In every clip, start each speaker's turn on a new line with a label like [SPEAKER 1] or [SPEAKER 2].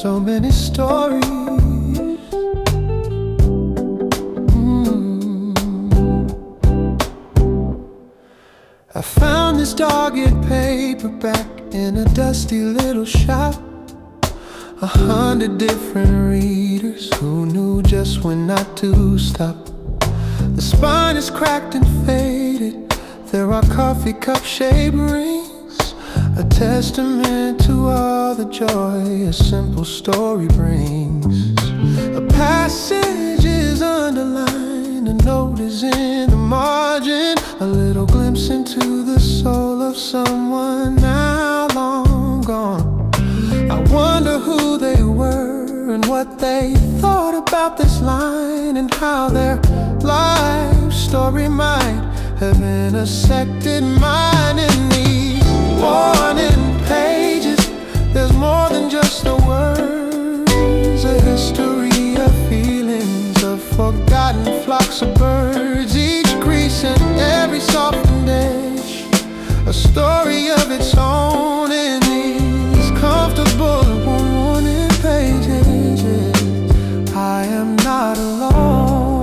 [SPEAKER 1] so many stories. I found this dog-eared paperback in a dusty little shop. 100 different readers who knew just when not to stop. The spine is cracked and faded. There are coffee cup shaped rings, a testament to all the joy a simple story brings. A passage is underlined, a note is in the margin, a little glimpse into the soul of someone now long gone. I wonder who they were and what they thought about this line, and how their life story might have intersected mine. In these warning pages, there's more than just the words, a history of feelings, of forgotten flocks of birds, each crease and every softened edge, a story of its own. In these comfortable warning pages, I am not alone.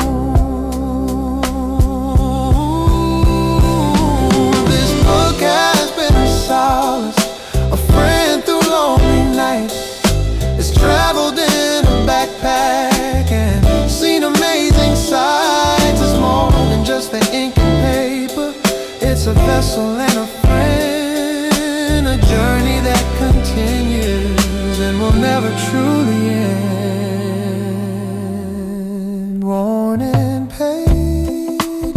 [SPEAKER 1] This book has been a solace, a friend through lonely nights. It's traveled in a backpack and seen amazing sights. It's more than just the ink and paper, it's a vessel and a friend, a journey that continues and will never truly end. Warning pages,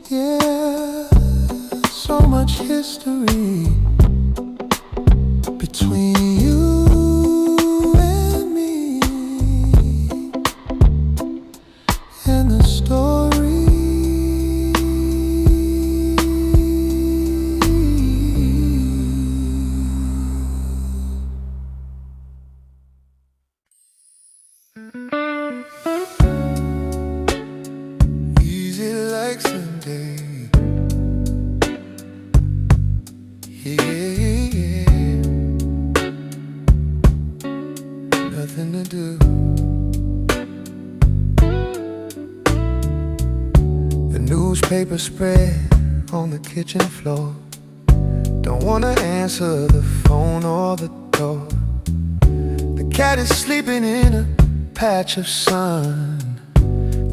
[SPEAKER 1] yeah, so much history between you and me, and the story. Easy like Sunday, yeah. Nothing to do. The newspaper spread on the kitchen floor. Don't wanna answer the phone or the door. The cat is sleeping in a patch of sun.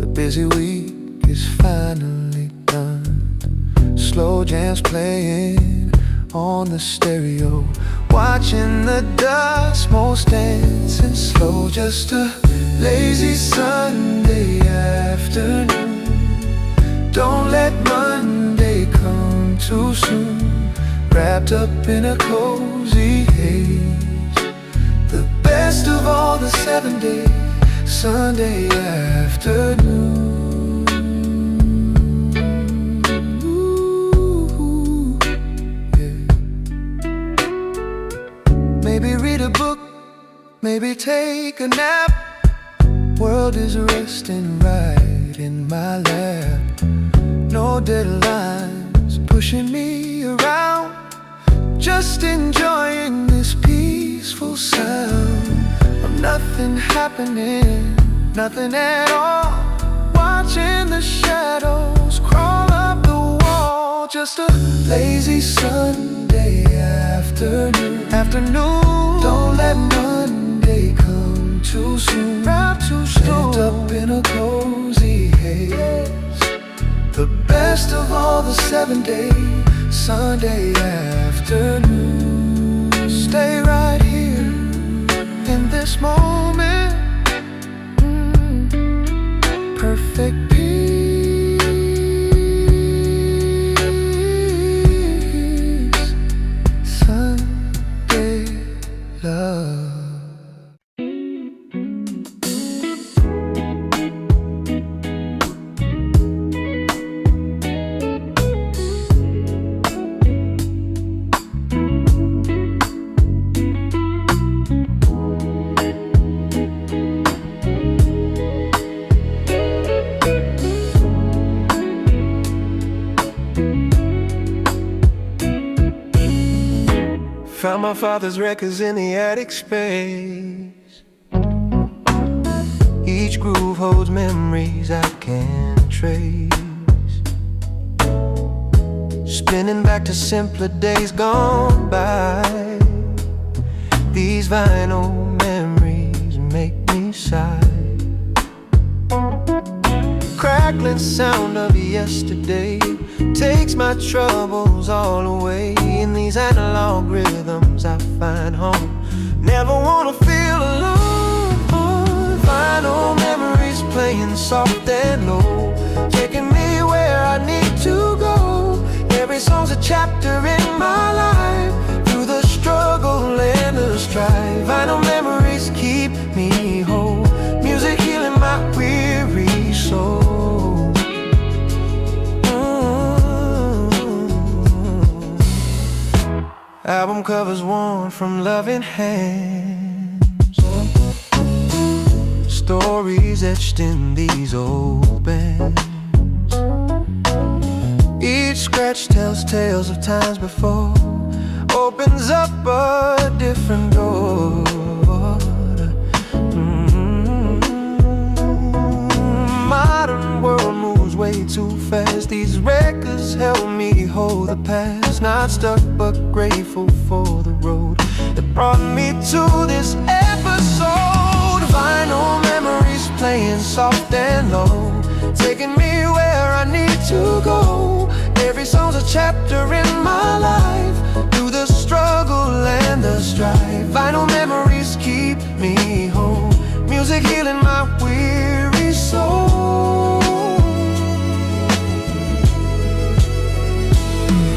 [SPEAKER 1] The busy week is finally done. Slow jams playing on the stereo, watching the dust motes dancing slow. Just a lazy Sunday afternoon. Don't let Monday come too soon. Wrapped up in a cozy haze, the best of all the 7 days, Sunday afternoon. Ooh, yeah. Maybe read a book, maybe take a nap. World is resting right in my lap. No deadlines pushing me around, just enjoying this peaceful sound of nothing happening, nothing at all. Watching the shadows crawl up the wall. Just a lazy Sunday afternoon. Don't let Monday come too soon. Wrapped up in a cozy haze, the best of all the 7 days, Sunday afternoon. Stay right here in this moment, perfect peace, Sunday love. Found my father's records in the attic space. Each groove holds memories I can't trace. Spinning back to simpler days gone by. These vinyl memories make me sigh. Crackling sound of yesterday takes my troubles all away. In these analog rhythms I find home. Never wanna feel alone. Vinyl memories playing soft and low, taking me where I need to go. Every song's a chapter in my life, through the struggle and the strife. Vinyl memories keep me whole, music healing my weary soul. Album covers worn from loving hands, stories etched in these old bands. Each scratch tells tales of times before, opens up a different door. Modern world moves way too fast. These records help me hold the past. Not stuck but grateful for the road that brought me to this episode. Vinyl memories playing soft and low, taking me where I need to go. Every song's a chapter in my life, through the struggle and the strife. Vinyl memories keep me whole, music healing my weary soul.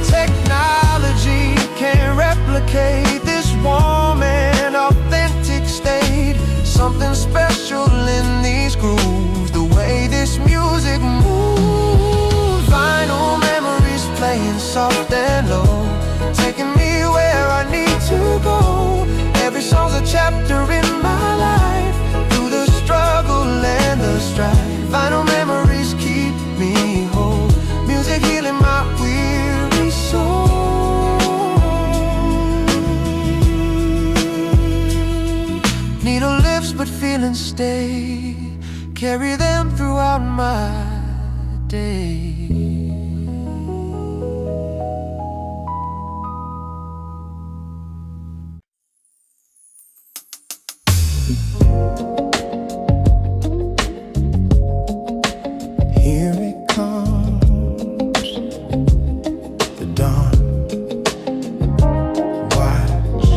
[SPEAKER 1] Technology can't replicate this warm and authentic state. Something special in these grooves, the way this music moves. Vinyl memories playing soft and low, taking me where I need to go. Every song's a chapter in my life, through the struggle and the strife. Vinyl memories keep me whole, music healing my weary soul. Needle lifts but feelings stay, carry them throughout my day. Here it comes, the dawn. Watch.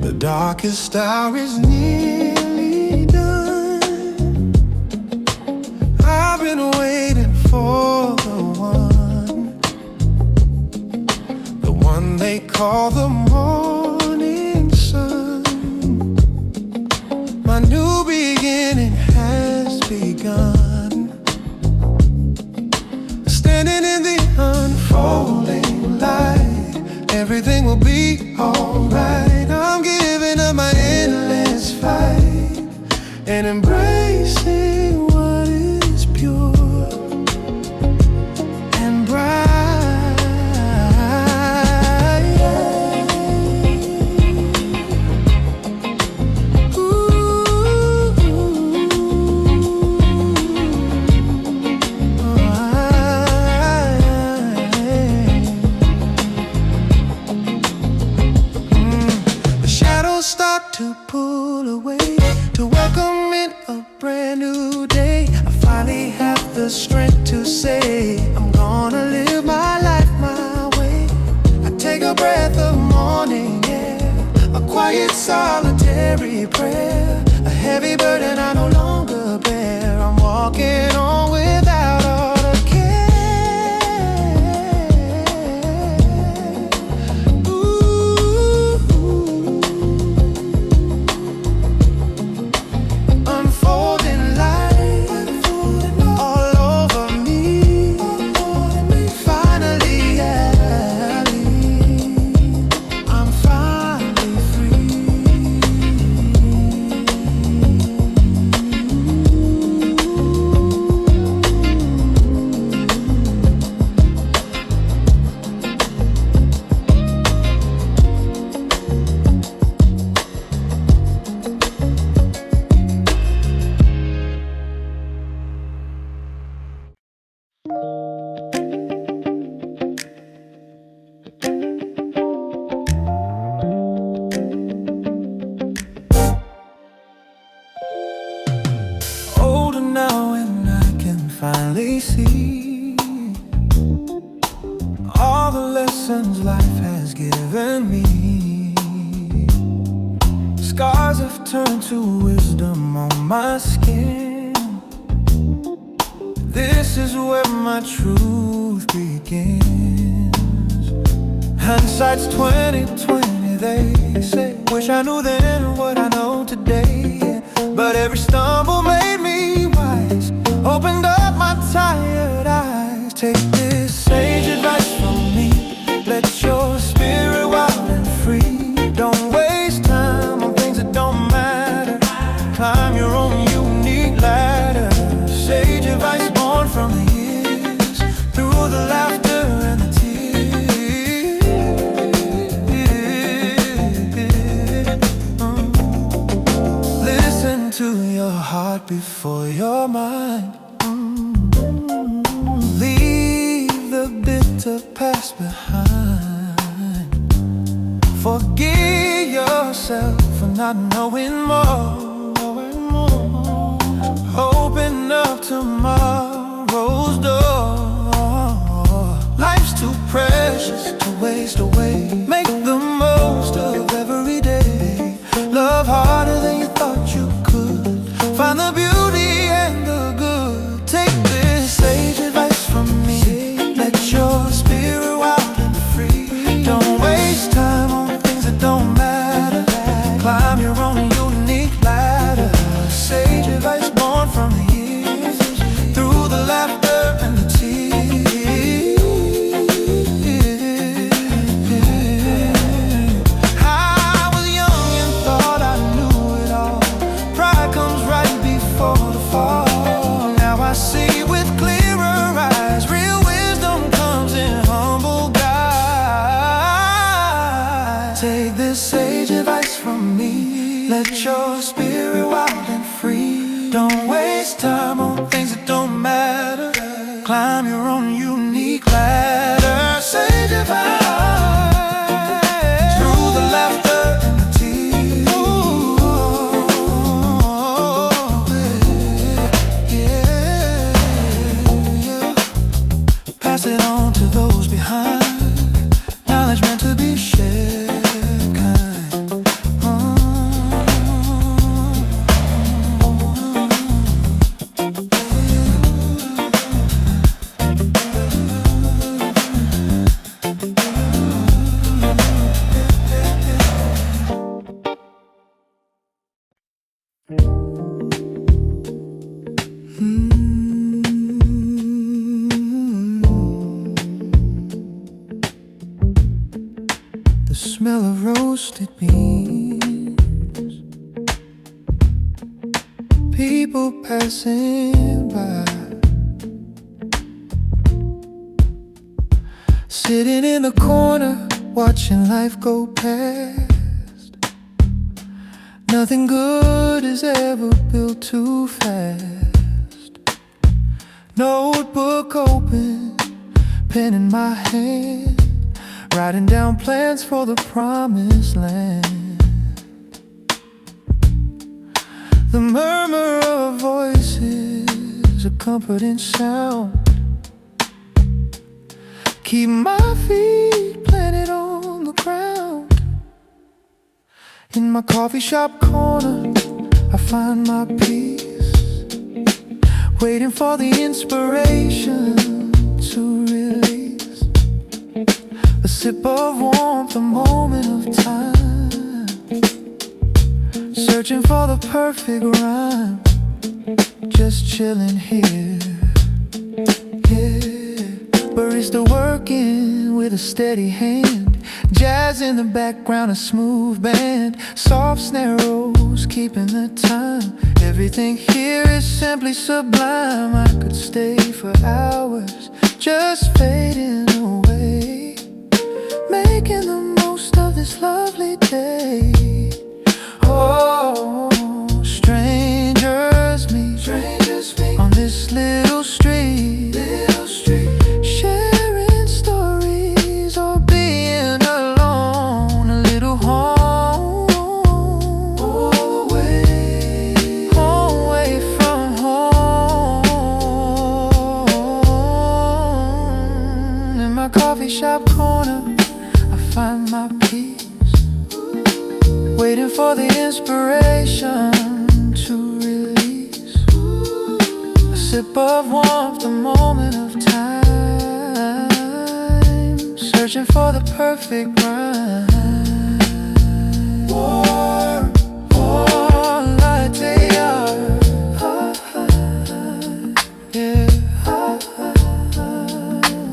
[SPEAKER 1] The darkest hour is nearly done. I've been waiting for the one they call the morning sun. My new beginning has begun. Standing in the unfolding light, everything will be alright. I'm giving up my endless fight and embracing what is pure and bright. Start to pull away, to welcome in a brand new day. I finally have the strength to say I'm gonna live my life my way. I take a breath of morning air, a quiet solitary prayer, a heavy burden I no longer bear. I'm walking on without all the care. now and I can finally see all the lessons life has given me. Scars have turned to wisdom on my skin. This is where my truth begins. Hindsight's 20/20, they say. Wish I knew then what I know today. But every stumble made me wise, opened up my tired eyes. Take this sage advice from me. Let your spirit wild and free. Don't waste time on things that don't matter. Climb your own unique ladder. Sage advice born from the years, through the laughter and the tears. Listen to your heart before your mind. Leave the bitter past behind. Forgive yourself for not knowing more. Open up tomorrow's door. Life's too precious to waste away. Make the most of every day. Love harder than you thought you could. Find the beauty and the good. Take this sage advice from me. Let your spirit wild and free. Don't waste time on things that don't matter. Climb your own unique ladder. Sage advice born from the years, through the laughter and the tears. I was young and thought I knew it all. Pride comes right before the fall. Now I see with clearer eyes. Real wisdom comes in humble guise. Take this sage advice from me. Let your spirit wild and free. Don't waste time on things that don't matter. Climb your own unique ladder. Sage advice, through the laughter and the tears. Yeah. Pass it on to those behind. Knowledge meant to be shared. The smell of roasted beans, people passing by, sitting in the corner, watching life go past. Nothing good is ever built too fast. Notebook open, pen in my hand, writing down plans for the promised land. The murmur of voices, a comforting sound. Keep my feet planted on the ground. In my coffee shop corner, I find my peace, waiting for the inspiration to release. A sip of warmth, a moment of time, searching for the perfect rhyme. Just chilling here, yeah. Barista working with a steady hand, jazz in the background, a smooth band, soft snare rolls, keeping the time. Everything here is simply sublime. I could stay for hours, just fading away, making the most of this lovely day. Oh, strangers meet on this little street, sharing stories or being alone. A little home, away from home. coffee shop corner, I find my peace, waiting for the inspiration to release. A sip of warmth, a moment of time, searching for the perfect rhyme. Warm, warm latte art, yeah.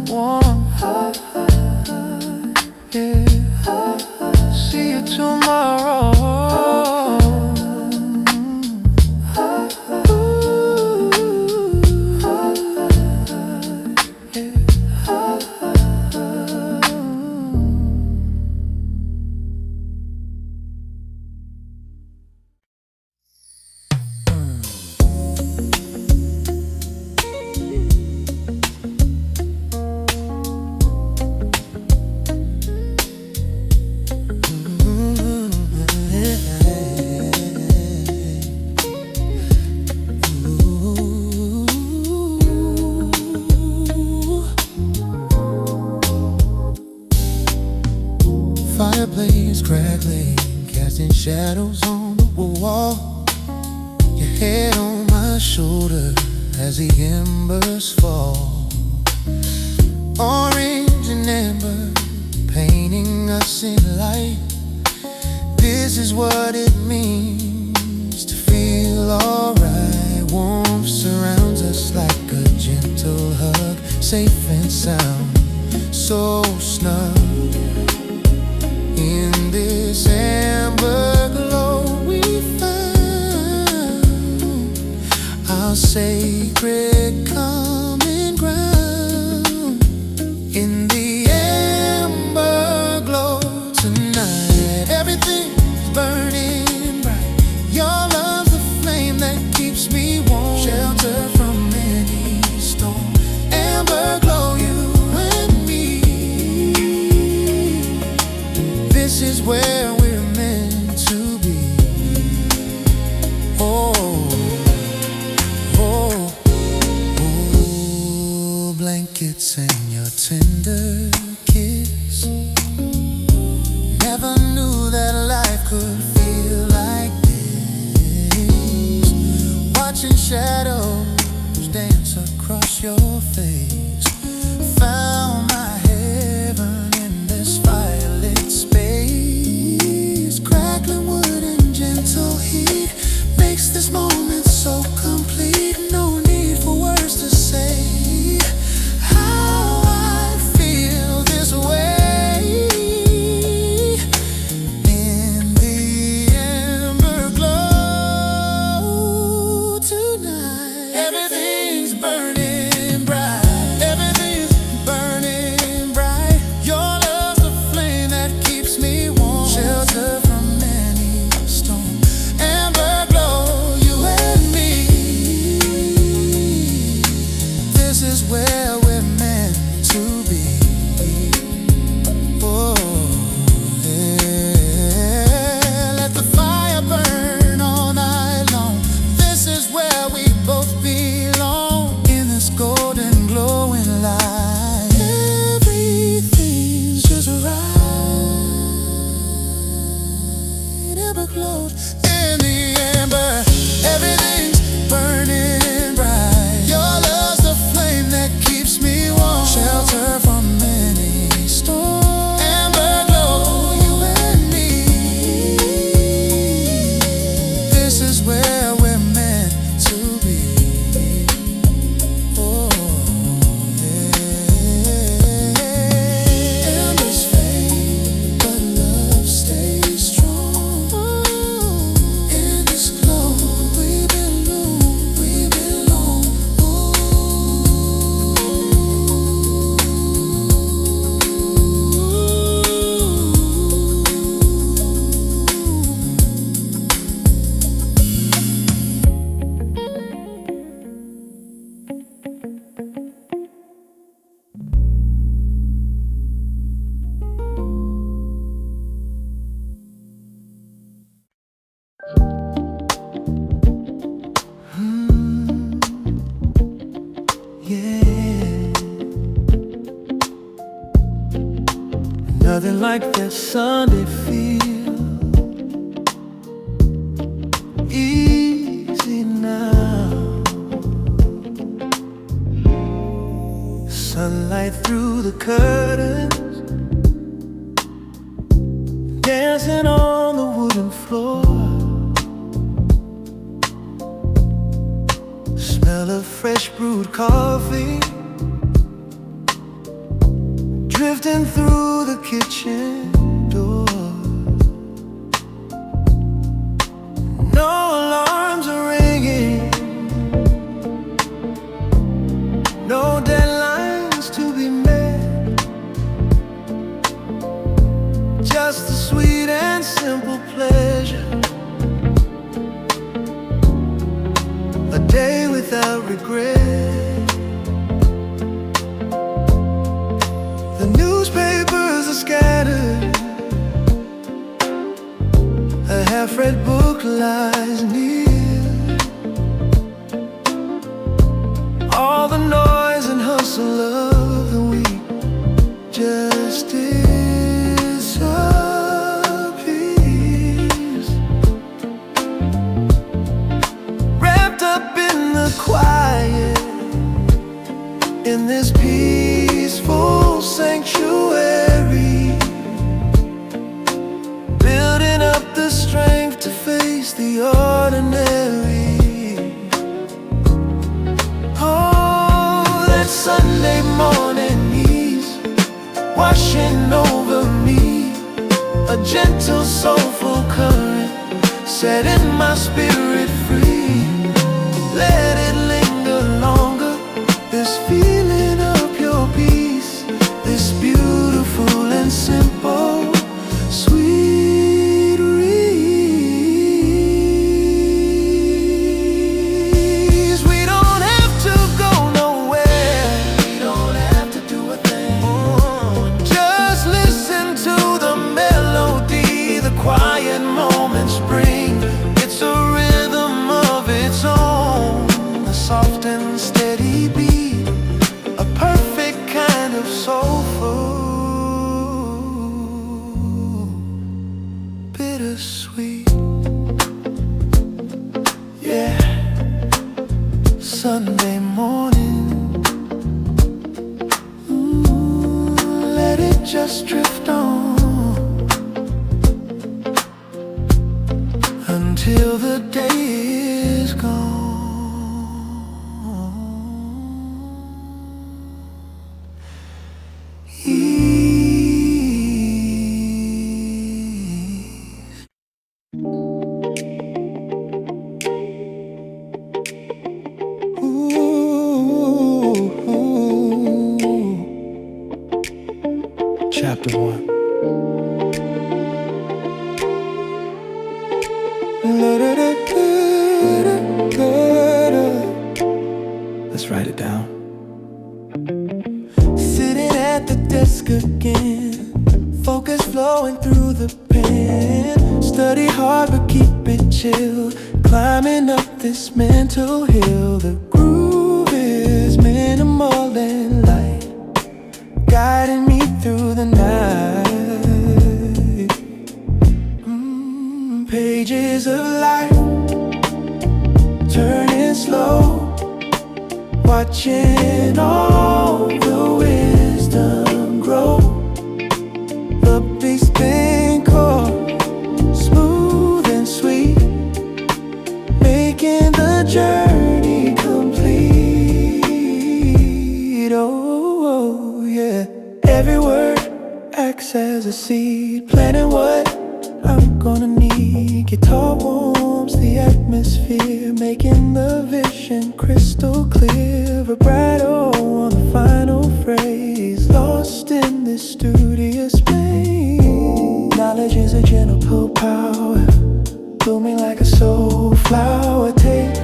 [SPEAKER 1] Warm, yeah. See you tomorrow. Fireplace crackling, casting shadows on the wall. Your head on my shoulder as the embers fall. Orange and amber, painting us in light. This is what it means to feel alright. Warmth surrounds us like a gentle hug, safe and sound, so snug. In this amber glow we found our sacred common ground. In the amber glow tonight, everything's burning bright. Your love's the flame that keeps me warm, shelter from any storm. Amber glow, you and me. This is where we're meant to be. Oh, oh, oh, blankets and your tender kiss. Never knew that life could feel like this. Watching shadows dance across your face. Found my heaven in this firelit space. Crackling wood and gentle heat makes this moment so complete. No need for words to say how I feel this way. In the amber glow tonight, everything's burning bright. like that Sunday feel. Easy now. Sunlight through the curtains, dancing on the wooden floor. Smell of fresh brewed coffee drifting through the kitchen door. No alarms are ringing, no deadlines to be met, just a sweet and simple pleasure. A day without regret. The newspapers are scattered, a half-read book lies near. All the noise and hustle of the week just disappears, wrapped up in the quiet, in this peaceful sanctuary, building up the strength to face the ordinary. Oh, that Sunday morning ease washing over me, a gentle soulful current setting my spirit free. Let it linger longer, this feeling of pure peace, this beautiful and simple sweet breeze. We don't have to go nowhere, we don't have to do a thing. Just listen to the melody the quiet moments bring. It's a rhythm of its own, a soft and steady beat, a perfect kind of soulful, bittersweet. Yeah, Sunday morning, let it just drift on until the day is gone. Chapter 1. Let's write it down. Sitting at the desk again, focus flowing through the pen. Study hard but keep it chill, climbing up this mental hill. The groove is minimal and light, guiding me through the night. Pages of life, turning slow, watching all the wisdom grow. The beat's been caught, smooth and sweet, making the journey complete. Oh yeah, every word acts as a seed, planting what I'm gonna need. Guitar warms the atmosphere, making the vision crystal clear. Vibrato on the final phrase, lost in this studio space. Knowledge is a gentle power, blooming like a soul flower. Take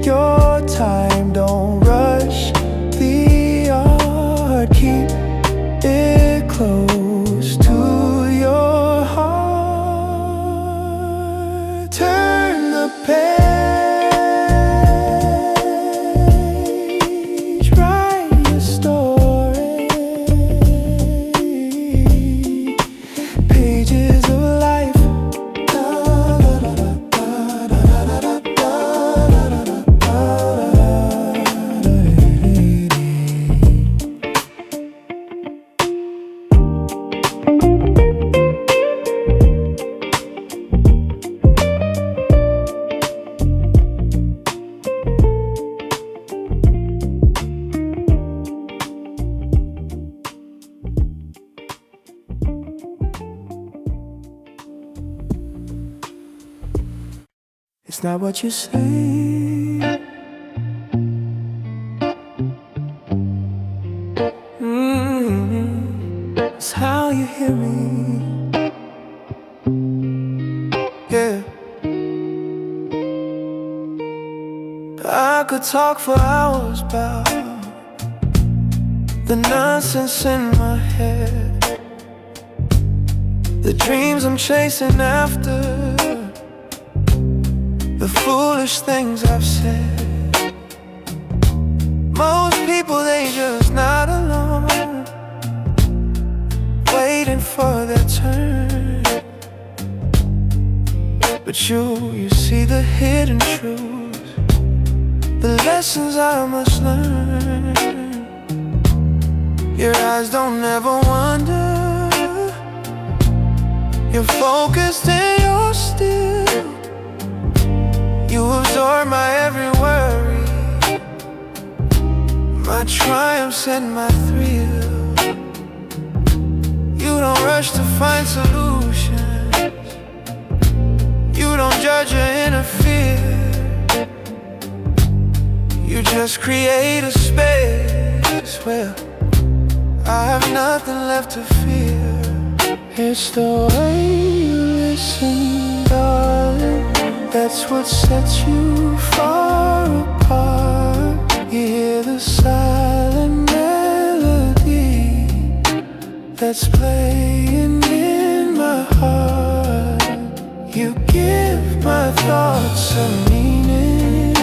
[SPEAKER 1] your time, don't rush the art, keep it close to your heart. Turn the page, It's not what you say. It's how you hear me. Yeah. I could talk for hours about the nonsense in my head, the dreams I'm chasing after, the foolish things I've said. Most people, they just not alone, waiting for their turn. But you see the hidden truth, the lessons I must learn. Your eyes don't ever wonder, you're focused and you're still. You absorb my every worry, my triumphs and my thrill. You don't rush to find solutions, you don't judge or interfere. You just create a space where I have nothing left to fear. It's the way you listen, darling, that's what sets you far apart. You hear the silent melody that's playing in my heart. You give my thoughts a meaning,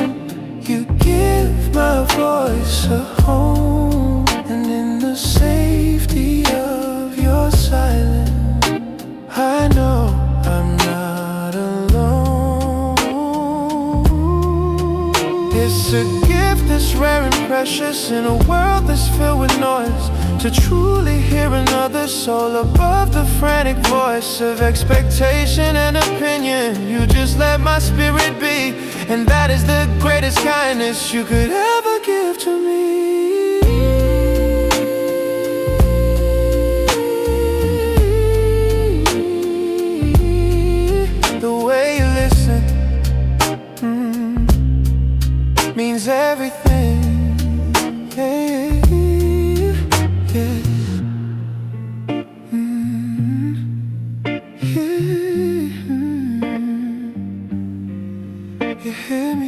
[SPEAKER 1] you give my voice a home. And in the safety of your silence, I know I'm not alone. It's a gift that's rare and precious in a world that's filled with noise, to truly hear another soul above the frantic voice of expectation and opinion. You just let my spirit be, and that is the greatest kindness you could ever give to me. The way you listen means everything. Yeah, yeah. You hear me?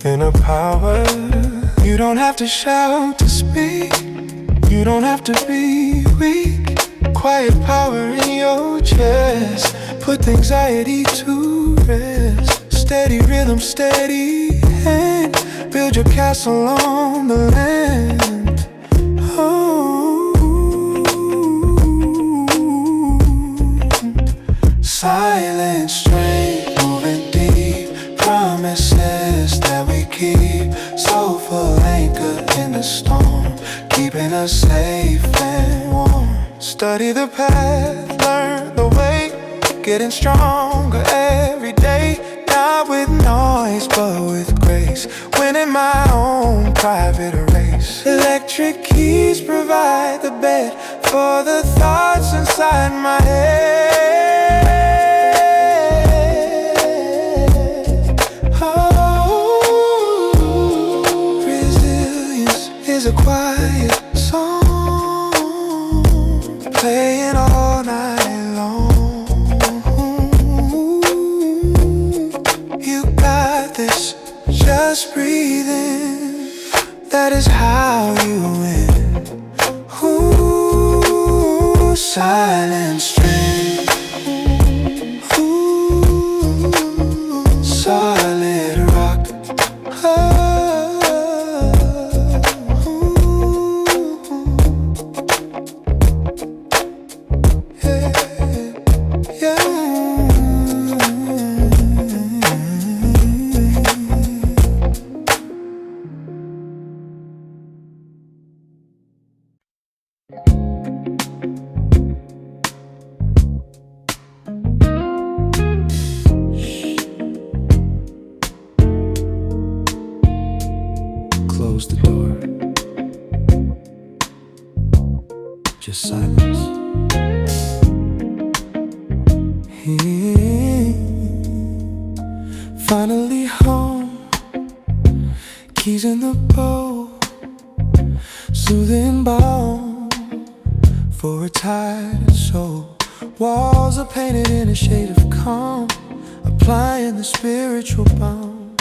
[SPEAKER 1] Inner power, you don't have to shout to speak, you don't have to be weak. Quiet power in your chest, put anxiety to rest. Steady rhythm, steady hand, build your castle on the land. Oh, silent strength, moving deep, promises that we keep. Soulful anchor in the storm, keeping us safe and warm. Study the path, learn the way, getting stronger every day. Not with noise, but with grace, winning my own private race. Electric keys provide the bed for the thoughts inside my head. Oh, resilience is a quiet song, playing all night long. You got this, just breathe in, that is how you win. Ooh, silent strength, ooh, solid rock. just silence. Finally home, keys in the bowl, soothing balm for a tired soul. Walls are painted in a shade of calm, applying the spiritual balm.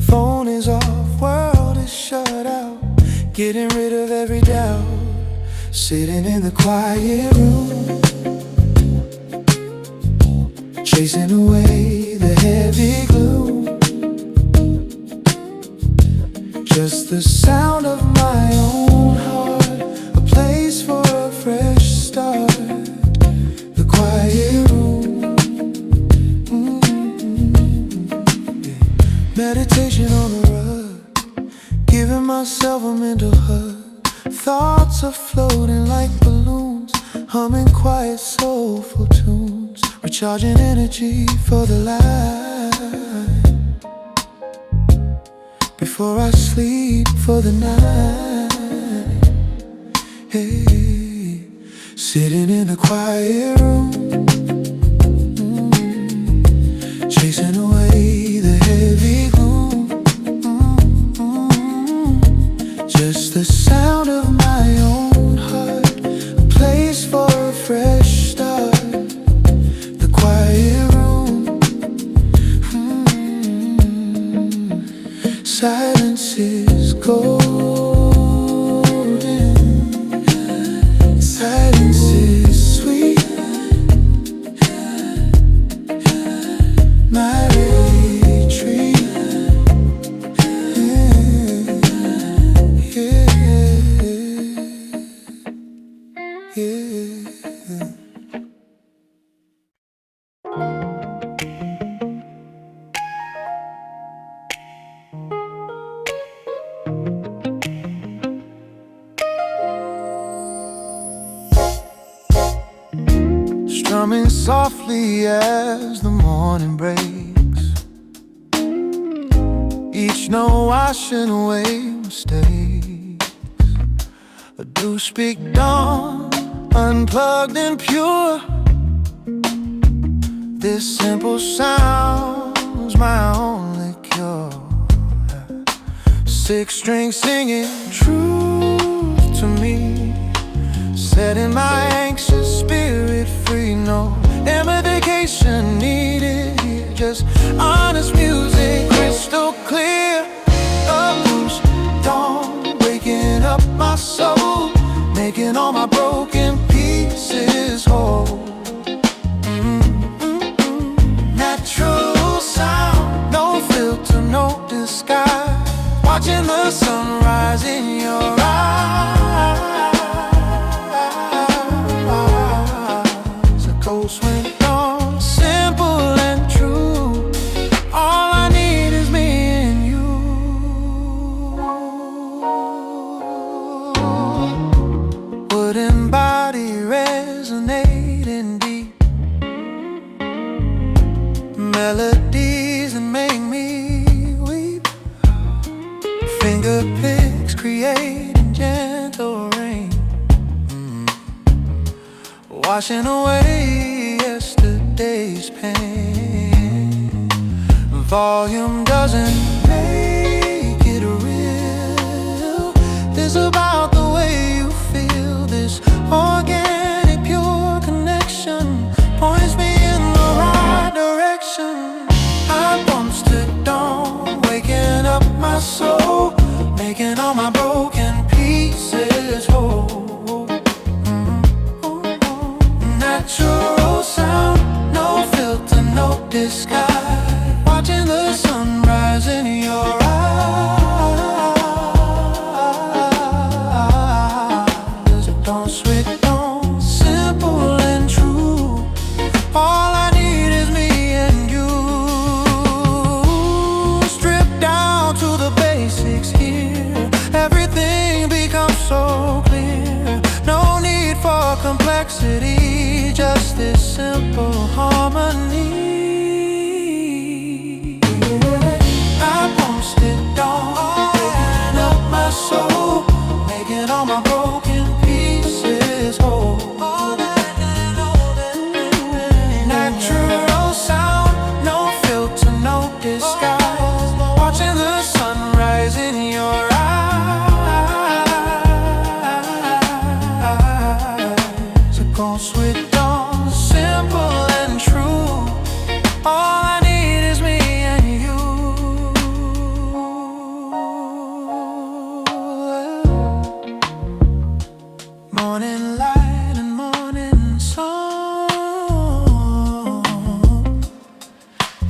[SPEAKER 1] Phone is off, world is shut out, getting rid of every doubt. Sitting in the quiet room, chasing away the heavy gloom. Just the sound of my own heart, a place for a fresh start. The quiet room, yeah. Meditation on the rug, giving myself a mental hug. Thoughts are floating like balloons, humming quiet soulful tunes, recharging energy for the light, before I sleep for the night. Hey, sitting in a quiet room, chasing away the heavy gloom. Just the sound of my own heart, a place for a fresh start. The quiet room, silence is golden, silence is sweet. My retreat, yeah. Strumming softly as the morning breaks, each note washing away mistakes. I do speak dawn, unplugged and pure. This simple sound's my only cure. Six strings singing truth to me, setting my anxious spirit free. No medication needed here, just honest music, crystal clear. A loose dawn, waking up my soul, making all my broken pieces whole. Natural sound, no filter, no disguise, watching the sunrise in your eyes. A cold swing dawn, simple and true. All I need is me and you. Wooden body resonating deep, melodies that make me weep. Finger picks creating gentle rain, washing away yesterday's pain. Volume doesn't make it real. This about the way you feel. This organic, pure connection points me in the right direction. I bumps to dawn, waking up my soul, making all my broken pieces whole. Natural sound, no filter, no disguise, watching the sunrise in your eyes. Don't sweet, don't, simple and true. All I need is me and you. Strip down to the basics here, everything becomes so clear. No need for complexity, just this simple harmony. I won't it dawn, waking up my soul, making all my broken pieces is whole. Natural sound, no filter, no disguise. Watching the sunrise in your eyes. A ghost with dawn, simple and true. All I need is me and you. Morning light and morning song.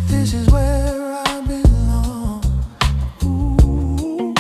[SPEAKER 1] This is where I belong. Ooh,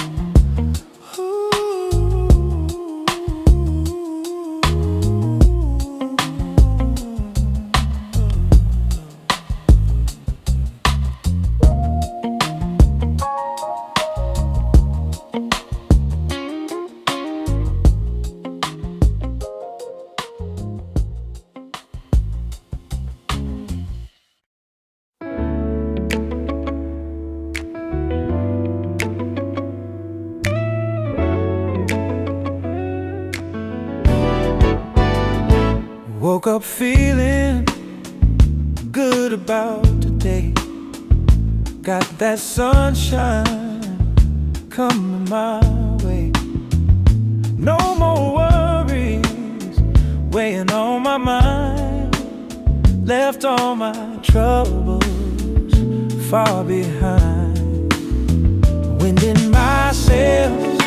[SPEAKER 1] woke up feeling good about today. Got that sunshine coming my way. No more worries weighing on my mind. Left all my troubles far behind. Wind in my sails,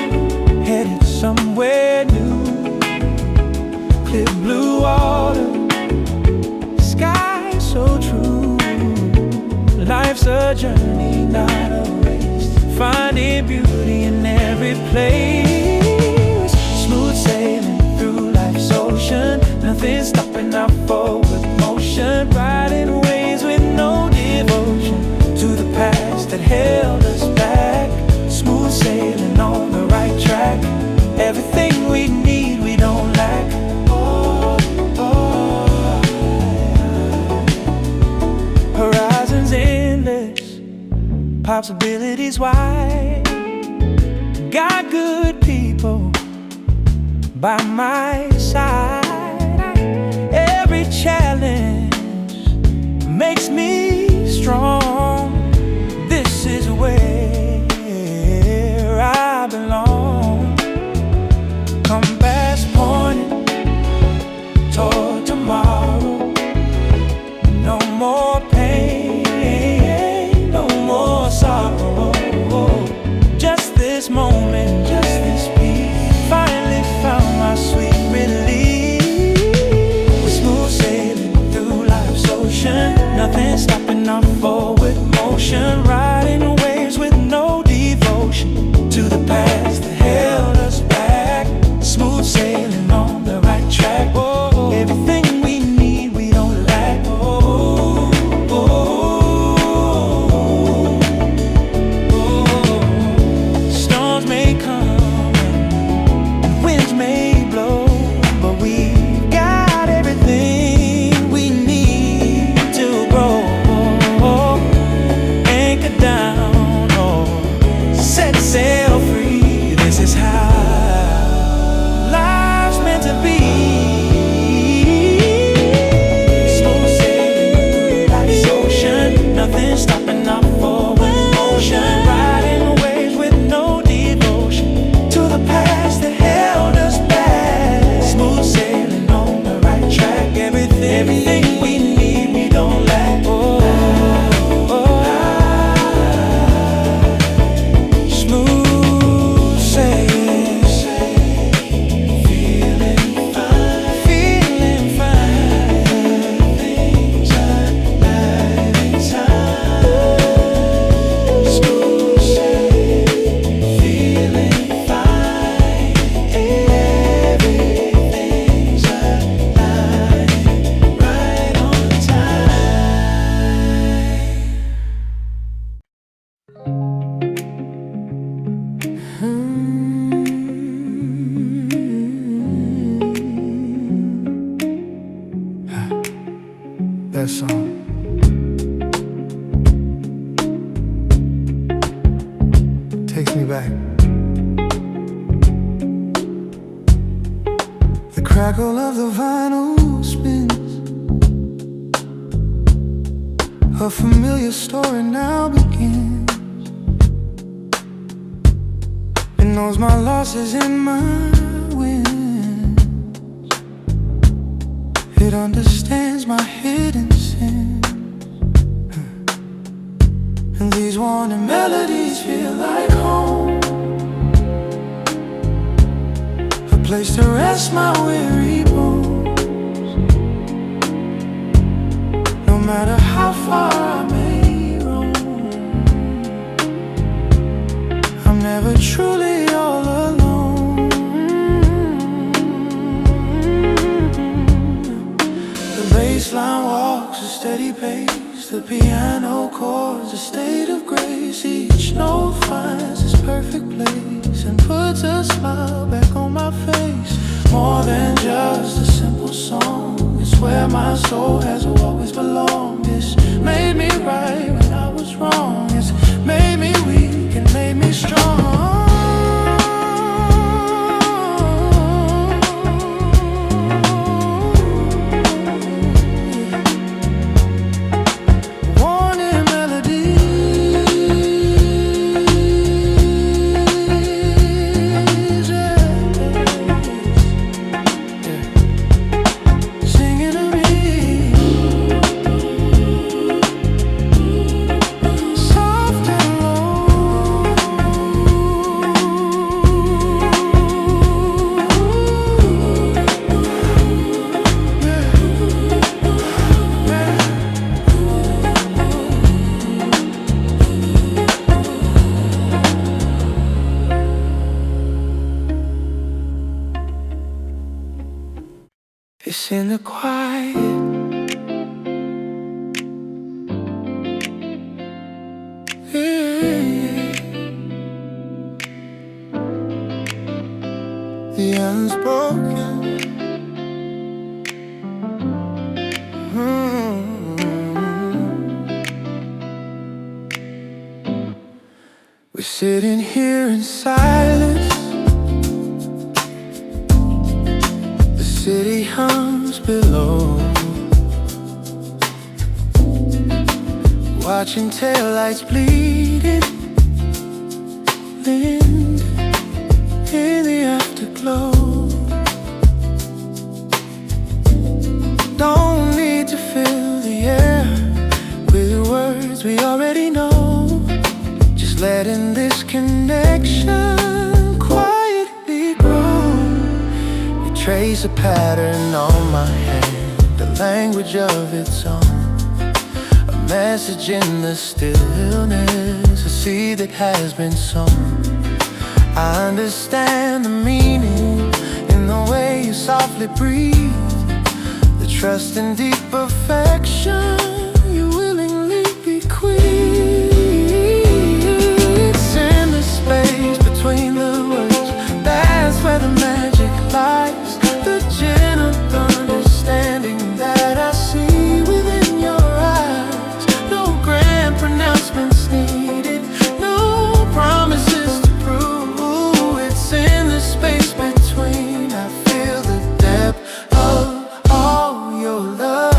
[SPEAKER 1] headed somewhere new. Clear blue water, sky so true. Life's a journey, not a race. Finding beauty in every place. Smooth sailing through life's ocean. Nothing stopping our forward motion. Riding waves with no devotion to the past that held us back. Smooth sailing on the right track. Everything we need, we don't lack. Horizons endless, possibilities wide. Got good people by my side. Every challenge makes me strong. This is where I belong. Compass pointing toward tomorrow. No more pain, no more sorrow. Just this moment, just this peace. Finally found my sweet relief. We're smooth sailing through life's ocean. Nothing stopping our forward motion. Riding waves with no devotion to the past that held us back. Smooth sailing on the right track. Everything we need, we don't lack. Storms may come and winds may blow, but we got everything we need to grow. Anchor down or set sail free. This is how life's meant to be. Smooth sailing, life's ocean. Nothing stopping our forward motion. Riding waves with no devotion to the past that held us back. Smooth sailing on the right track. Everything we need, we don't lack. Smooth sailing, feeling fine, feeling fine. Things are light inside. Smooth sailing, feeling fine. Everything's aligned, right on time. That song takes me back. The crackle of the vinyl spins. A familiar story now begins. It knows my losses and my wins. It understands my hidden sins. And these warning melodies feel like home, a place to rest my weary bones. No matter how far I may roam, I'm never truly all alone. The bass line walks a steady pace, the piano chords a state of grace. Each note finds its perfect place and puts a smile back on my face. More than just a simple song, it's where my soul has always belonged. It's made me right when I was wrong. It's made me weak and made me strong. It's in the quiet, the unspoken. We're sitting here in silence. The city hums below, watching taillights bleeding, wind in the afterglow. Don't need to fill the air with words we already know. Just letting this connection quietly grow. You trace a pattern on my hand, the language of its own. A message in the stillness, a seed that has been sown. I understand the meaning in the way you softly breathe, the trust in deep affection you willingly bequeath. It's in the space between the words, that's where the magic lies. The gentle understanding that I see within your eyes. No grand pronouncements needed, no promises to prove. It's in the space between, I feel the depth of all your love.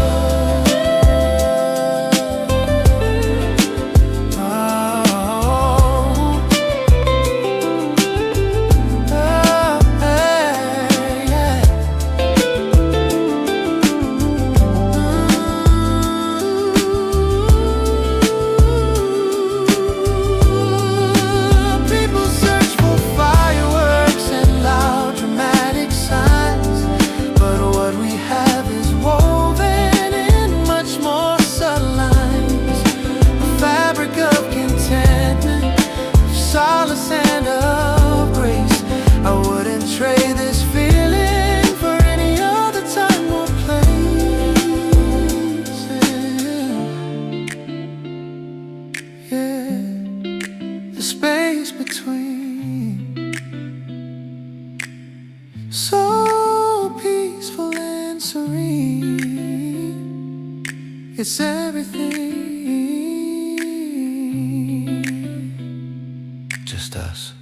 [SPEAKER 1] So peaceful and serene, it's everything, just us.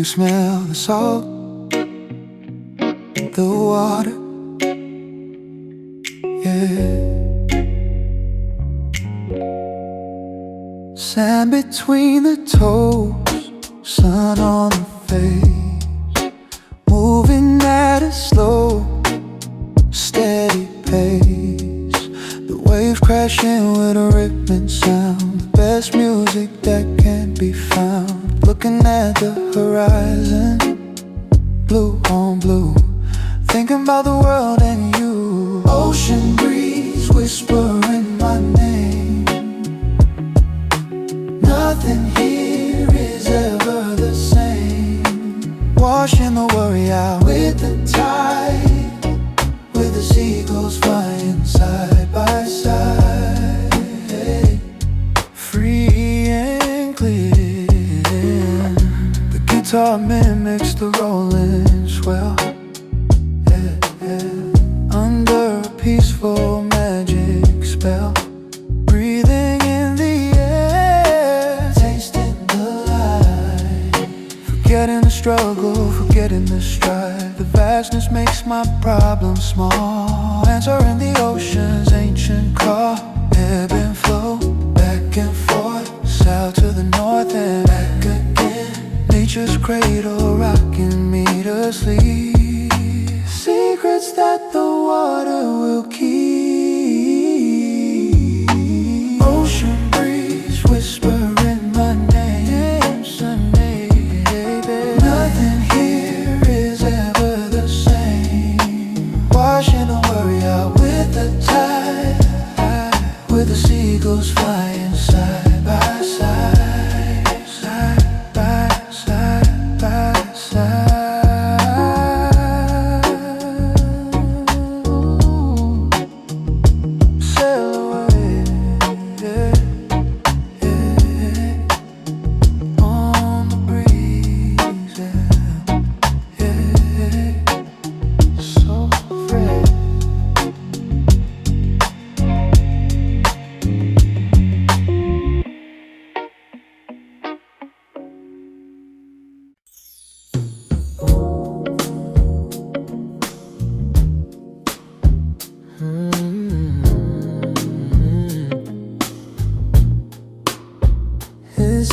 [SPEAKER 1] you smell the salt, the water, yeah. Sand between the toes, sun on the face, moving at a slow, steady pace. The wave crashing with a rhythm sound, the best music that can't be found. Looking at the horizon, blue on blue, thinking about the world and you. Ocean breeze whispering my name. Nothing here is ever the same. Washing the worry out with the tide, with the seagulls flying side by side, free and clear. The guitar mimics the rolling swell, under a peaceful magic spell. Breathing in the air, tasting the light, forgetting the struggle, forgetting the strife. The vastness makes my problems small, answering the ocean's ancient call. Ebb and flow, back and forth, south to the north and back again. Nature's cradle rocking me to sleep. Secrets that the water will keep. Ocean breeze whispering my name, Sunday, baby. Nothing here is ever the same. Washing the worry out with the tide, with the seagulls flying side by side, side by side by side.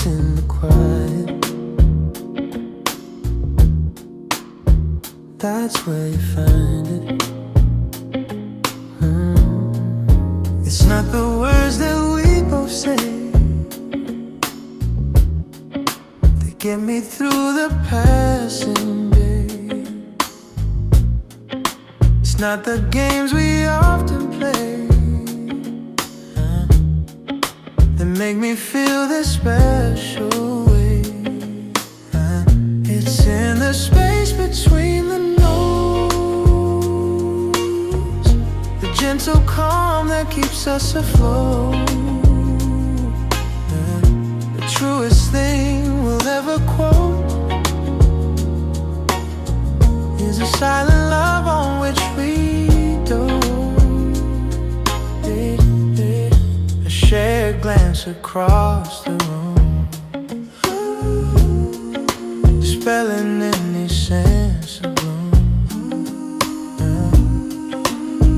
[SPEAKER 1] In the quiet, that's where you find it. It's not the words that we both say that get me through the passing day. It's not the games we often play that make me feel this special way. It's in the space between the notes, the gentle calm that keeps us afloat. The truest thing we'll ever quote is a silent love on which we dote. A shared glance across the room, dispelling any sense of gloom.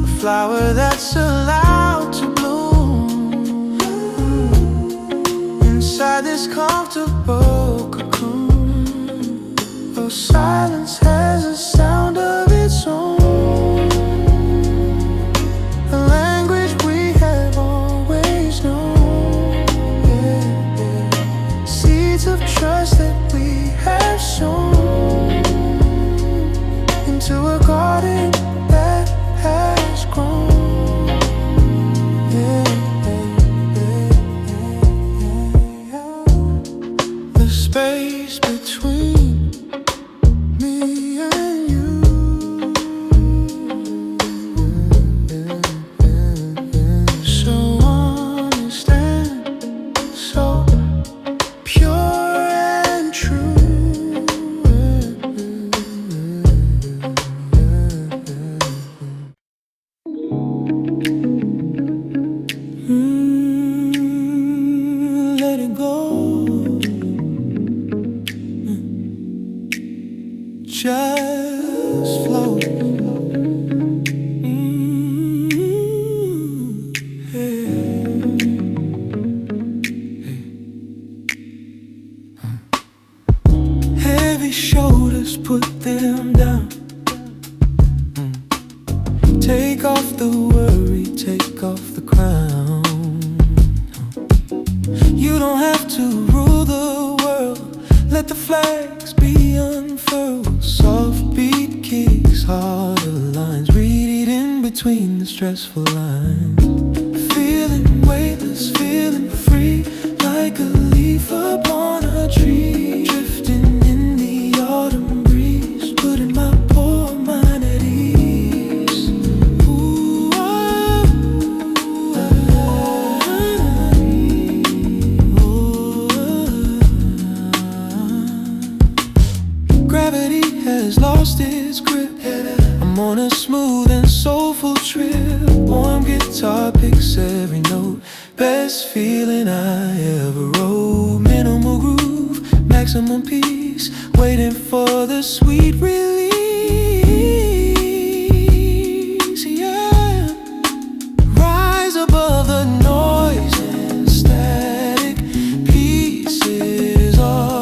[SPEAKER 1] A flower that's allowed to bloom inside this comfortable cocoon. Though silence has a sound of its own, a language we have always known. Seeds of trust that we have sown into a garden that has grown. The space between me Take off the worry, take off the crown. You don't have to rule the world, let the flags be unfurled. Soft beat kicks, harder lines, read it in between the stressful lines. Feeling weightless, feeling free, like a leaf upon a tree. Drifting in the autumn breeze, putting my poor mind at ease. Ooh, ah, ah, ooh, ah. Gravity has lost its grip. I'm on a smooth and soulful trip. Warm guitar picks every note. Best feeling I ever wrote. Minimal groove, maximum peace, waiting for the sweet release. Yeah. Rise above the noise and static. Peace is automatic.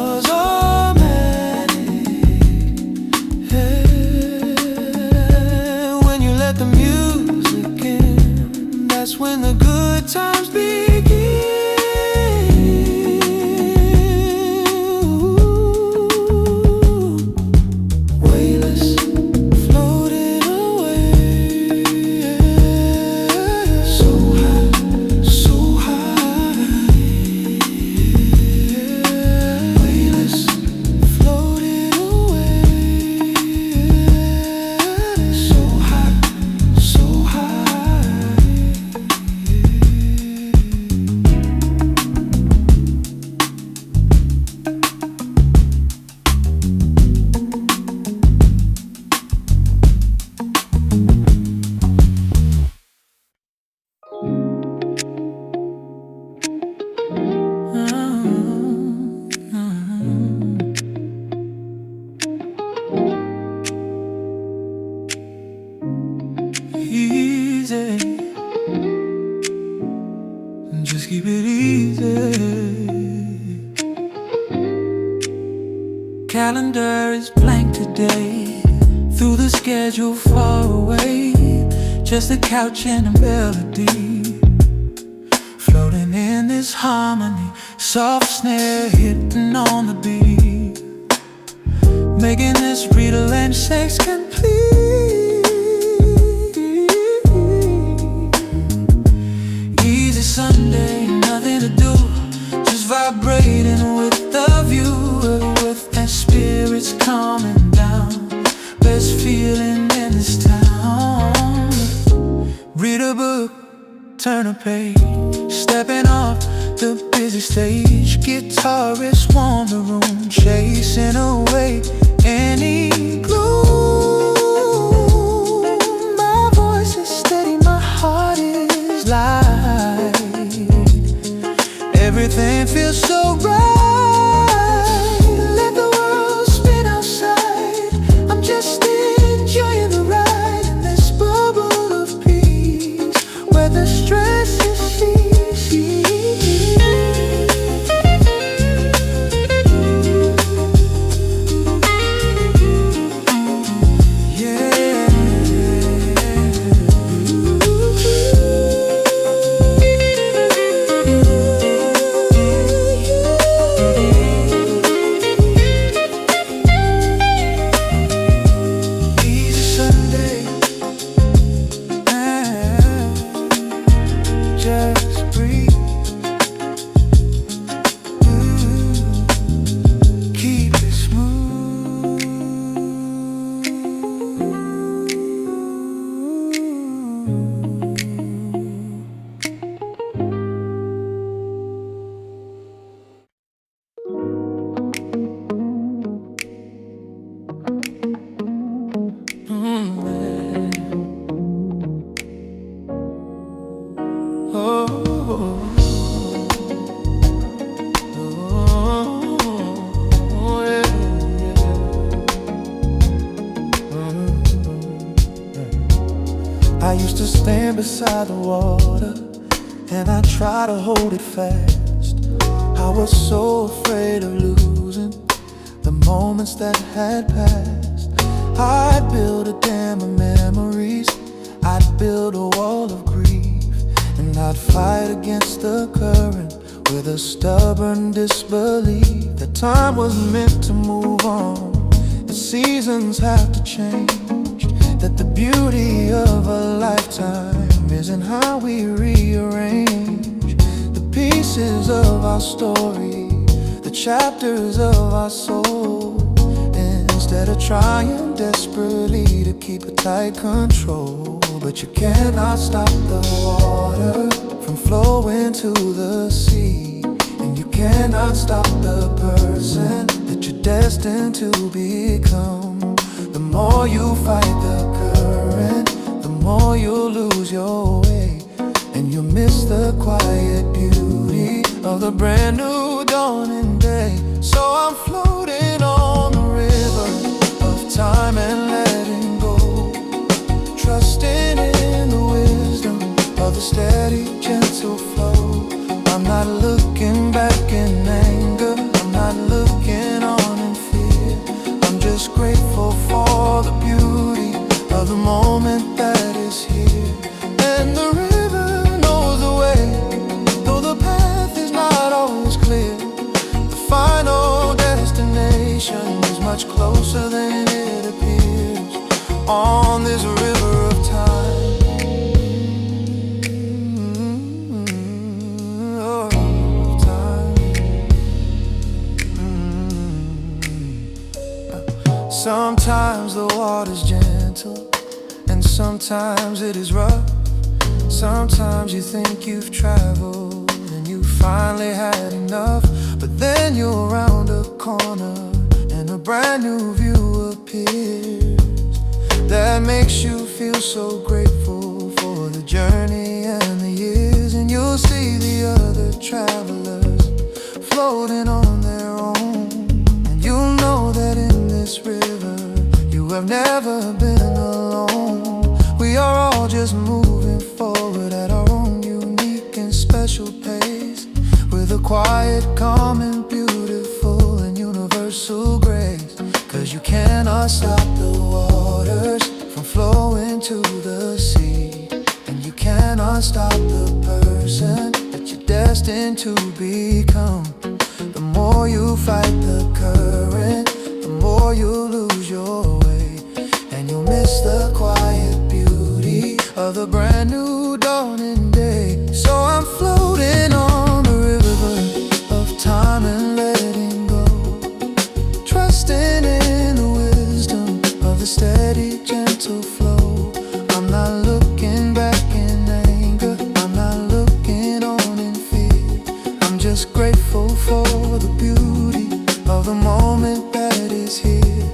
[SPEAKER 1] Yeah. When you let the music in, that's when the good times begin. Weightless, floating away. So high, so high. Weightless, floating away. So high, so high. Easy, just keep it easy. Calendar is blank today, through the schedule far away. Just a couch and a melody, floating in this harmony. Soft snare hitting on the beat, making this riddle and sex complete. Easy Sunday, nothing to do, just vibrating with the view, with that spirits calming down. Best feeling in this town. Read a book, turn a page, stepping off the busy stage. Guitarist warm the room, chasing away any gloom. My voice is steady, my heart is light. Everything feels so right. Let the world spin outside. I'm just enjoying the ride in this bubble of peace, where the stress is easy. I used to stand beside the water, and I try to hold it fast. I was so afraid of losing the moments that had passed. I'd build a dam of memories, I'd build a wall of grief, and I'd fight against the current with a stubborn disbelief that time was meant to move on, the seasons have to change, that the beauty of a lifetime isn't how we rearrange the pieces of our story, the chapters of our soul. Instead of trying desperately to keep a tight control, but you cannot stop the water from flowing to the sea, and you cannot stop the person that you're destined to become. The more you fight the current, the more you'll lose your way, and you'll miss the quiet beauty of the brand new dawning day. So I'm floating on the river of time and letting go, trusting in the wisdom of the steady, gentle flow. I'm not looking back in anger, I'm not looking on in fear. I'm just grateful for the beauty of the moment that is here. And the river knows the way, though the path is not always clear. The final destination is much closer than it appears on this river of time. Sometimes the water's gentle, and sometimes it is rough. Sometimes you think you've traveled and you finally had enough, but then you're around a corner and a brand new view appears that makes you feel so grateful for the journey and the years. And you'll see the other travelers floating on their own, and you'll know that in this river you have never been alone. We are all just moving forward at our own unique and special pace, with a quiet, calm and beautiful and universal grace. Cause you cannot stop the waters from flowing to the sea, and you cannot stop the person that you're destined to become. The more you fight the current, the more you'll lose your way, and you'll miss the quiet beauty of the brand new dawning day. So I'm floating on the river of time and letting go, trusting in the wisdom of the steady, gentle flow. I'm not looking back in anger, I'm not looking on in fear. I'm just grateful for the beauty of the moment that is here.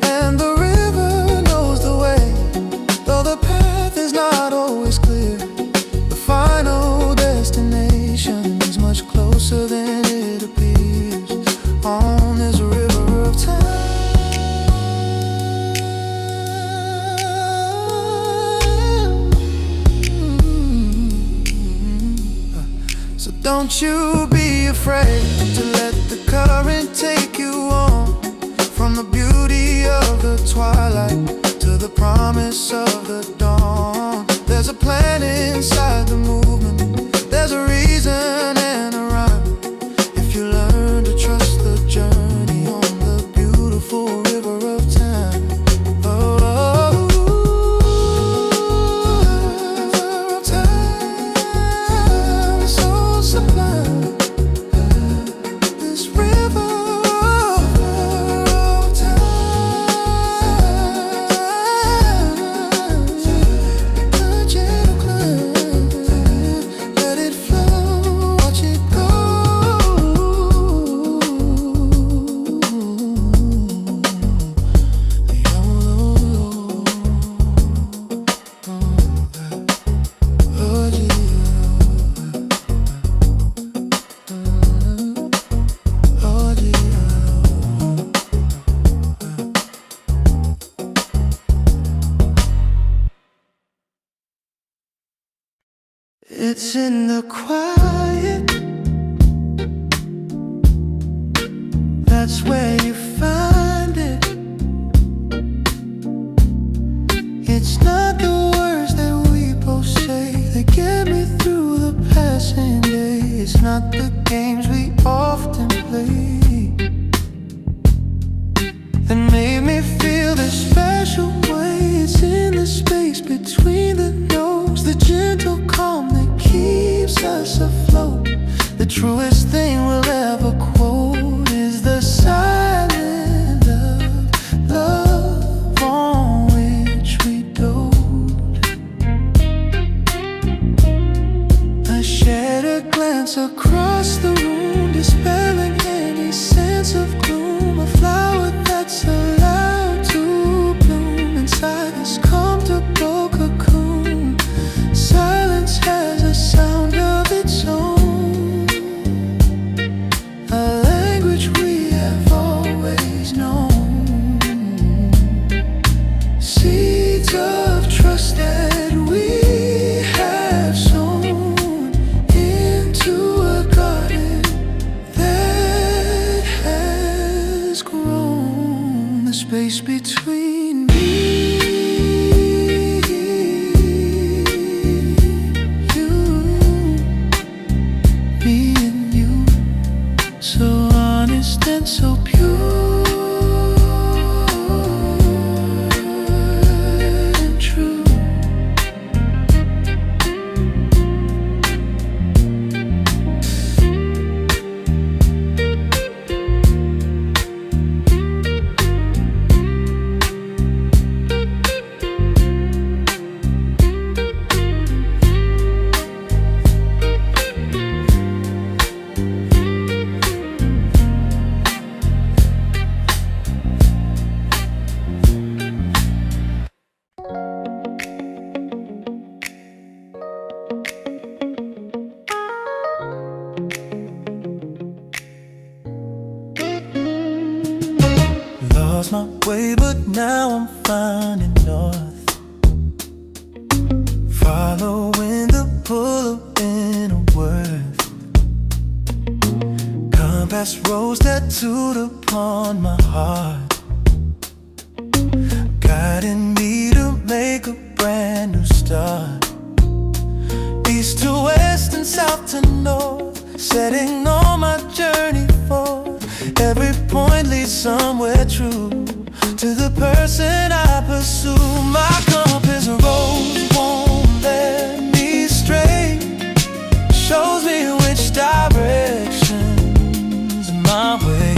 [SPEAKER 1] And the river knows the way, though the path is not always clear. The final destination is much closer than it appears on this river of time. So don't you be afraid to let the current take you on, from the beauty of the twilight to the promise of the dawn. There's a plan inside the movement, there's a reason and a rhyme, if you learn to trust the journey on the beautiful river of time. Oh, river of time is so sublime. This river of time, a gentle climb, let it flow, watch it go. It's in the quiet, that's where you find it. It's not the words that we not the games we often play, that made me feel this special way. It's in the space between the notes, the gentle calm that keeps us afloat. The truest thing we'll ever quote is the silent love on which we dote. I shared a glance across the room, dispelling any sense of gloom. A flower that's allowed to bloom inside this comfortable cocoon. Silence has a sound of its own, a language we have always known. Seeds of trust that we have sown into a garden that has grown. The space between me and you, so honest and so pure and true. Lost my way, but now I'm finding north, following the pull of inner worth. Compass rose tattooed upon my heart, guiding me to make a brand new start. East to west and south to north, setting on my journey forth. Every point leads somewhere true to the person I pursue. My compass rose won't let me stray, shows me which direction's my way.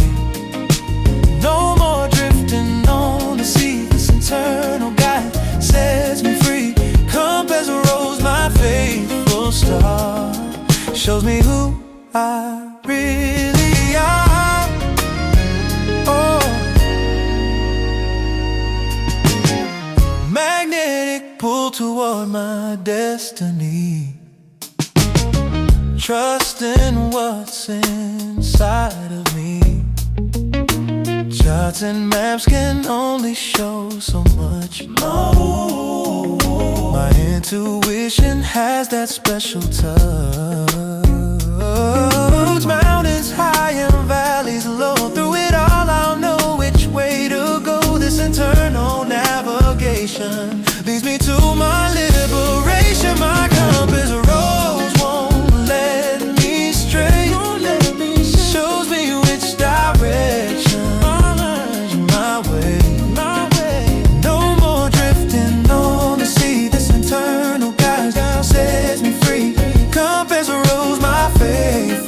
[SPEAKER 1] No more drifting on the sea, this internal guide sets me free. Compass rose, my faithful star, shows me who I really are. Magnetic pull toward my destiny, trusting what's inside of me. Charts and maps can only show so much more. My intuition has that special touch. Mountains high and valleys low, through it all I'll know which way to go. This internal navigation leads me to my liberation. My compass rose won't let me stray, shows me which direction my way. No more drifting on the sea, this internal guide sets me free. Compass rose, my faith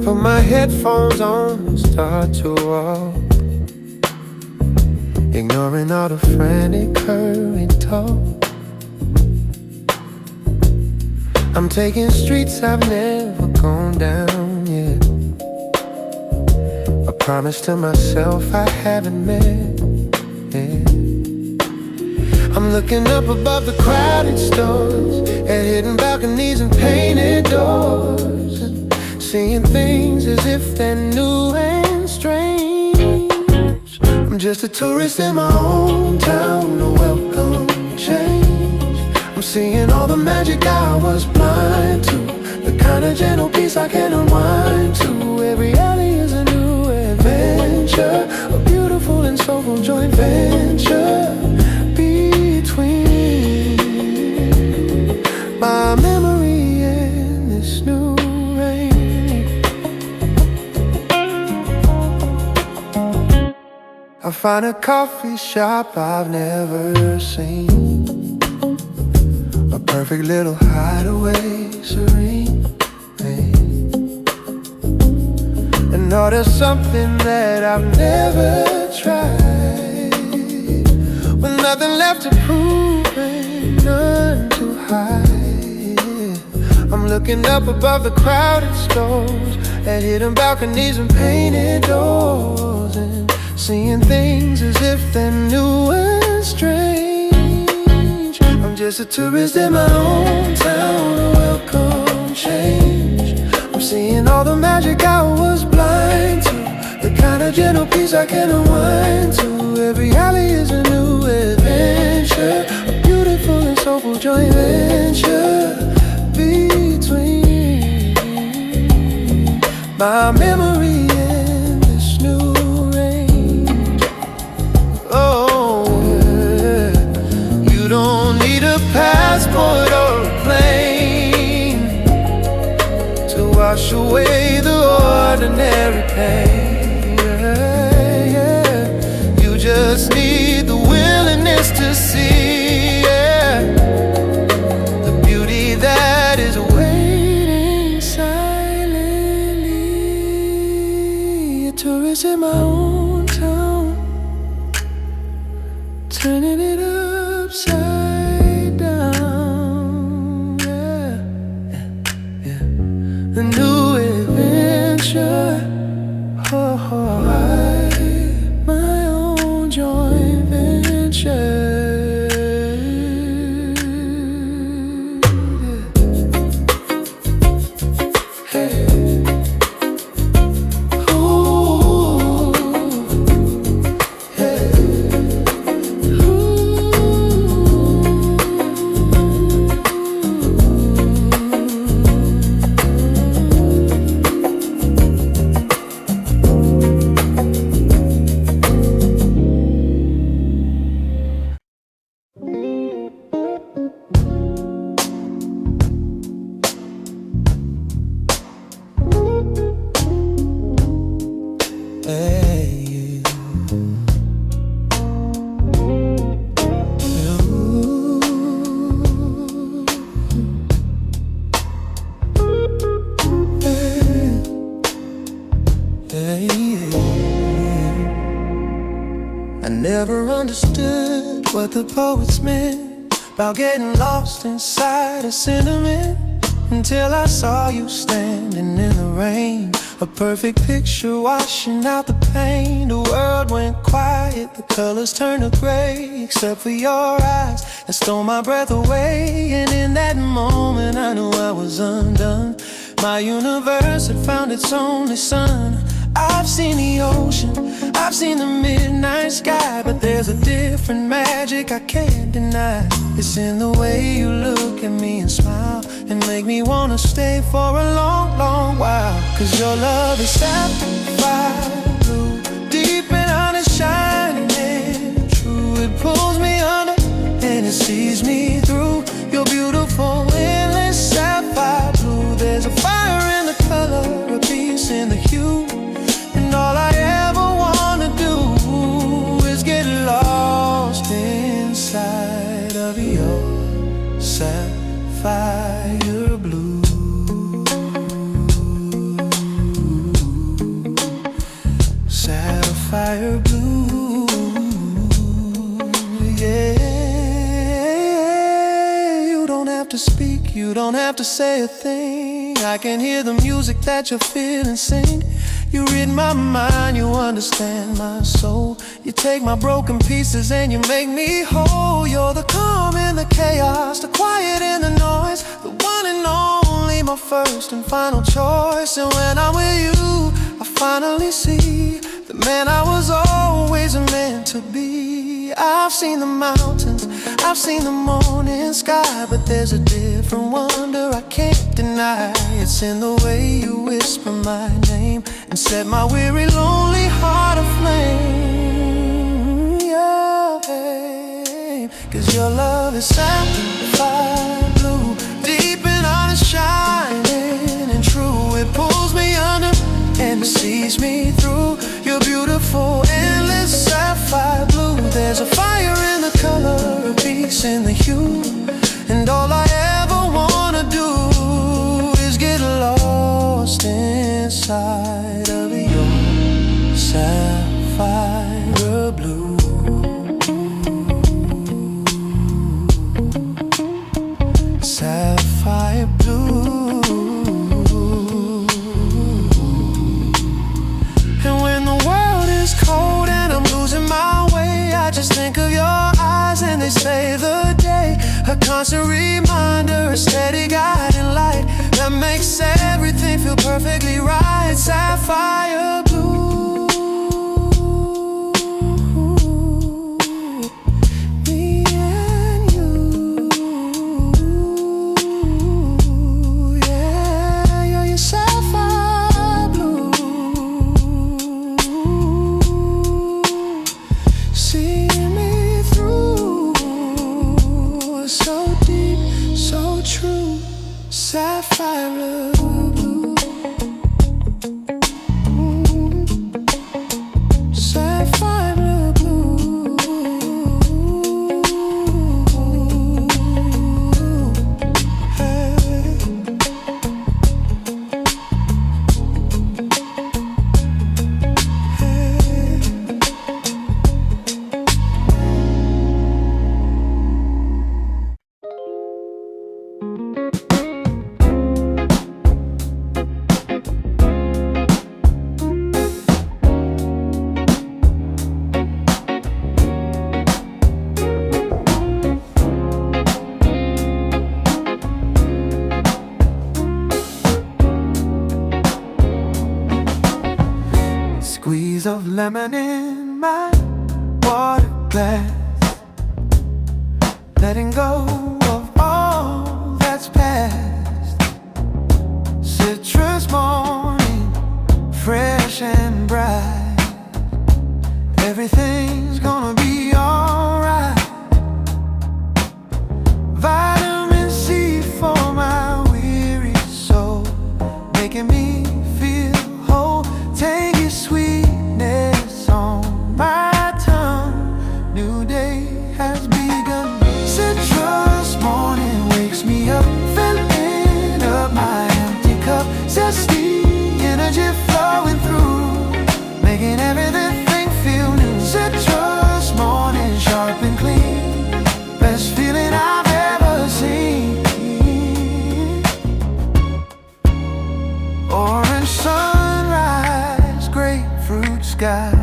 [SPEAKER 1] put my headphones on and start to walk, ignoring all the frantic current talk. I'm taking streets I've never gone down yet, a promise to myself I haven't met yet. I'm looking up above the crowded stores, at hidden balconies and painted doors, and seeing things as if they're new and strange. I'm just a tourist in my own town, a welcome change. I'm seeing all the magic I was blind to, the kind of gentle peace I can unwind to. Every alley is a new adventure, a beautiful and soulful joint venture between my memory and this new rain. I find a coffee shop I've never seen, a perfect little hideaway, serene, and order something that I've never tried, with nothing left to prove and none to hide. I'm looking up above the crowded stores, at hidden balconies and painted doors, and seeing things as if they're new and strange. I'm just a tourist in my own town, a welcome change. I'm seeing all the magic I was blind to, the kind of gentle peace I can unwind to. Every alley is a new adventure, a beautiful and soulful joint venture between my memory and this new rain. Oh, yeah. You don't need a passport or a plane to wash away the ordinary pain. Yeah, yeah. You just need the willingness to see, yeah, the beauty that is waiting silently. A tourist in my own town, turning it upside down. Yeah, yeah, yeah. A new adventure. Oh, my own joint venture. Hey. Ooh. Hey. I never understood what the poets meant about getting lost inside a sentiment, until I saw you standing in the rain, a perfect picture washing out the pain. The world went quiet, the colors turned to gray, except for your eyes that stole my breath away. And in that moment I knew I was undone. My universe had found its only sun. I've seen the ocean, I've seen the midnight sky, but there's a different magic I can't deny. It's in the way you look at me and smile, and make me wanna stay for a long, long while. Cause your love is sapphire blue, deep and honest, shining true. It pulls me under and it sees me through. You're beautiful, endless sapphire blue. There's a fire in the color, a peace in the hue, and all I ever wanna do is get lost inside of your sapphire blue. You don't have to say a thing. I can hear the music that you're feeling sing. You read my mind, you understand my soul. You take my broken pieces and you make me whole. You're the calm in the chaos, the quiet in the noise, the one and only, my first and final choice. And when I'm with you, I finally see the man I was always meant to be. I've seen the mountains, I've seen the morning sky, but there's a different wonder I can't deny. It's in the way you whisper my name and set my weary, lonely heart aflame. Yeah, babe, 'cause your love is sapphire blue, deep and honest, shining and true. It pulls me under and sees me through. You're beautiful, endless sapphire blue. There's a fire in the color, a peace in the hue, and all I ever wanna do is get lost inside of your sapphire blue. Sapphire blue. And when the world is cold and I'm losing my way, I just think of your eyes and they save the day. A constant reminder, a steady guiding light that makes everything feel perfectly right. Sapphire blue, me and you. Yeah, you're your sapphire blue. See me through, so deep, so true. Sapphire blue. Sapphire blue. Hey. Hey. Squeeze of lemon in my water glass, letting go of all that's past. Citrus morning, fresh and bright. Everything's gonna be alright. Vitamin C for my weary soul, making me feel whole. Tangy sweetness on my tongue, new day has begun. Citrus morning wakes me up, filling up my empty cup. Zesty energy flowing through, making everything feel new. Citrus morning, sharp and clean, best feeling I've ever seen. Orange sunrise, grapefruit sky,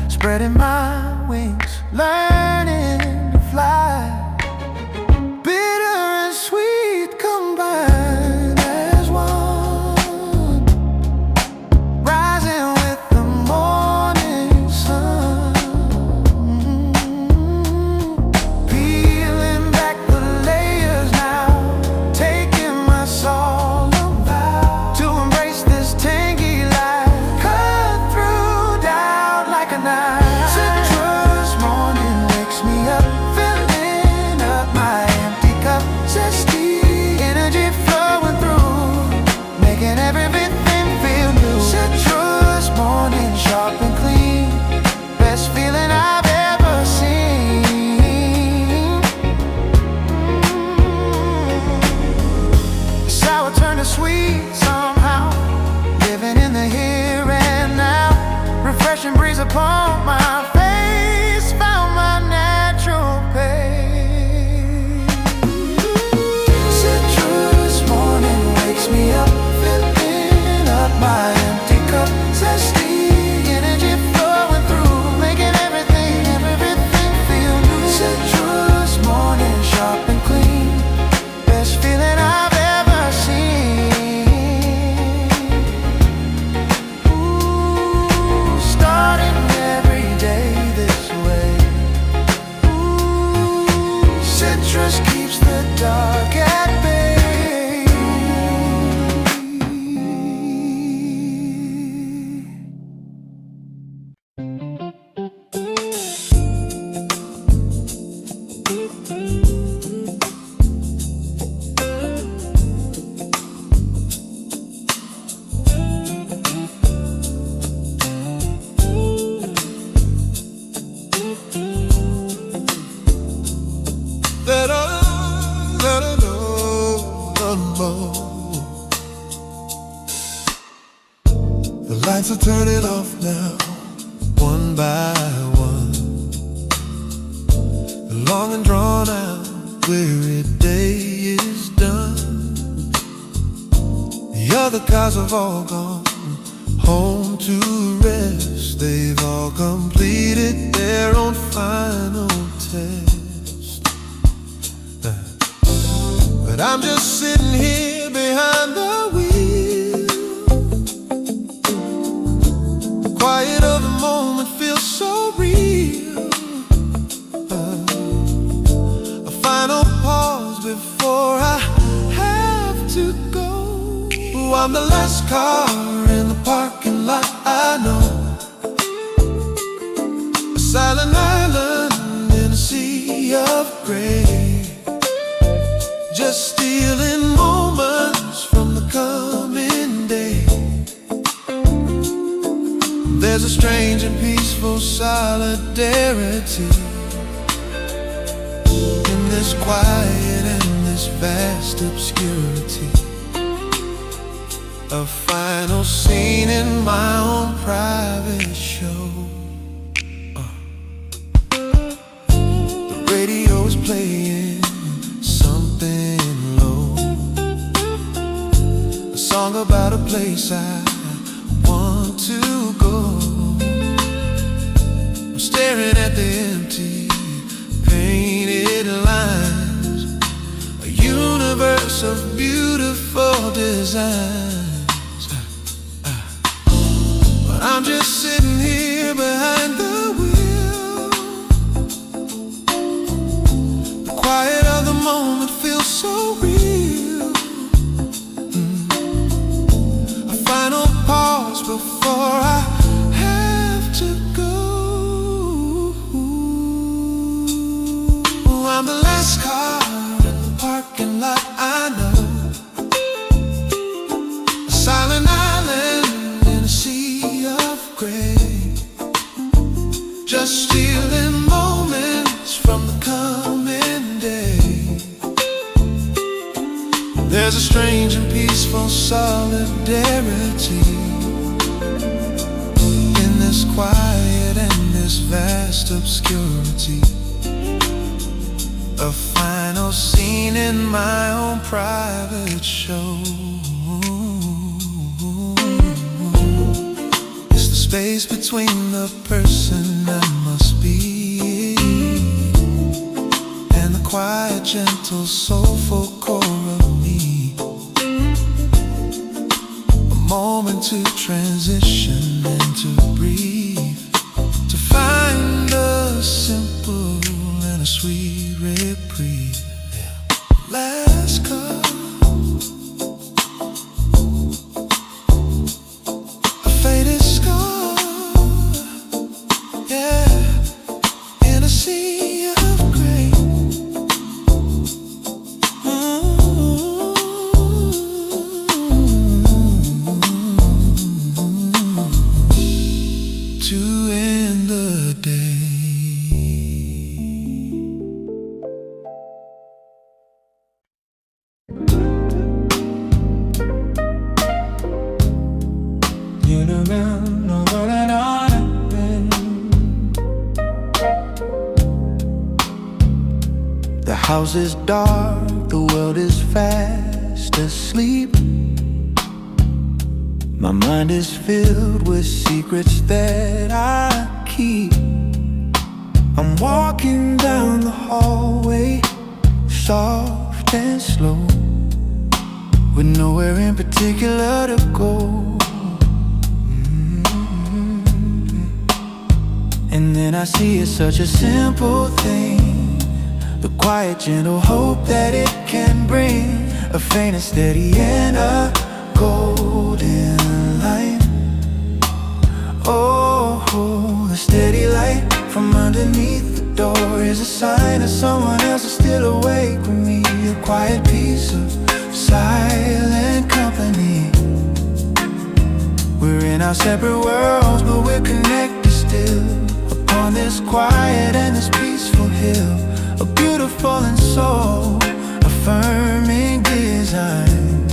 [SPEAKER 1] spreading my wings, learning to fly. Bitter and sweet combined as one, rising with the morning sun. Peeling back the layers now, taking my soul about to embrace this tangy life. Cut through doubt like a knife. Citrus morning wakes me up, filling up my empty cup. Zesty energy flowing through, making everything feel new. Citrus morning, sharp and clean, best feeling I've ever seen. Sour turn to sweet somehow, living in the here and now. Refreshing breeze upon my face, found my natural pace. Citrus lights are turning off now, one by one. The long and drawn out, weary day is done. The other cars have all gone home to rest. They've all completed their own final test. But I'm just sitting here behind the wheel. The quiet of the moment feels so real. A final pause before I have to go. I'm the last car in the parking lot, I know. A silent island in a sea of gray, just stealing moments from the coming day. There's a strange and peaceful solidarity in this quiet and this vast obscurity. A final scene in my own private show. The radio is playing something low, a song about a place I want to go. I'm staring at the empty painted lines, a universe of beautiful designs. I'm just sitting here behind the wheel. The quiet of the moment feels so real. A final pause before I have to go. I'm the last car in the parking lot, I know. A silent island in a sea of gray, just stealing moments from the coming day. There's a strange and peaceful solidarity in this quiet and this vast obscurity. A final scene in my own private show. Space between the person I must be and the quiet, gentle, soulful core of me. A moment to transition and to breathe, to find a simple and a sweet reprieve. Last call, a faded scar. The house is dark, the world is fast asleep. My mind is filled with secrets that I keep. I'm walking down the hallway, soft and slow, with nowhere in particular to go. And then I see it's such a simple thing, the quiet, gentle hope that it can bring, a faint and steady and a golden light. Oh, the steady light from underneath the door is a sign that someone else is still awake with me. A quiet piece of silent company. We're in our separate worlds, but we're connected still, upon this quiet and this peaceful hill. A beautiful and soul affirming design.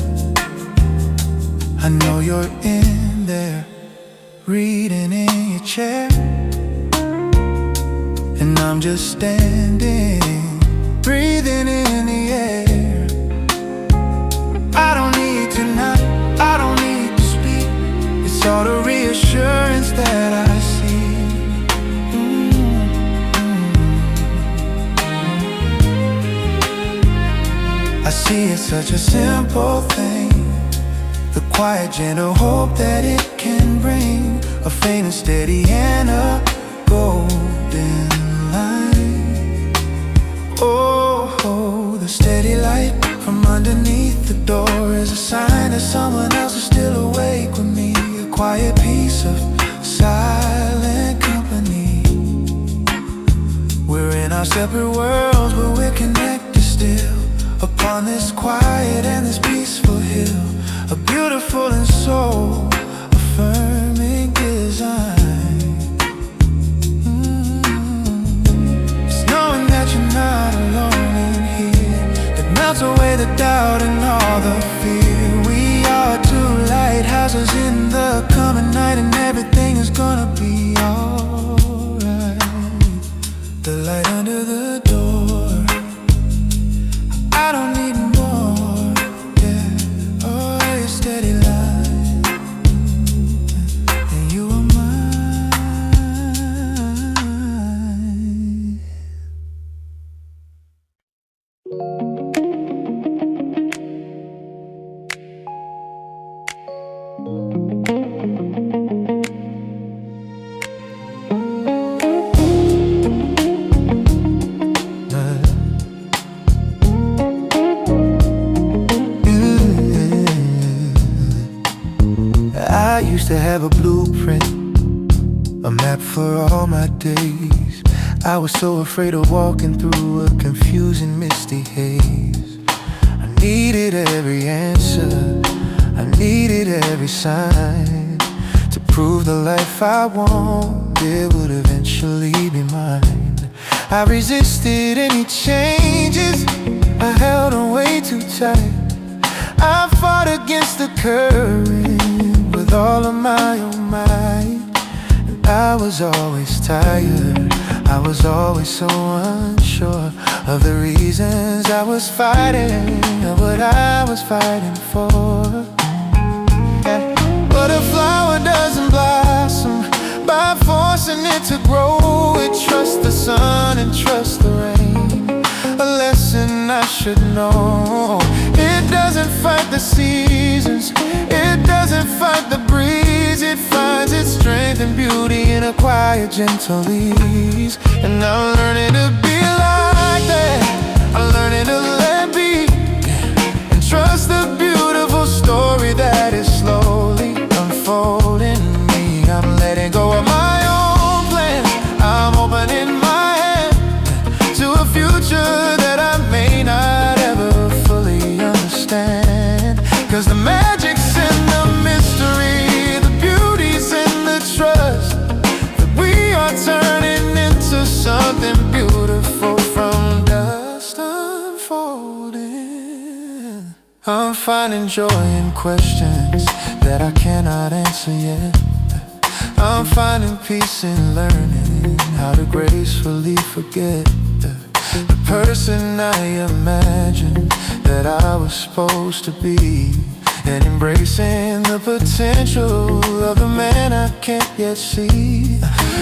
[SPEAKER 1] I know you're in there, reading in your chair, and I'm just standing, breathing in the air. I don't need to knock, I don't need to speak. It's all the reassurance that I see. I see it's such a simple thing, the quiet, gentle hope that it can bring, a faint and steady and a golden light. Oh, the steady light from underneath the door is a sign that someone else is still awake with me. A quiet piece of silent company. We're in our separate worlds, but we're connected still, upon this quiet and this peaceful hill. A beautiful and soul affirming design. It's knowing that you're not alone in here that melts away the doubt and all the fear. We are two lighthouses in the coming night, and everything is gonna be alright. The light under the door, I don't need more, yeah. Oh, your steady line, and you are mine. I used to have a blueprint, a map for all my days. I was so afraid of walking through a confusing, misty haze. I needed every answer, I needed every sign, to prove the life I wanted would eventually be mine. I resisted any changes, I held on way too tight. I fought against the current with all of my own might. And I was always tired, I was always so unsure of the reasons I was fighting, of what I was fighting for. Yeah. But a flower doesn't blossom by forcing it to grow. It trusts the sun and trusts the rain, a lesson I should know. It doesn't fight the seasons, it doesn't fight the breeze. It finds its strength and beauty in a quiet, gentle ease. And I'm learning to be like that, I'm learning to let be, and trust the beautiful story that is slowly unfolding me. I'm letting go of my own plans, I'm opening my hand to a future that I may not ever fully understand. 'Cause the magic's in the mystery, the beauty's in the trust, that we are turning into something beautiful from dust unfolding. I'm finding joy in questions that I cannot answer yet. I'm finding peace in learning how to gracefully forget the person I imagined that I was supposed to be, and embracing the potential of the man I can't yet see.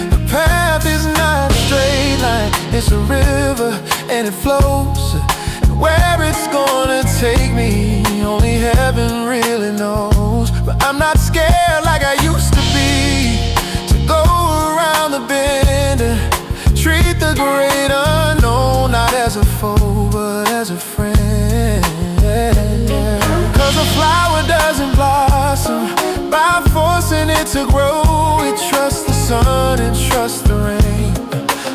[SPEAKER 1] The path is not a straight line, it's a river and it flows. And where it's gonna take me, only heaven really knows. But I'm not scared like I used to be, to go around the bend and treat the great unknown not as a foe, but as a friend. 'Cause a flower doesn't blossom by forcing it to grow. It trusts the sun and trusts the rain,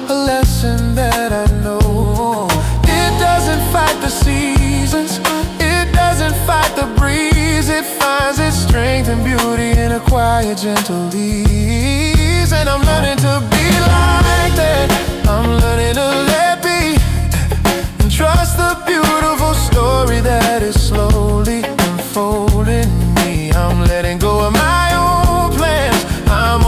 [SPEAKER 1] a lesson that I know. It doesn't fight the seasons, it doesn't fight the breeze. It finds its strength and beauty in a quiet, gentle ease. And I'm learning to be like that, I'm learning to let be, and trust the beautiful story that is slowly unfolding me. I'm letting go of my own plans, I'm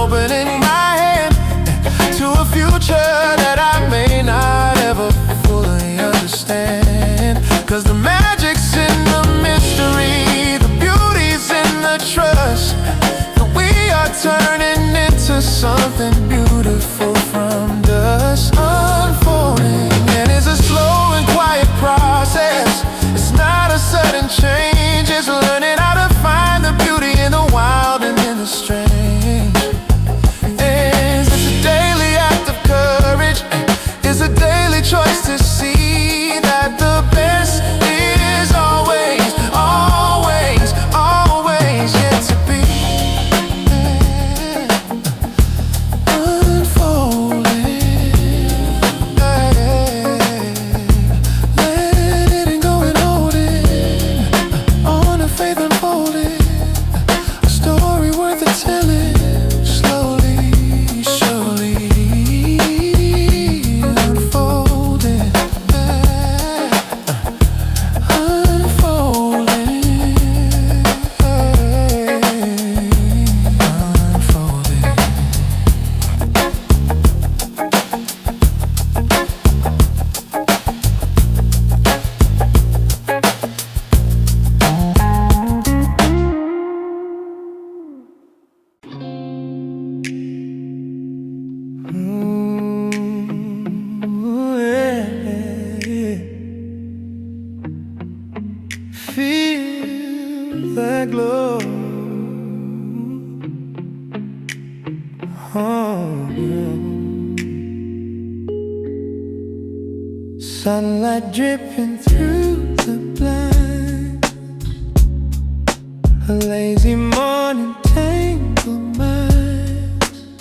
[SPEAKER 1] Sunlight dripping through the blinds, a lazy morning tangle minds.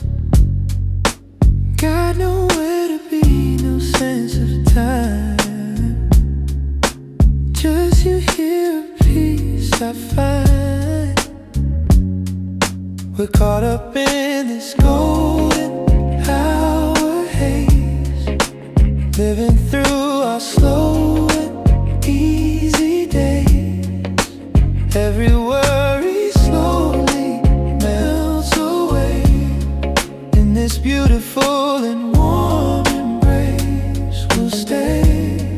[SPEAKER 1] Got nowhere to be, no sense of time. Just you here, a peace I find. We're caught up in this golden hour haze, living through our slow and easy days. Every worry slowly melts away in this beautiful and warm embrace. We'll stay.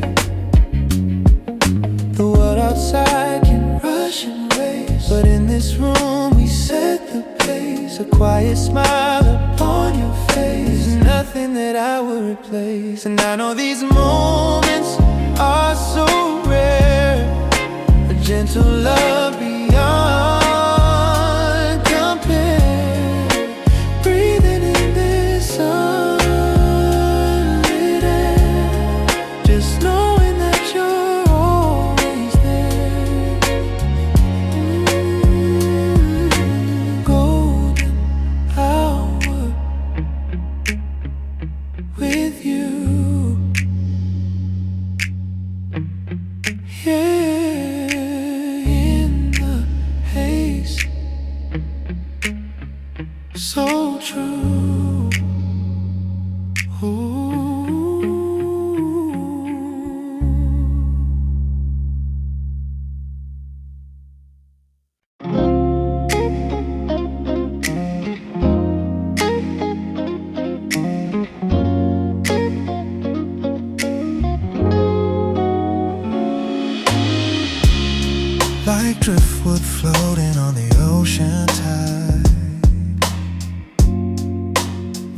[SPEAKER 1] The world outside can rush and race, but in this room we set the pace. A quiet smile upon your face, nothing that I would replace. And I know these moments are so rare, a gentle love beyond compare. Breathing in this sunlit air, just knowing that you're always there. Golden hour with you. Yeah, in the haze, so true. Ooh. Like driftwood floating on the ocean tide.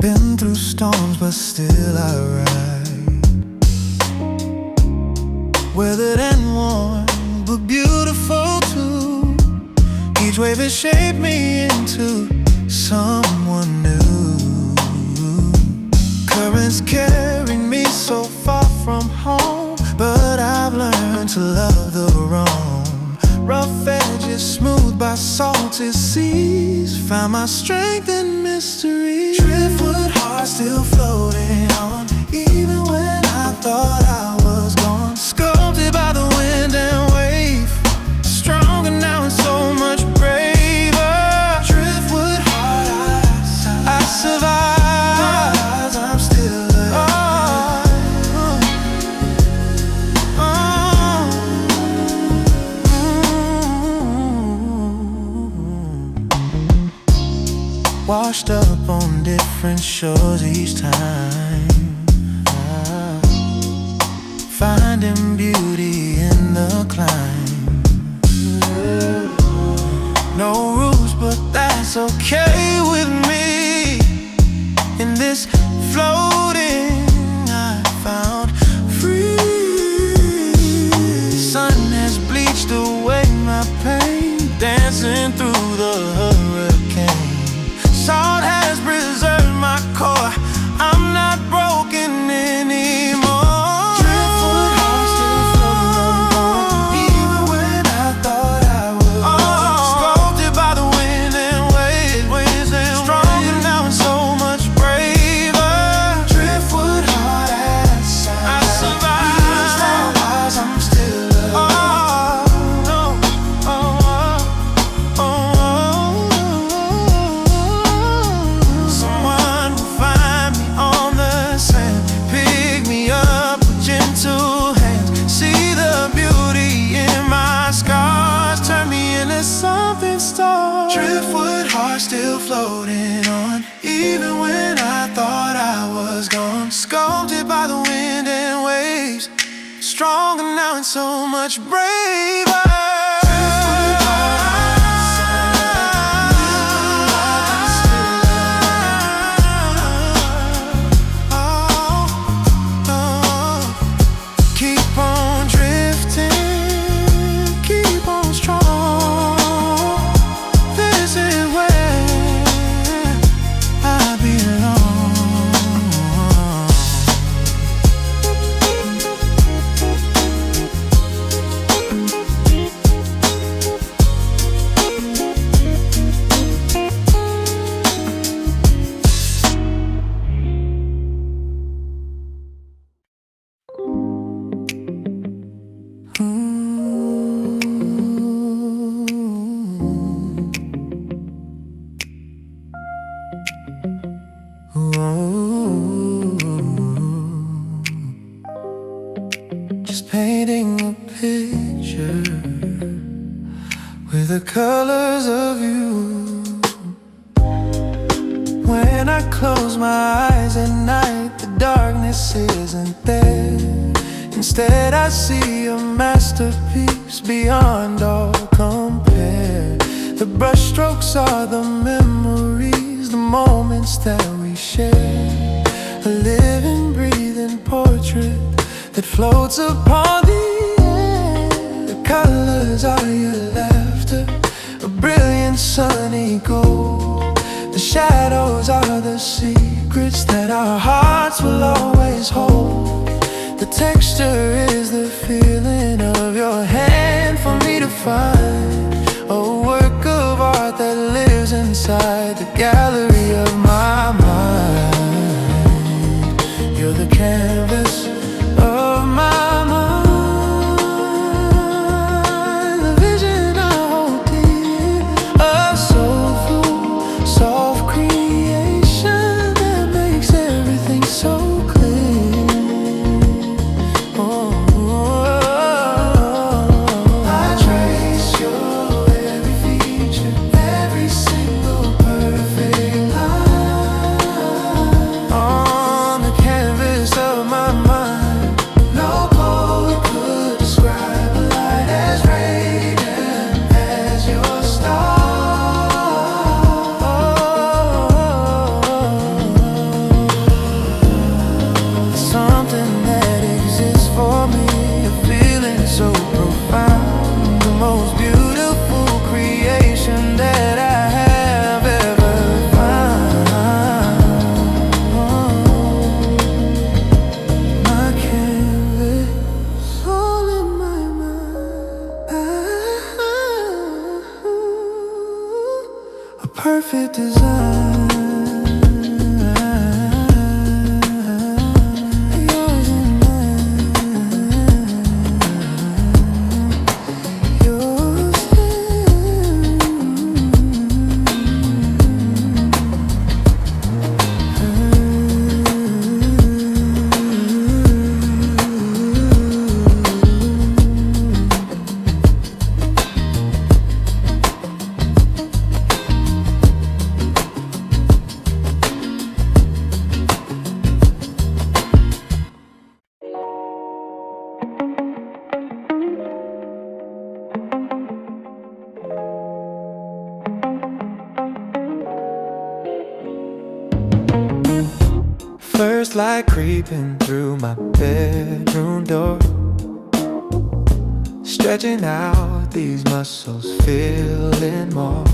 [SPEAKER 1] Been through storms, but still I ride. Weathered and worn, but beautiful too. Each wave has shaped me into someone new. Currents carrying me so far from home, but I've learned to love the wrong. Rough edges smoothed by salty seas, found my strength in mystery. Driftwood heart still floating on, even when I thought I was gone. Sculpted by the wind and wave, stronger now and so much braver. Driftwood heart, I survive. I'm still alive. Washed up on different shores each time, finding beauty in the climb. No rules, but that's okay with me. In this floating, I found free. Sun has bleached away my pain, dancing through the hurricane. Salt has preserved my core, I'm not broken anymore. Driftwood heart still floating on, even when I thought I was sculpted by the wind and waves, stronger now and so much braver. Driftwood heart, I survive. I'm still alive. Someone will find me on the sand, pick me up with gentle hands. See the beauty in my scars, turn me into something star. Driftwood heart still floating on, even when I thought I was gone. Sculpted by the wind and waves, stronger now and so much braver. Keep on drifting, keep on strong. This is where I'll be my eyes at night, the darkness isn't there. Instead I see a masterpiece beyond all compare. The brushstrokes are the memories, the moments that we share. A living, breathing portrait that floats upon the air. The colors are your laughter, a brilliant sunny gold. The shadows are the secrets that our hearts will always hold. The texture is the feeling of your hand for me to find. A work of art that lives inside the gallery of my mind. You're the canvas of my mind, the vision I hold dear, a soulful, soft creation that makes everything so clear. I trace your every feature, every single perfect line on the canvas of my mind. No poet could describe a light as radiant as your star. Something that exists for me, a feeling so profound, the most beautiful creation that I have ever found. My canvas, all in my mind, a perfect design. Yours and mine, yours first light creeping through my bedroom door, stretching out these muscles, feeling more.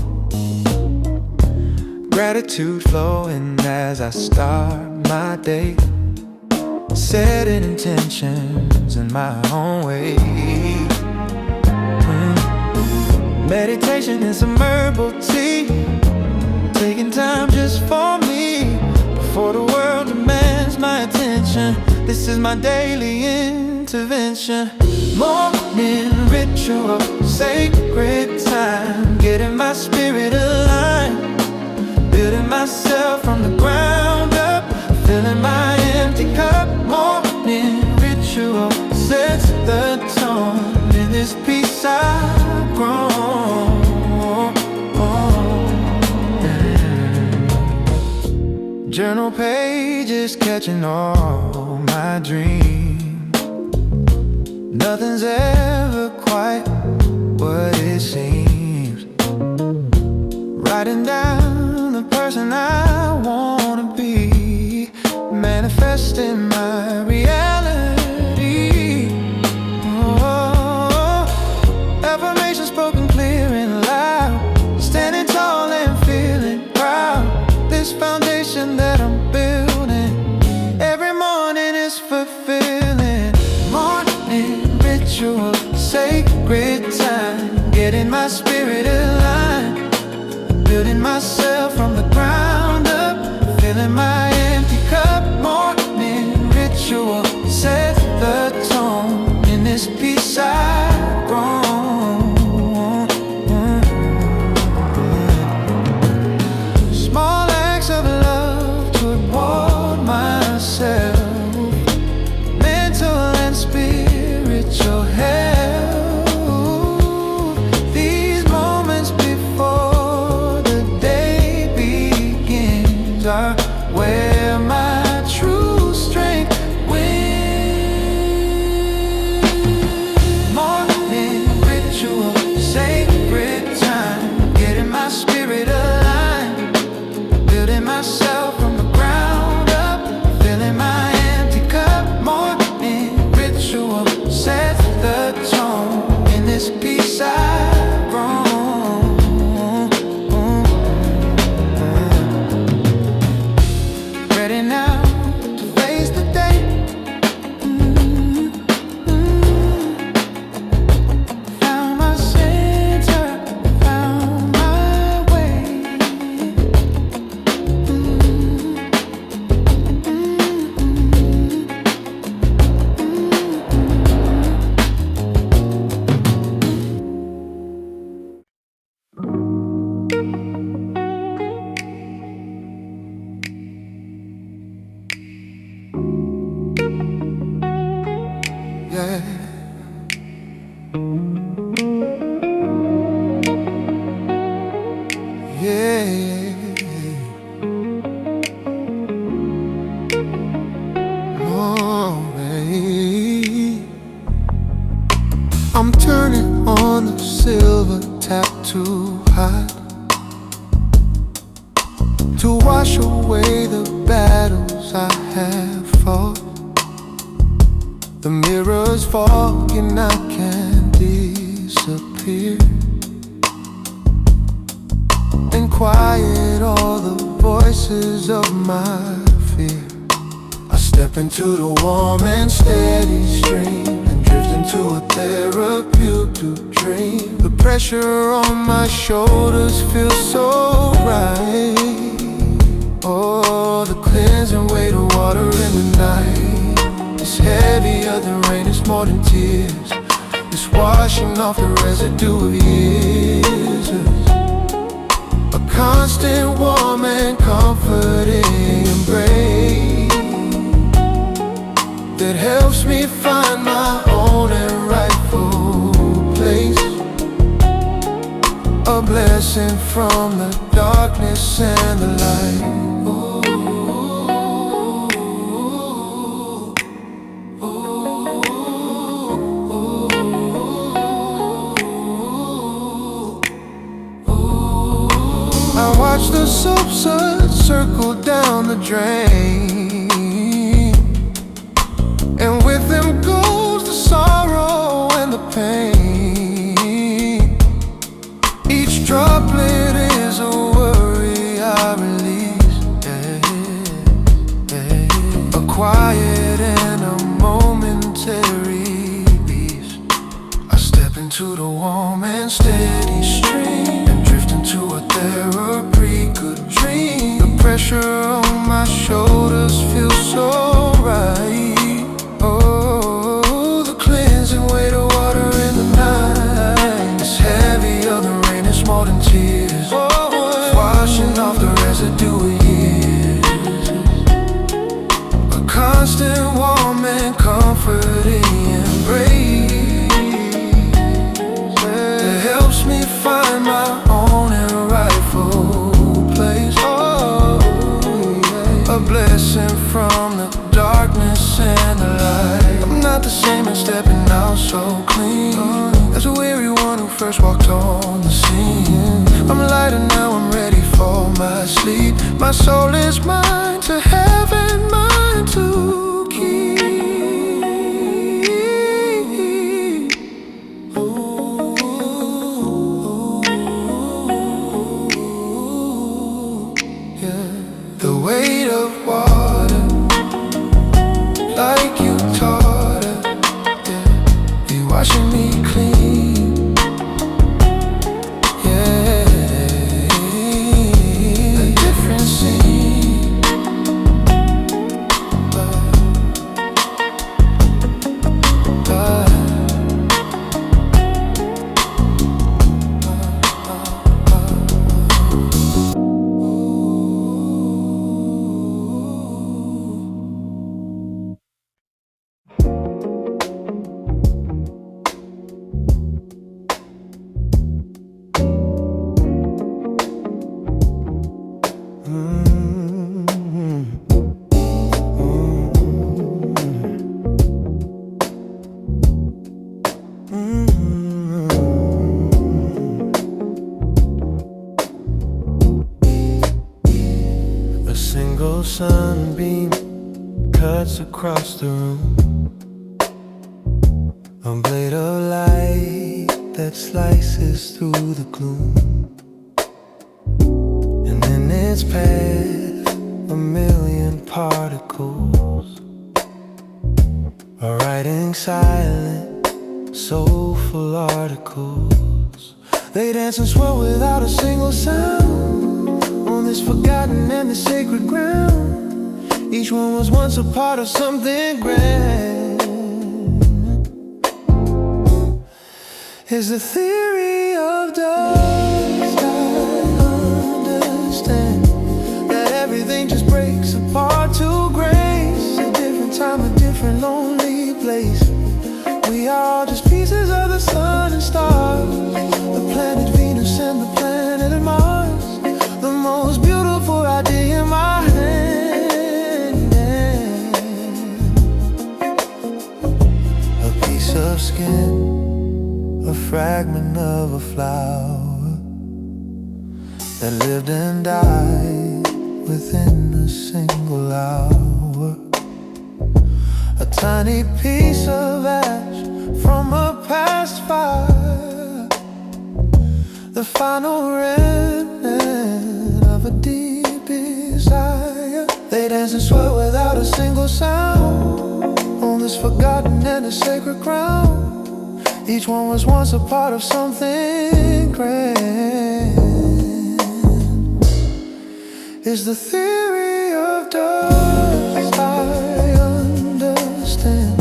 [SPEAKER 1] Gratitude flowing as I start my day, setting intentions in my own way. Meditation and some herbal tea, taking time just for me before the world demands my attention. This is my daily intervention. Morning ritual, sacred time, getting my spirit aligned, building myself from the ground up, filling my empty cup. Morning ritual sets the tone in this peace I've grown. Journal pages catching all my dreams. Nothing's ever quite what it seems. Writing down the person I wanna be, manifesting my reality. Affirmations spoken clear and loud, standing tall and feeling proud. This foundation that I'm building every morning is fulfilling. Morning ritual, sacred time, getting my spirit aligned, building myself from the ground up, filling my empty cup. Morning Oh, babe. I'm turning on the silver tap too hot to wash away the battles I have fought. The mirror's fogging, I can't disappear and quiet all the voices of my fear. I step into the warm and steady stream and drift into a therapeutic dream. The pressure on my shoulders feels so right. Oh, the cleansing weight of water in the night. It's heavier than rain, it's more than tears. It's washing off the residue of years. A constant warm and comforting embrace that helps me find my own and rightful place. A blessing from the darkness and the light. I watch the soaps circle down the drain, and with them goes the sorrow and the pain. Each droplet is a worry I release, a quiet and a momentary peace. I step into the warm and steady stream and drift into a therapeutic dream. The pressure on my shoulders feels so right. Oh, the cleansing weight of water in the night. It's heavier than rain, it's more than tears. It's washing off the residue of years. A constant warm and comforting embrace that helps me find my own and rightful place. Oh, yeah. A blessing from the darkness and the light. I'm not the same and stepping out so clean as a weary one who first walked on the scene. I'm lighter now, I'm ready for my sleep. My soul is mine to have and mine to keep. The weight of water, like you taught her, yeah. You washing me clean, yeah. A different scene, A single sunbeam cuts across the room, a blade of light that slices through the gloom, and in its path a million particles are writing silent, soulful articles. They dance and swirl without a single sound on this forgotten and this sacred ground. Each one was once a part of something grand. Is the theory of dust. I understand that everything just breaks apart to grace. A different time, a different lonely place. We are all just pieces of the sun and stars, the planet Venus and the planet Mars. fragment of a flower that lived and died within a single hour. A tiny piece of ash from a past fire, the final remnant of a deep desire. They dance and sweat without a single sound on this forgotten and a sacred ground. Each one was once a part of something grand. Is the theory of dust. I understand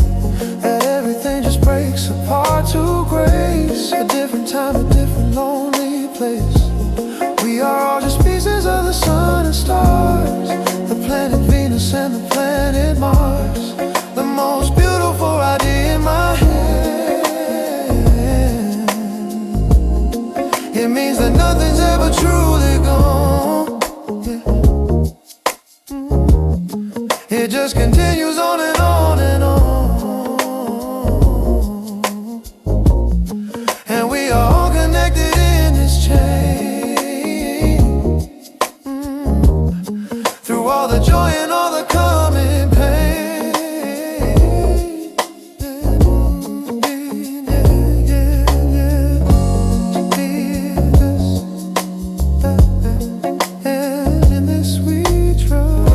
[SPEAKER 1] that everything just breaks apart to grace. A different time, a different lonely place. We are all just pieces of the sun and stars, the planet Venus and the planet Mars. The most beautiful idea in my head. It means that nothing's ever truly gone. It just continues on and on and on. And we are all connected in this chain, through all the joy and all the coming pain. And in this we trust.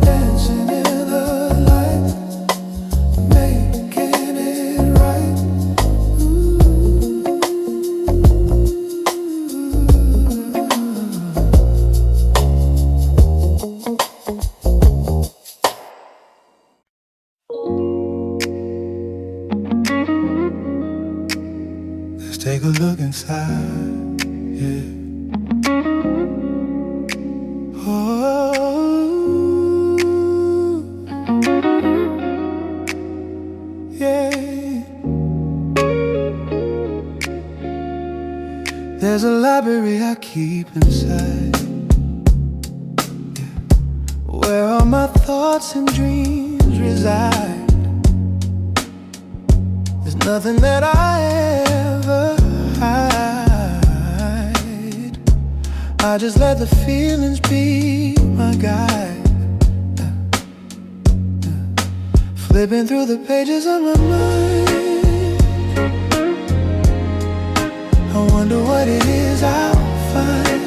[SPEAKER 1] Dancing in the light, making it right. Let's take a look inside, yeah. Oh, yeah. There's a library I keep inside, yeah, where all my thoughts and dreams reside. There's nothing that I ever hide. I just let the feelings be my guide. Flipping through the pages of my mind, I wonder what it is I'll find.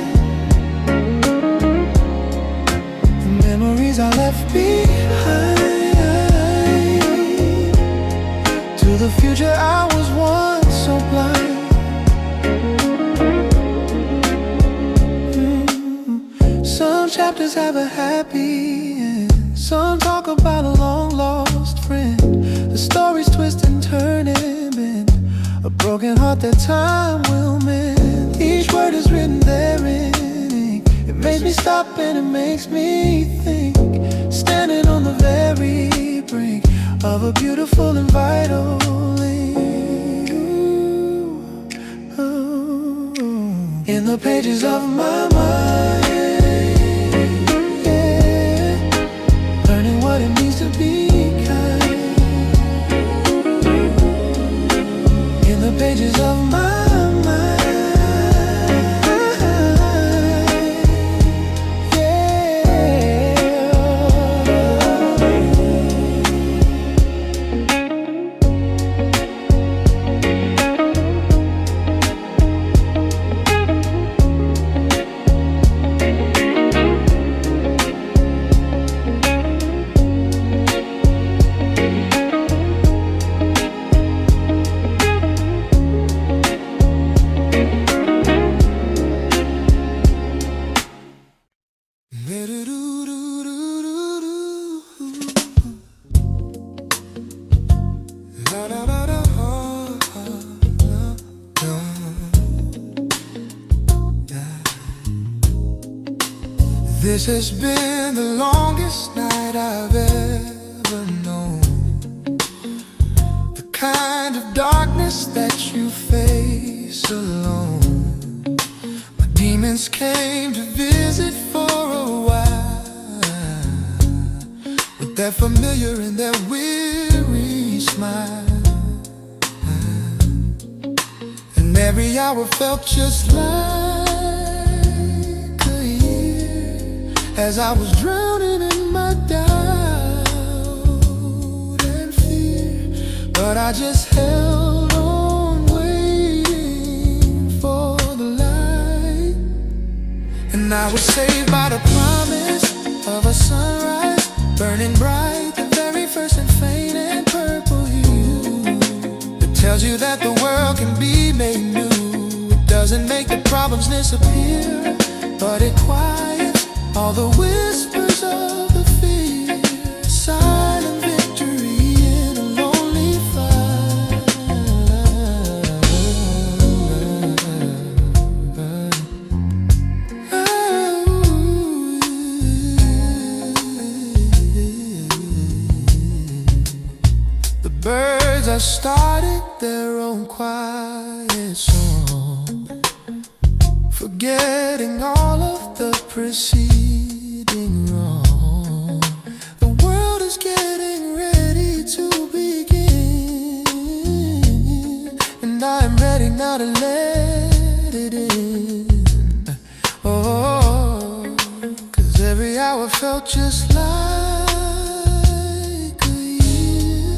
[SPEAKER 1] The memories I left behind, to the future I was once so blind. Some chapters have a happy end, some talk about a long lost friend. The stories twist and turn and bend, a broken heart that time will mend. Each word is written there in ink. It makes me stop and it makes me think, standing on the very brink of a beautiful and vital link. In the pages of my mind, what it means to be kind. In the pages of my mind, this has been the longest night I've ever known. The kind of darkness that you face alone. My demons came to visit for a while, but They're familiar in their weary smile, and every hour felt just like a year, as I was drowning in my doubt and fear. But I just held on, waiting for the light, and I was saved by the promise of a sunrise, burning bright, the very first and faint and purple hue. It tells you that the world can be made new. It doesn't make the problems disappear, but it quiets all the whispers of the fear. Silent victory in a lonely fight. The birds are starting their own quiet song, forgetting all of the preceding wrong. The world is getting ready to begin, and I'm ready now to let it in. Oh, 'cause every hour felt just like a year,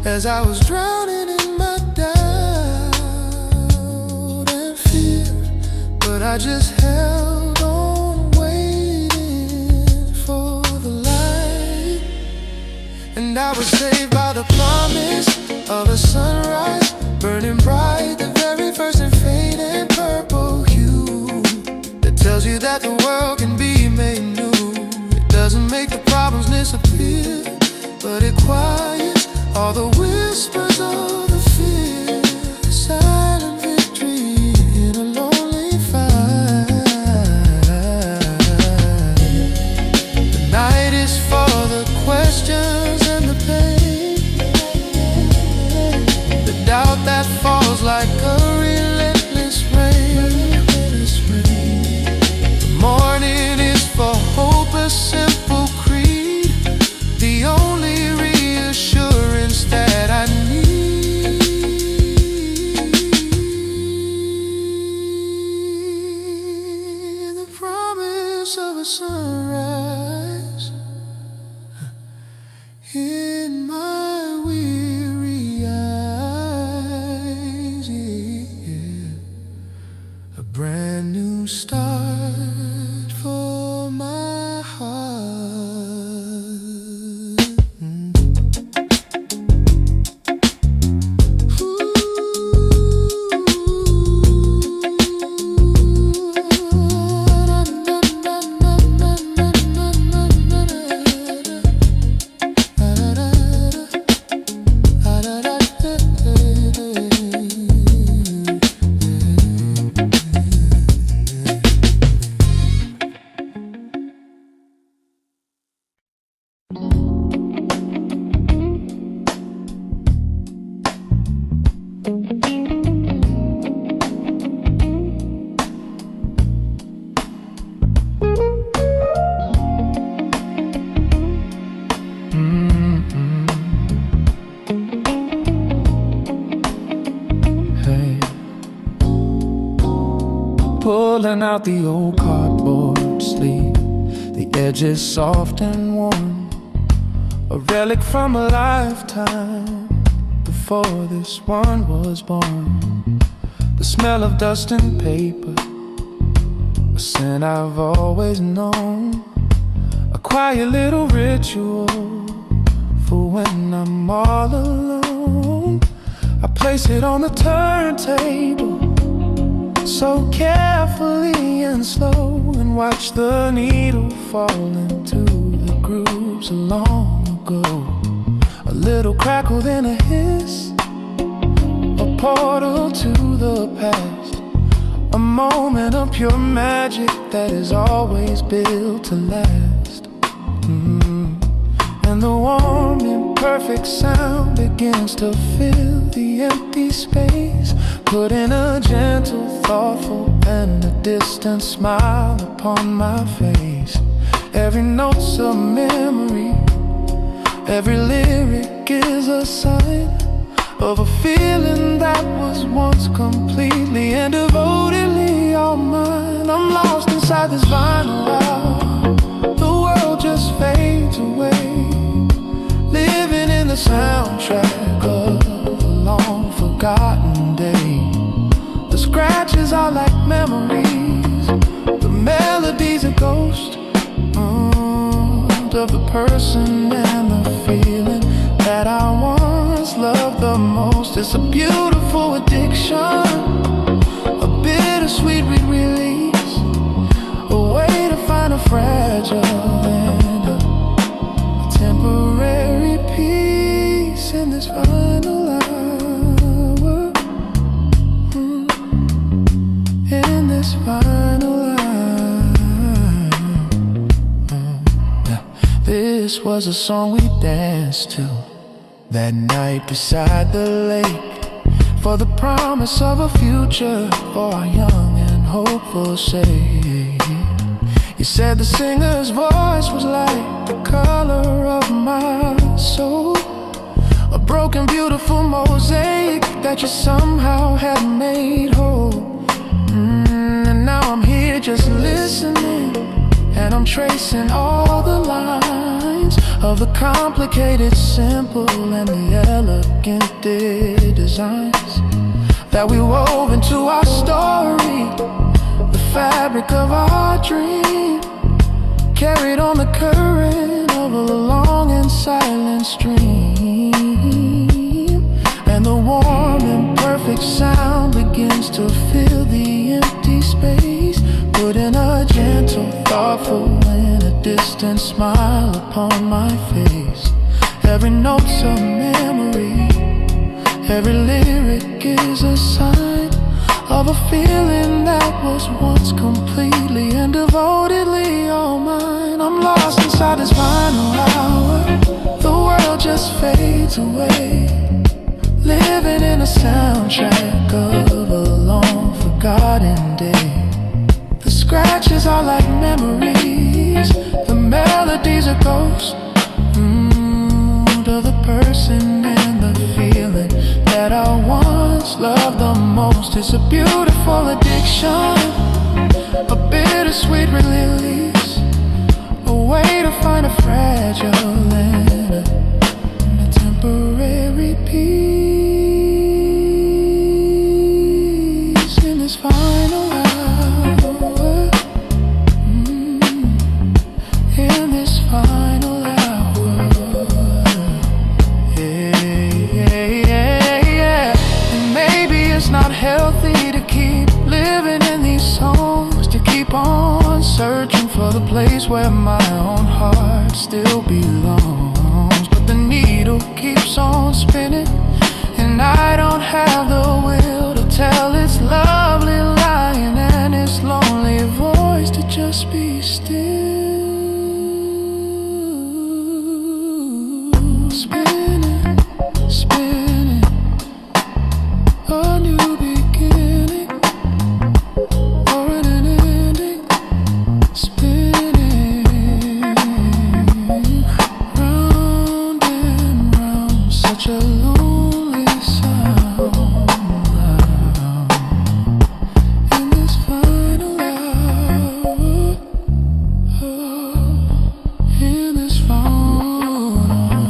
[SPEAKER 1] as I was drowning in my doubt and fear. But I just held on, waiting for the light, and I was saved by the promise of a sunrise, burning bright, the very first and faint and purple hue, that tells you that the world can be made new. It doesn't make the problems disappear, but it quiets all the whispers of the fear. Silent victory in a lonely fight. The night is for the questions and the pain, the doubt that falls like a relentless rain. The morning is for hope, a simple creed, the only reassurance that I need. The promise of a sunrise in my weary eyes, yeah. A brand new start for my heart. Pulling out the old cardboard sleeve, the edges soft and warm, a relic from a lifetime before this one was born. The smell of dust and paper, a scent I've always known, a quiet little ritual for when I'm all alone. I place it on the turntable so carefully and slow, and watch the needle fall into the grooves long ago. A little crackle, then a hiss, a portal to the past, a moment of pure magic that is always built to last. And the warm, imperfect sound begins to fill the empty space, putting a gentle, thoughtful, and a distant smile upon my face. Every note's a memory Every lyric is a sign of a feeling that was once completely and devotedly all mine. I'm lost inside this vinyl album. The world just fades away, living in the soundtrack of a long forgotten day. The scratches are like memories, the melody's a ghost of the person and the feeling that I once loved the most. It's a beautiful addiction, a bittersweet release, a way to find a fragile and a temporary peace in this final hour, in this final hour. This was a song we danced to that night beside the lake, for the promise of a future for our young and hopeful sake. You said the singer's voice was like the color of my soul, a broken beautiful mosaic that you somehow had made whole. And now I'm here just listening, and I'm tracing all the lines of the complicated, simple, and the elegant designs that we wove into our story. The fabric of our dream, carried on the current of a long and silent stream. And the warm and perfect sound begins to fill the empty space, putting a gentle, thoughtful, and a distant smile upon my face. Every note's a memory, every lyric is a sign of a feeling that was once completely and devotedly all mine. I'm lost inside this final hour. The world just fades away, living in a soundtrack of a long forgotten day. The scratches are like memories, the melody's a ghost of the person and the feeling that I once loved the most. It's a beautiful addiction, a bittersweet release, a way to find a fragile and a temporary peace in this final hour, in this final hour. It's not healthy to keep living in these songs, to keep on searching for the place where my own heart still belongs. But the needle keeps on spinning, and I don't have the will to tell its lovely lying and its lonely voice to just be still. Spinning, spinning, a new beginning, or an ending, spinning round and round, such a lonely sound in this final hour, in this final hour.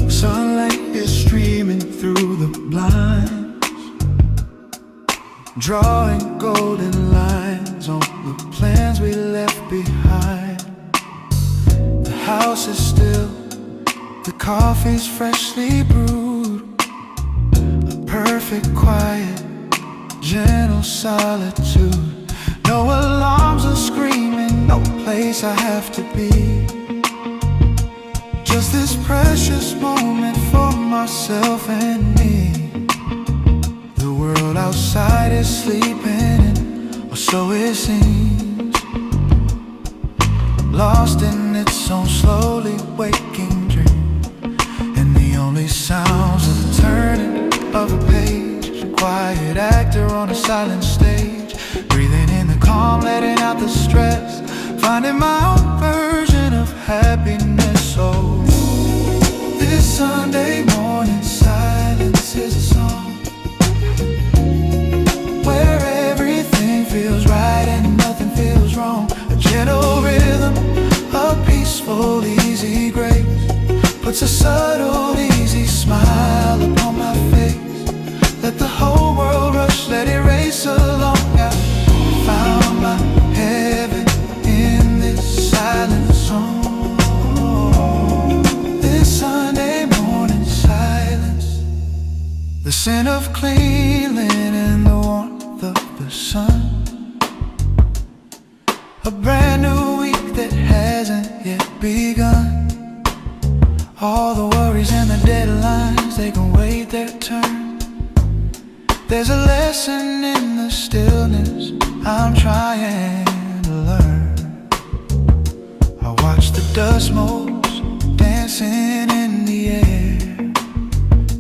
[SPEAKER 2] Sunlight is streaming through the blinds, drawing golden lines on the plans we left behind. The house is still, the coffee's freshly brewed, a perfect quiet gentle solitude. No alarms are screaming, no place I have to be. Just this precious moment for myself and me. The world outside is sleeping, or so it seems, lost in its own slowly waking dream. And the only sounds are the turning of a page, a quiet actor on a silent stage, breathing in the calm, letting out the stress, finding my own version of happiness. So this Sunday morning silence is a song where everything feels right and nothing feels wrong. A gentle rhythm, a peaceful, easy grace, puts a subtle, easy smile upon my face. Let the whole world rush, let it race along. I found my heaven in this silent song. This Sunday morning silence, the scent of clean linen, the warmth of the sun, a brand new week that hasn't yet begun. All the worries and the deadlines, they can wait their turn. There's a lesson in the stillness I'm trying to learn. I watch the dust motes dancing in the air,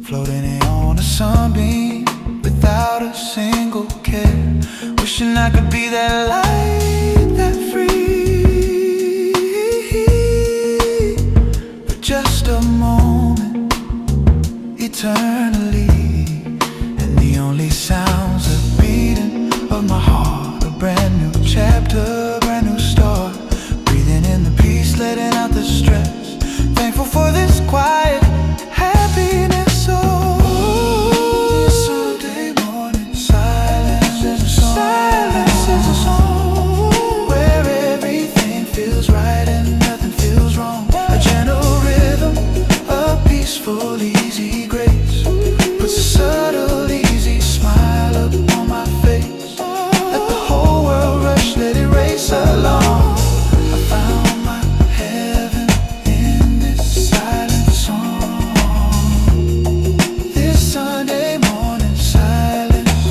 [SPEAKER 2] floating in on a sunbeam without a single care. Wishing I could be that light, that free, for just a moment, eternally. And the only sounds are beating of my heart, a brand new chapter, brand new start, breathing in the peace, letting out the stress, thankful for this quiet happiness. So Sunday morning silence is a song, silence is a song where everything feels right and nothing feels wrong. A gentle rhythm, a peaceful, easy grace, puts a subtle, easy smile upon my face. Let the whole world rush, let it race along. I found my heaven in this silent song. This Sunday morning silence,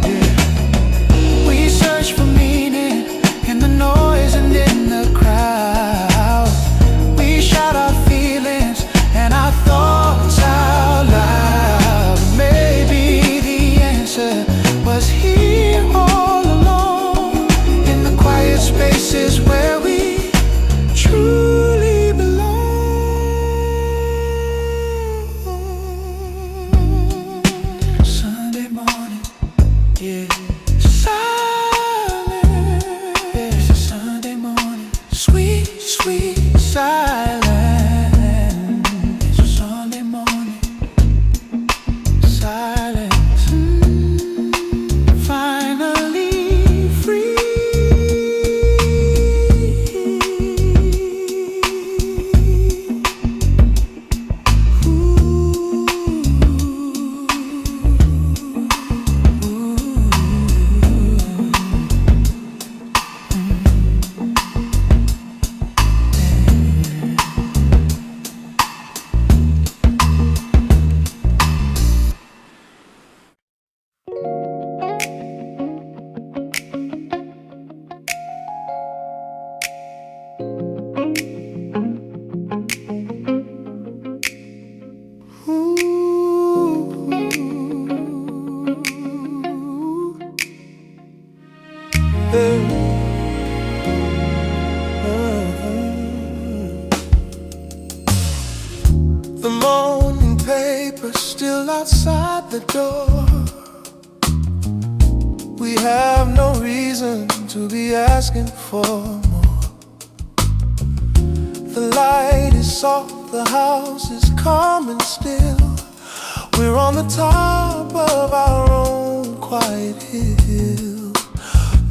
[SPEAKER 2] yeah. We search for meaning in the noise and in the crowd. We shout our feelings and our thoughts out loud. Maybe the answer was here all along, in the quiet spaces where we truly belong. Sunday morning, yeah, silence. It's a Sunday morning, sweet, sweet silence. It's a Sunday morning silence. Finally free. The morning paper still outside the door. We have no reason to be asking for more. The light is soft, the house is calm and still. We're on the top of our own quiet hill.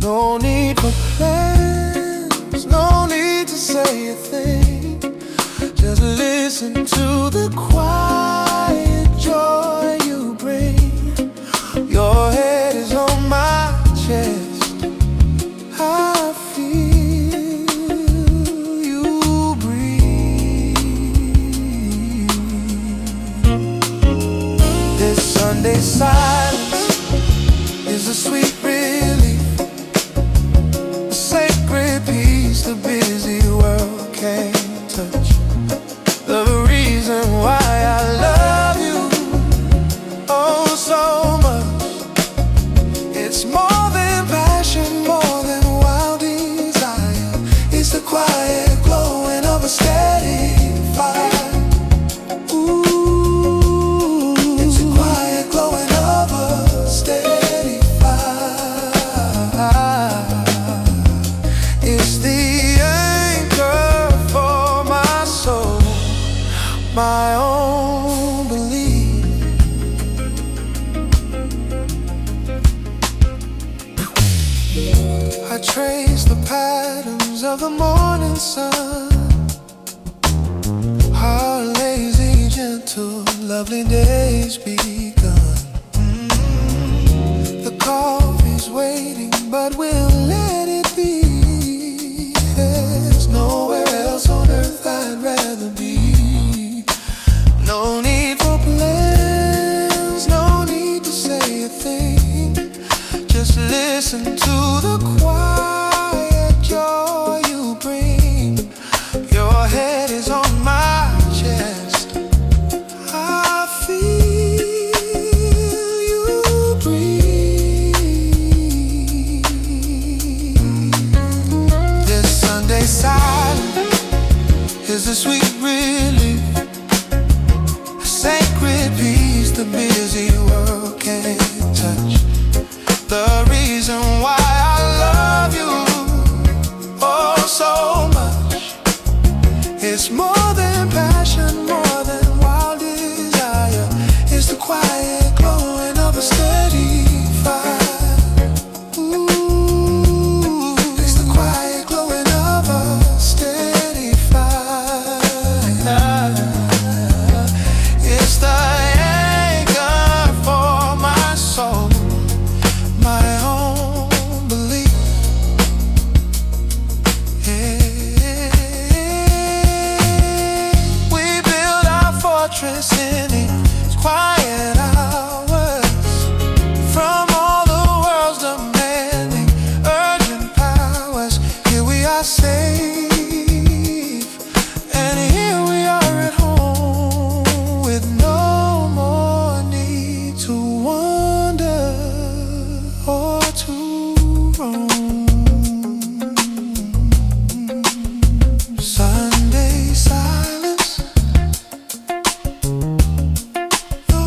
[SPEAKER 2] No need for plans, no need to say a thing. Just listen to the quiet joy you bring. Your head is on
[SPEAKER 1] chest. I feel you breathe. This Sunday silence is a sweet relief, a sacred peace the busy world can't touch. The reason why I love you oh so much, it's more than passion, more than wild desire. It's the quiet glowing of a steady fire. Ooh, it's the quiet glowing of a steady fire. It's the anchor for my soul, my own belief. I trace the patterns of the morning sun, our lazy, gentle, lovely days begun. The coffee's waiting, but we'll let it be. There's nowhere else on earth I'd rather be. No need for plans, no need to say a thing. Just listen to the quiet joy you bring. Your head is on my chest. I feel you breathe. This Sunday silence is a sweet relief, a sacred peace the busy world can't touch. The reason why I love you oh so much, it's more than passion, more than wild desire. It's the quiet glowing of a steady fire. Ooh, it's the quiet glowing of a steady fire. It's the anchor for my soul, my own belief. Yeah. We build our fortress in its quiet hours, from all the world's demanding urgent powers. Here we are safe, and here we are at home, with no more need to wonder or to roam. Sunday silence, no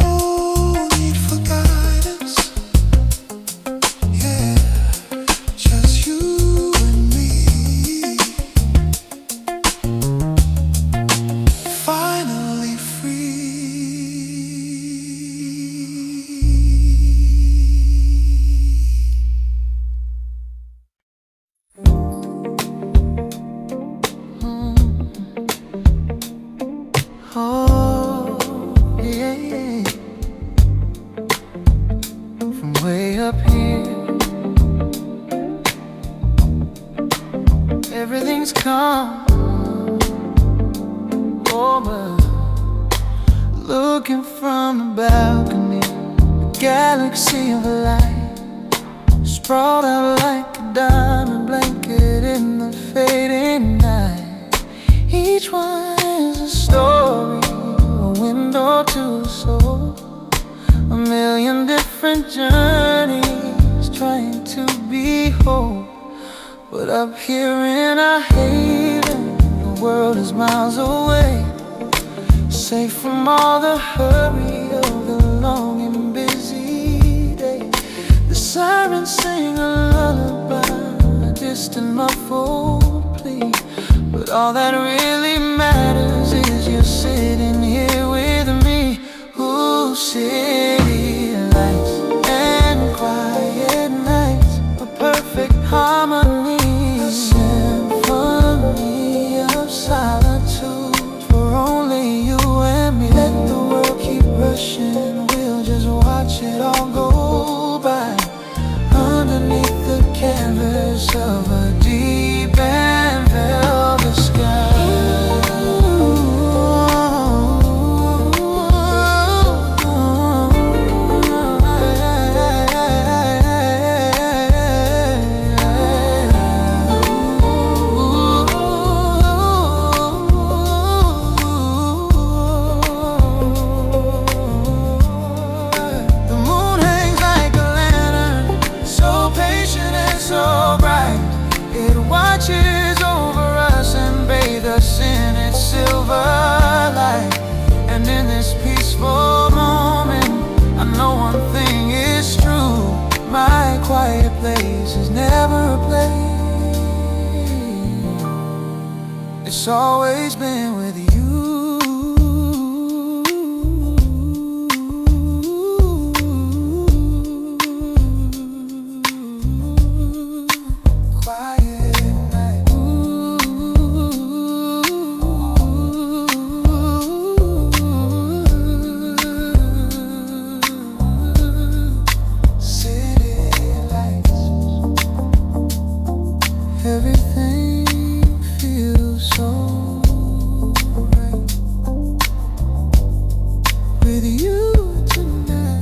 [SPEAKER 1] need for guidance. Yeah, just you and me, finally free. Oh, yeah. From way up here, everything's calm. Oh, but looking from the balcony, a galaxy of light sprawled out like a diamond blanket in the fading night. Each one is a story, a window to a soul, a million different journeys trying to be whole. But up here in our haven, the world is miles away, safe from all the hurry of the long and busy day. The sirens sing a lullaby, a distant muffled plea, but all that really matters is you're sitting here with me. Ooh, city lights and quiet nights, a perfect harmony, a symphony of solitude for only you and me. Let the world keep rushing, we'll just watch it all go by underneath
[SPEAKER 2] It's always been with you.
[SPEAKER 1] Everything feels so right with you tonight.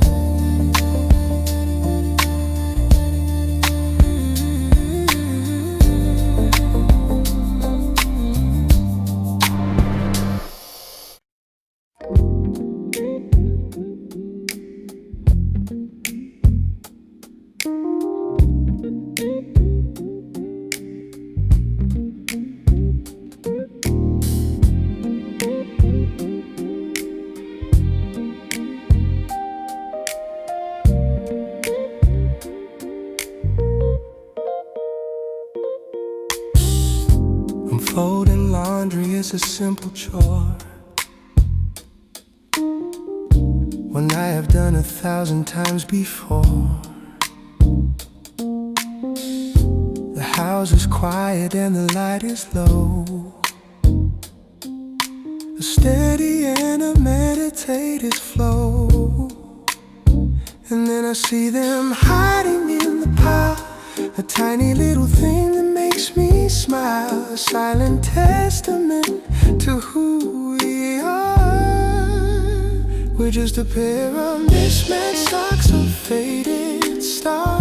[SPEAKER 1] Folding laundry is a simple chore, one I have done 1,000 times before. The house is quiet and the light is low, a steady and a meditative flow. And then I see them hiding in the pile, a tiny little thing that makes me smile, a silent testament to who we are. We're just a pair of mismatched socks, a faded star.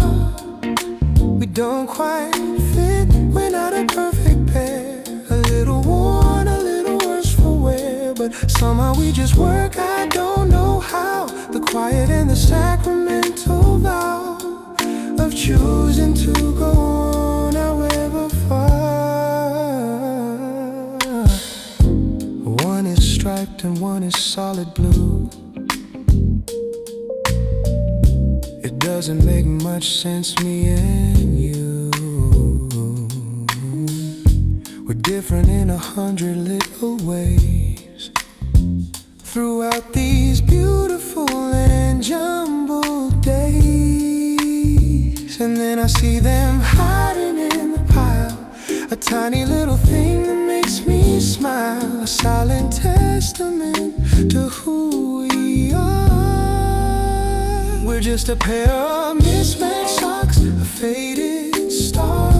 [SPEAKER 1] We don't quite fit, we're not a perfect pair, a little worn, a little worse for wear, but somehow we just work, I don't know how. The quiet and the sacramental vow of choosing to go on however far. One is striped and one is solid blue. It doesn't make much sense, me and you. We're different in 100 little ways throughout these beautiful and jumbled days. And then I see them hiding in the pile, a tiny little thing that makes me smile, a silent testament to who we are. We're just a pair of mismatched socks, a faded star.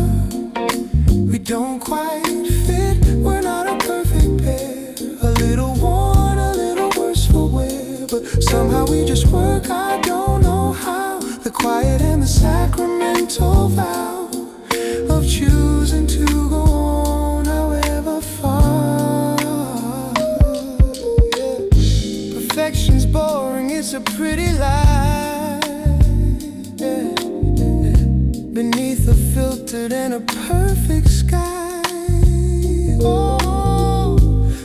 [SPEAKER 1] We don't quite fit, we're not a perfect pair, a little worn, a little worse for wear, but somehow we just work, I don't know how. The quiet and the sacramental vow of choosing to go on however far. Yeah. Perfection's boring, it's a pretty lie, yeah. Beneath a filtered and a perfect sky. Oh,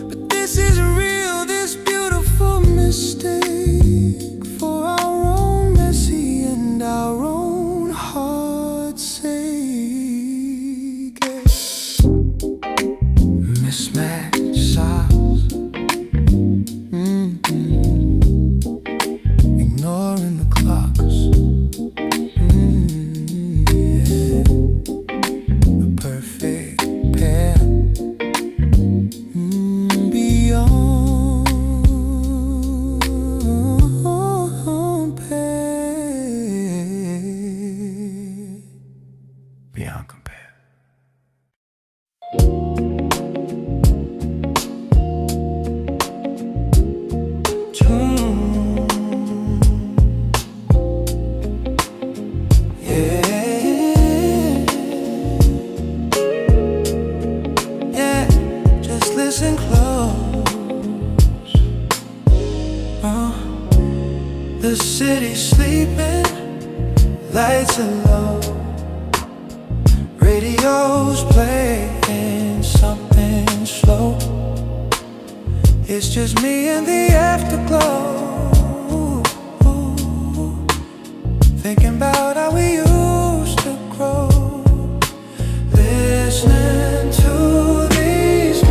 [SPEAKER 1] but this is real, this beautiful mistake, for our own messy and our own heart's sake. Mismatched socks, ignoring the clocks. A perfect pair, beyond beyond compare. Yeah, just listen close. The city's sleeping, lights are low, radio's playing something slow. It's just me and the afterglow, thinking about how we used to grow, listening to these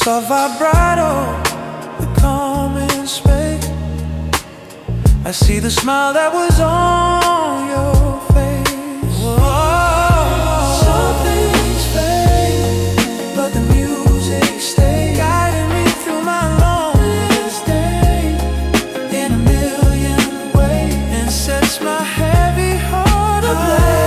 [SPEAKER 2] Soft vibrato, the calming space. I see the smile that was on your face. Whoa. Some things fade, but the music stays, guiding me through my loneliest day in a million ways, and sets my heavy heart ablaze.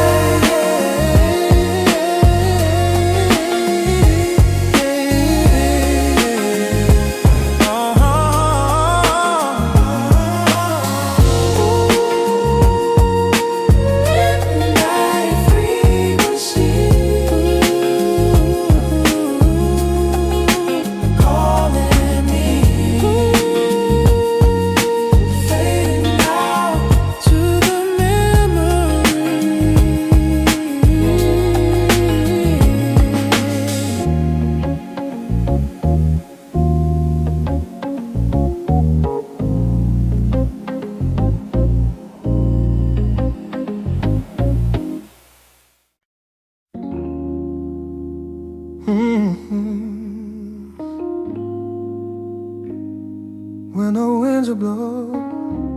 [SPEAKER 1] When the winds are blow,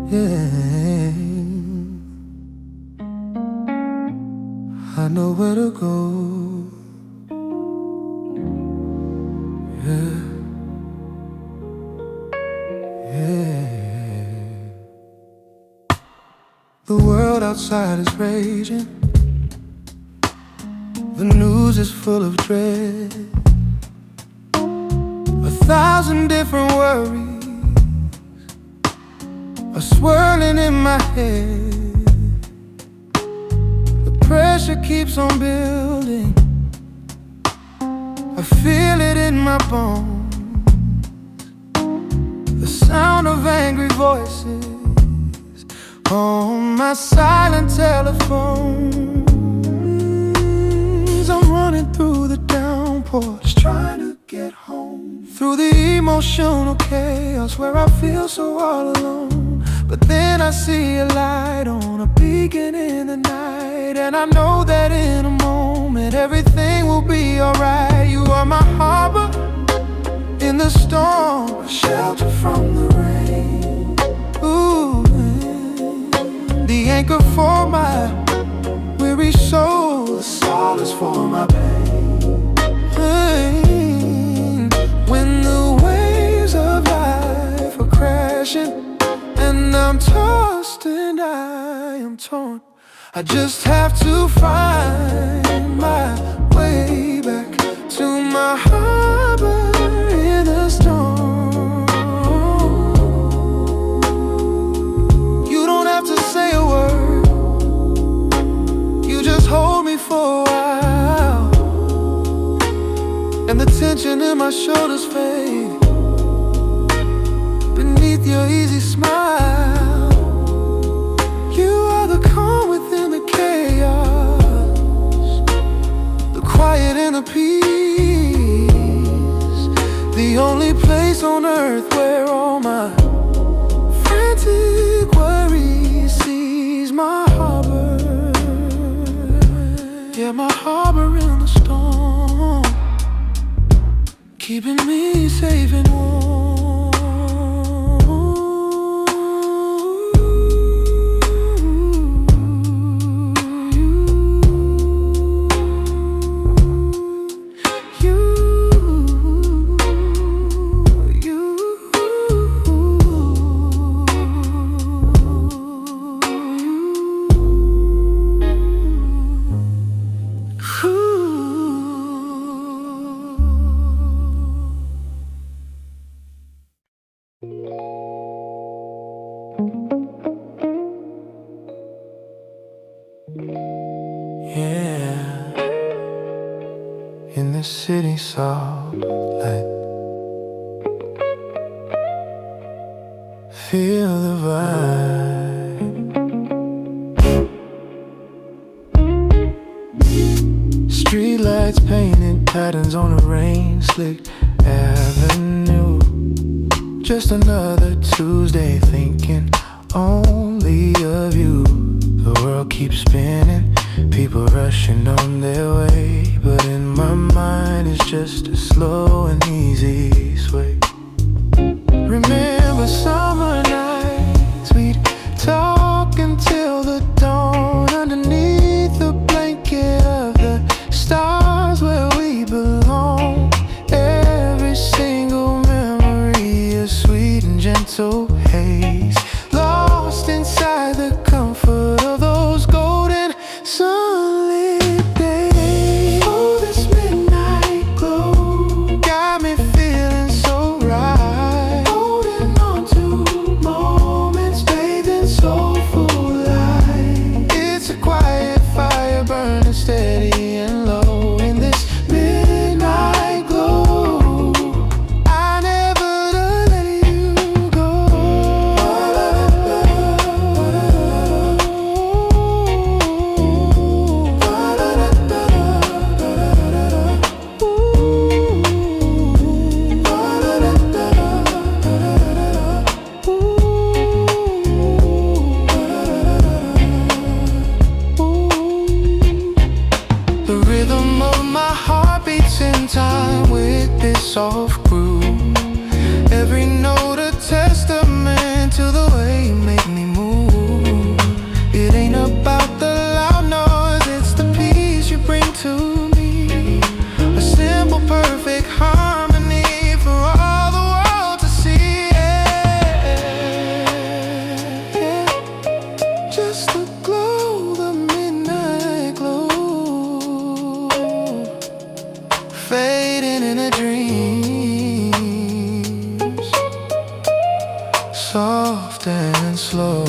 [SPEAKER 1] yeah, I know where to go, yeah, yeah. The world outside is raging, the news is full of dread, 1,000 different worries are swirling in my head. The pressure keeps on building, I feel it in my bones. The sound of angry voices on my silent telephone. I'm running through the downpour, just trying to get home, through the emotional chaos where I feel so all alone. But then I see a light on a beacon in the night, and I know that in a moment everything will be alright. You are my harbor in the storm, a shelter from the rain. Ooh, the anchor for my weary soul, the solace for my pain. When the waves of life are crashing and I'm tossed and I am torn, I just have to find my way back to my harbor in the storm. You don't have to say a word, you just hold me for a while, and the tension in my shoulders fade beneath your easy smile. You are the calm within the chaos, the quiet and the peace, the only place on earth where all my frantic worries cease. My harbor, yeah, my harbor in the storm, keeping me safe and warm. Yeah, in the city soft light, feel the vibe. Street lights painted patterns on a rain-slicked avenue. Just another Tuesday thinking only of you. The world keeps spinning, People rushing on their way, but in my mind it's just a slow and easy sway. Remember summer nights, we'd talk until the dawn underneath the blanket of the stars where we belong. Every single memory is sweet and gentle haze, lost inside the comfort of those golden sunlit days. Oh, this midnight glow got me feeling so right, holding on to moments bathed in soulful light. It's a quiet fire burning steady and low in this midnight glow. I never let you go. The rhythm of my heart beats in time with this soft groove. Every note a testament to the way you make me move. It ain't about the loud noise, it's the peace you bring to me. A simple, perfect harmony for all the world to see. Yeah. Just the glow, the midnight glow, fading in a dreams, soft and slow.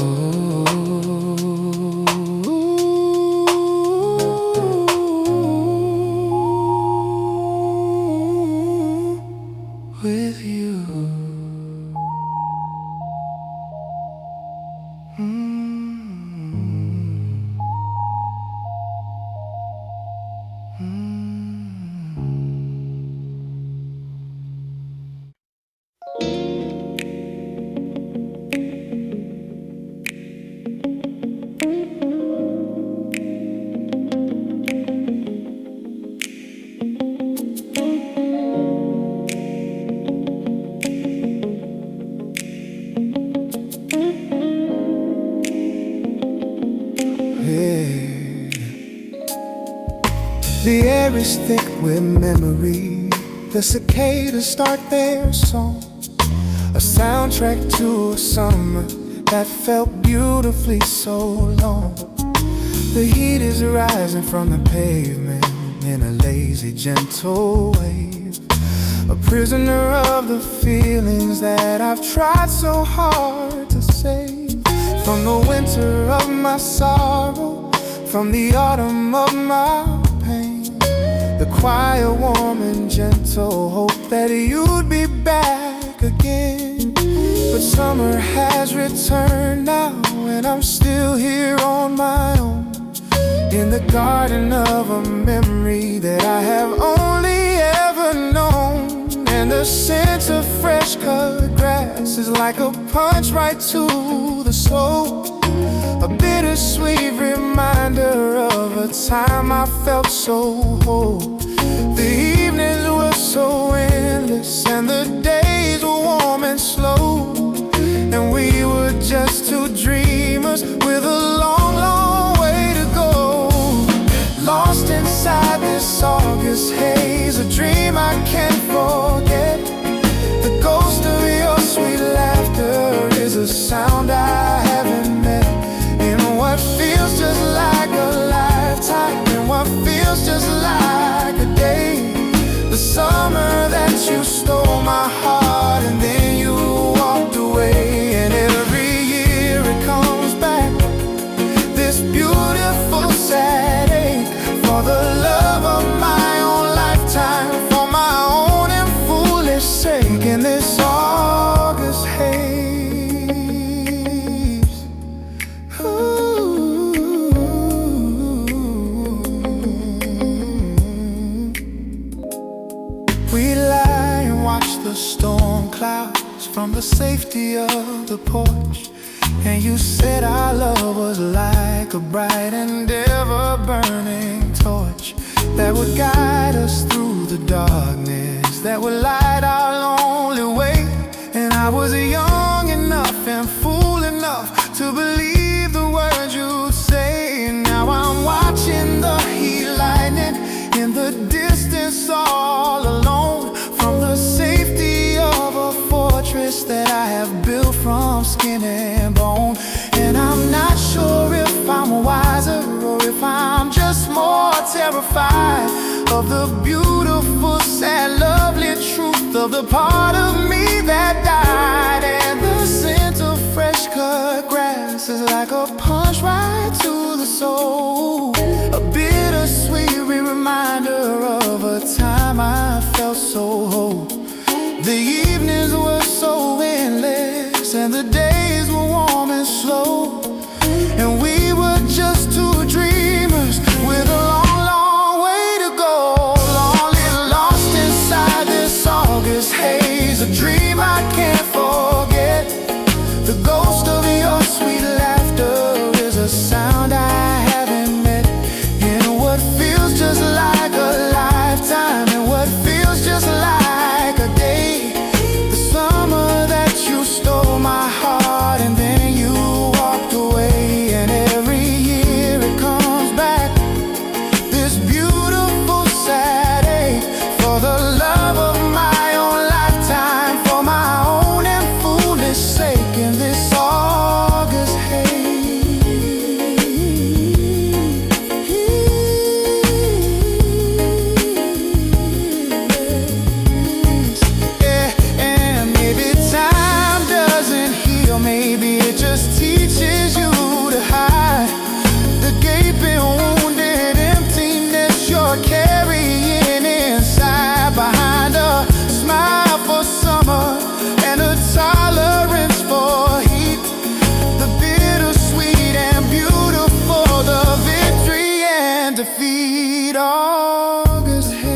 [SPEAKER 1] With you. The air is thick with memory. The cicadas start their song, a soundtrack to a summer that felt beautifully so long. The heat is rising from the pavement in a lazy, gentle wave, a prisoner of the feelings that I've tried so hard to save. From the winter of my sorrow, from the autumn of my pain, the quiet, warm and gentle hope that you'd be back again. But summer has returned now, and I'm still here on my own, in the garden of a memory that I have only ever known. And the scent of fresh cut grass is like a punch right to the soul, a bittersweet reminder of a time I felt so whole. The evenings were so endless and the days were warm and slow, and we were just two dreamers with a long, long way to go. Lost inside this August haze, a dream I can't forget. The ghost of your sweet laughter is a sound I haven't met. In what feels just like a lifetime, in what feels just like a day. The summer that you stole my heart and then you walked away. And every year it comes back, this beautiful sad ache, for the love of my own lifetime, for my own and foolish sake. In this August haze, we lie and watch the storm clouds from the safety of the porch.
[SPEAKER 2] And you said our love was like a bright and ever-burning torch that would guide us through the darkness, that would light our lonely way. And I was young enough and fool enough to believe the words you'd say. And now I'm watching the heat lightning in the distance, all alone, from the safety of a fortress that I have built from skin and bone. And I'm not sure if I'm wiser or if I'm just more terrified of the beautiful, sad, lovely truth of the part of me that died. And the scent of fresh cut grass is like a punch right to the soul, a bittersweet reminder of a time I felt so whole. The evenings were so endless and the days were warm and slow, and we were just two dreamers with a long, long way to go. Lonely, lost inside this August haze, a dream I can't forget. The ghost of your sweet laughter is a sound I haven't met, in what feels just like a lifetime, and what feels just like a day. The summer that you stole my heart and then you walked away, and every year it comes back, this beautiful sad ache, for the love of my own lifetime, for my own and foolish sake, in this August haze. Yeah, and maybe time doesn't heal, maybe it just teaches you to hide the gaping, wounded emptiness you're carrying inside, behind a smile for summer and a tolerance for heat, the bittersweet and beautiful, the victory and defeat. August haze,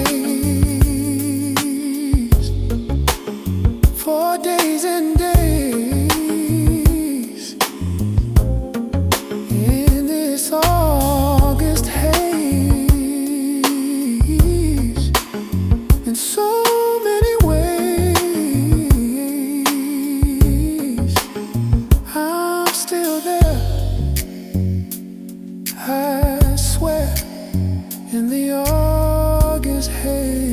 [SPEAKER 2] for days and days, in this August haze, in so many ways, I'm still there, I swear, in the August haze.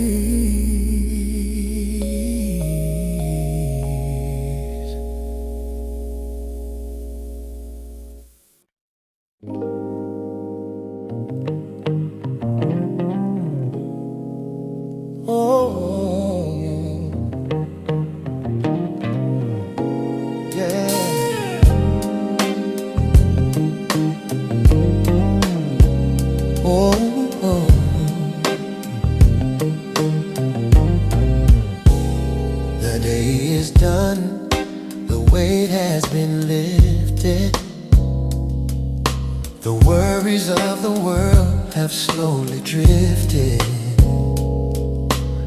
[SPEAKER 2] Oh, yeah. Oh, oh. The day is done, the weight has been lifted, the worries of the world have slowly drifted.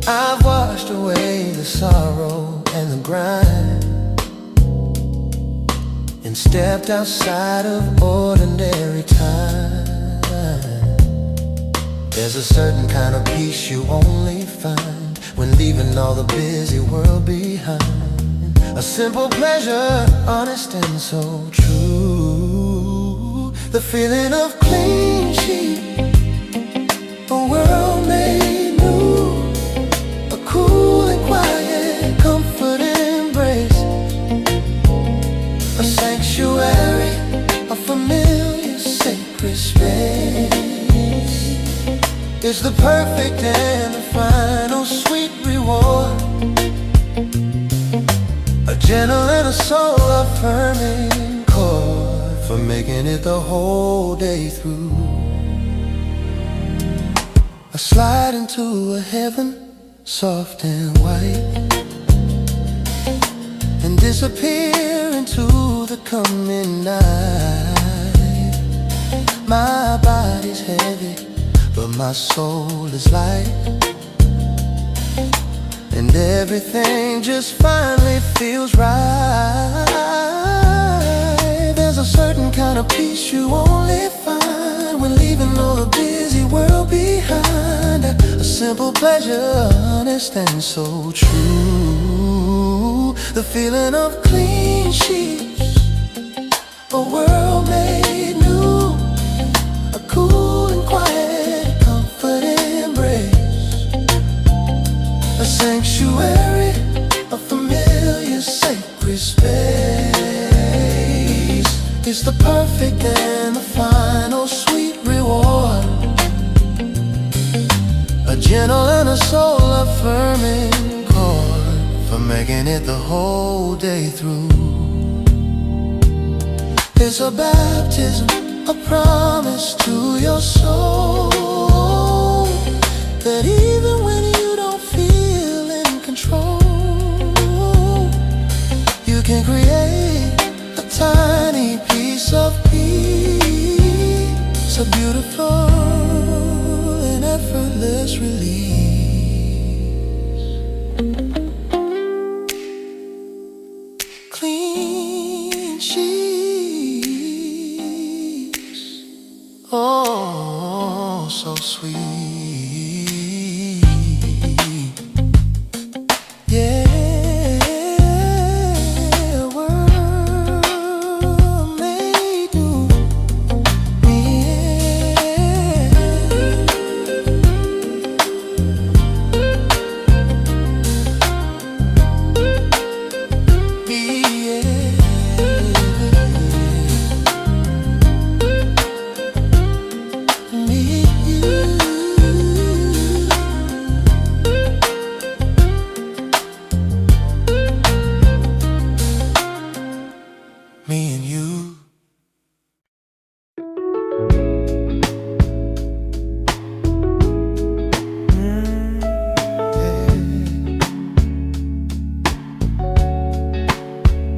[SPEAKER 2] I've washed away the sorrow and the grind, and stepped outside of ordinary time. There's a certain kind of peace you only find when leaving all the busy world behind. A simple pleasure, honest and so true. The feeling of clean sheet, a world made new, a cool and quiet, comforting embrace, a sanctuary, a familiar sacred space. It's the perfect and the final sweet reward, a gentle and a soul-affirming chord for making it the whole day through. I slide into a heaven soft and white, and disappear into the coming night. My body's heavy, but my soul is light, and everything just finally feels right.
[SPEAKER 1] a certain kind of peace you only find when leaving all the busy world behind. A simple pleasure, honest and so true. The feeling of clean sheets, a world made new, a cool and quiet comfort embrace, a sanctuary, a familiar sacred space. It's the perfect and the final sweet reward, a gentle and a soul-affirming chord for making it the whole day through. It's a baptism, a promise to your soul, that even when you don't feel in control, you can create a tiny piece of peace, a beautiful and effortless release. Clean sheets, oh, so sweet. Yeah. Me and you. Yeah.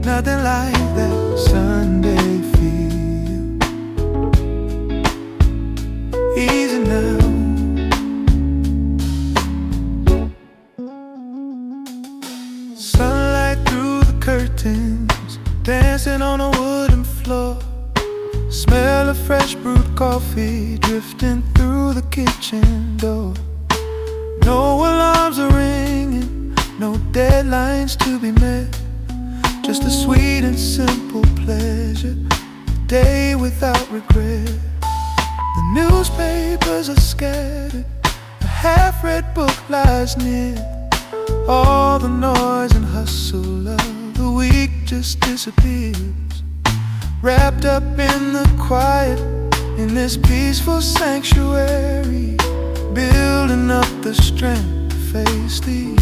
[SPEAKER 1] Nothing like that Sunday feel. Easy now. Sunlight through the curtains, dancing on a wooden floor. Smell of fresh brewed coffee drifting through the kitchen door. No alarms are ringing, no deadlines to be met. Just a sweet and simple pleasure, a day without regret. The newspapers are scattered, a half-read book lies near. All the noise and hustle of the week just disappears, wrapped up in the quiet, in this peaceful sanctuary, building up the strength to face the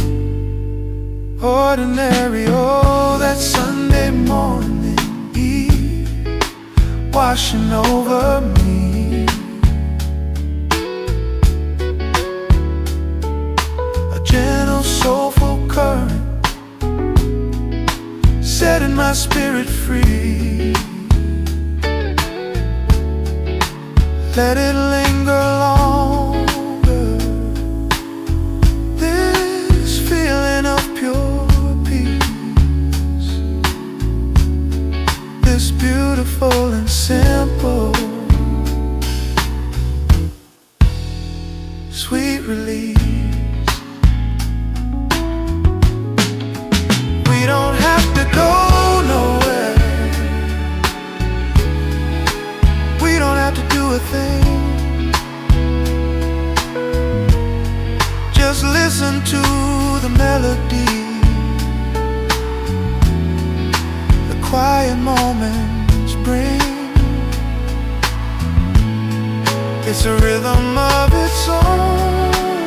[SPEAKER 1] ordinary. Oh, that Sunday morning heat washing over me, a gentle soulful current setting my spirit free. Let it linger longer, this feeling of pure peace, this beautiful and simple sweet release. We don't have to go nowhere, we don't have to do a thing. Just listen to the melody, the quiet moments bring. It's a rhythm of its own,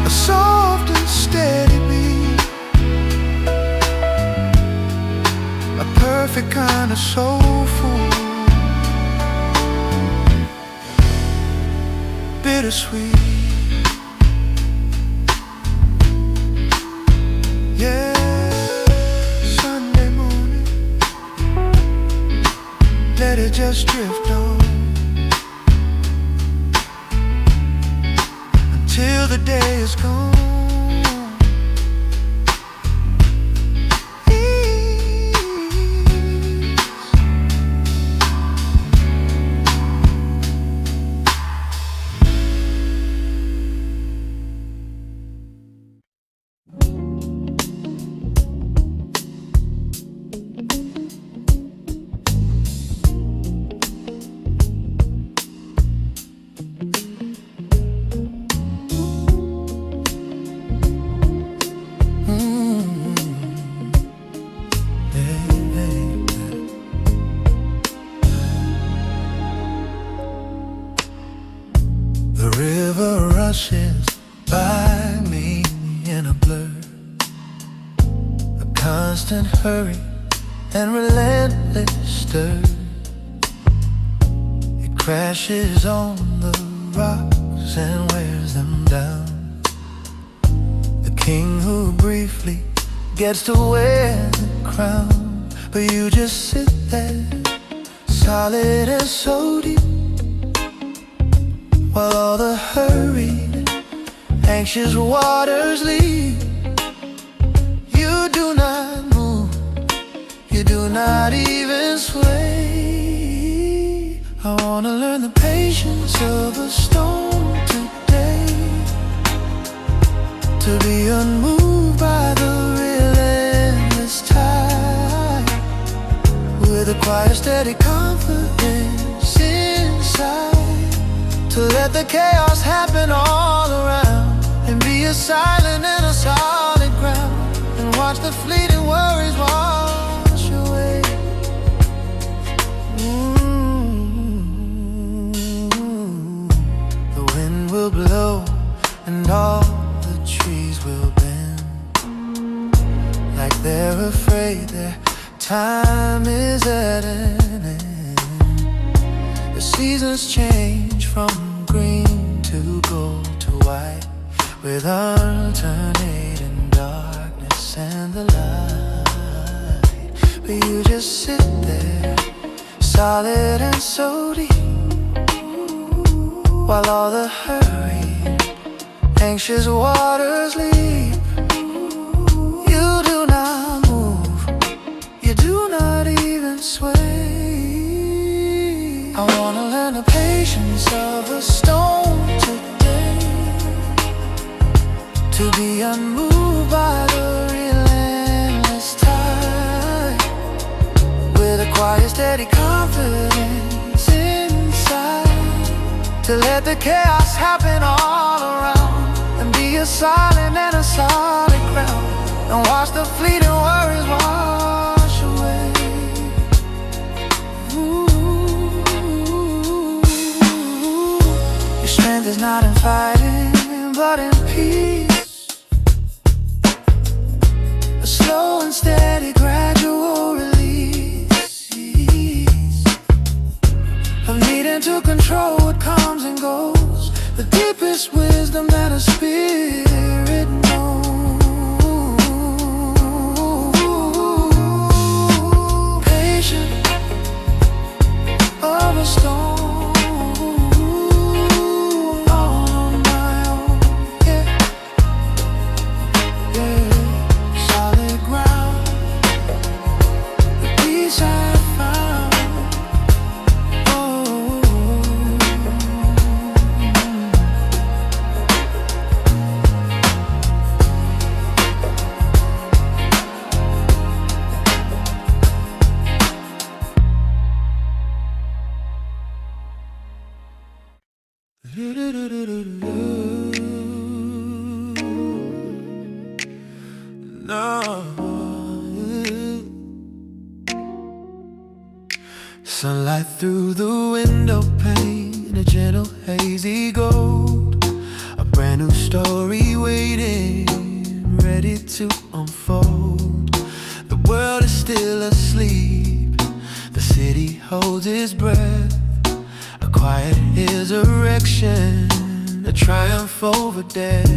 [SPEAKER 1] a soft and steady beat, a perfect kind of soulful, bittersweet. Yeah, Sunday morning, let it just drift on until the day is gone.
[SPEAKER 2] The river rushes by me in a blur, a constant hurry and relentless stir. It crashes on the rocks and wears them down. The king who briefly gets to wear the crown, but you just sit there, solid and so deep, while all the hurried, anxious waters leap. You do not move, you do not even sway. I wanna learn the patience of a stone today, to be unmoved by the real endless tide, with a quiet steady confidence inside, to let the chaos happen all around, and be a silent and a solid ground, and watch the fleeting worries wash away. The wind will blow and all the trees will bend, like they're afraid their time is at an end. The seasons change from green to gold to white, with alternating darkness and the light. But you just sit there, solid and so deep, while all the hurried, anxious waters leap. You do not move, you do not even sway. I wanna learn the patience of a stone today, to be unmoved by the real endless tide, with a quiet steady confidence inside, to let the chaos happen all around, and be a silent and a solid ground, and watch the fleeting worries wash away. Your strength is not in fighting, but in peace, a slow and steady gradual release of needing to control what comes and goes, the deepest wisdom that a spirit knows. Patient of a stone, all on my own, yeah, yeah. Solid ground, the peace I found. No. Sunlight through the window pane, a gentle hazy gold, a brand new story waiting, ready to unfold. The world is still asleep, the city holds its breath, a quiet resurrection, a triumph over death,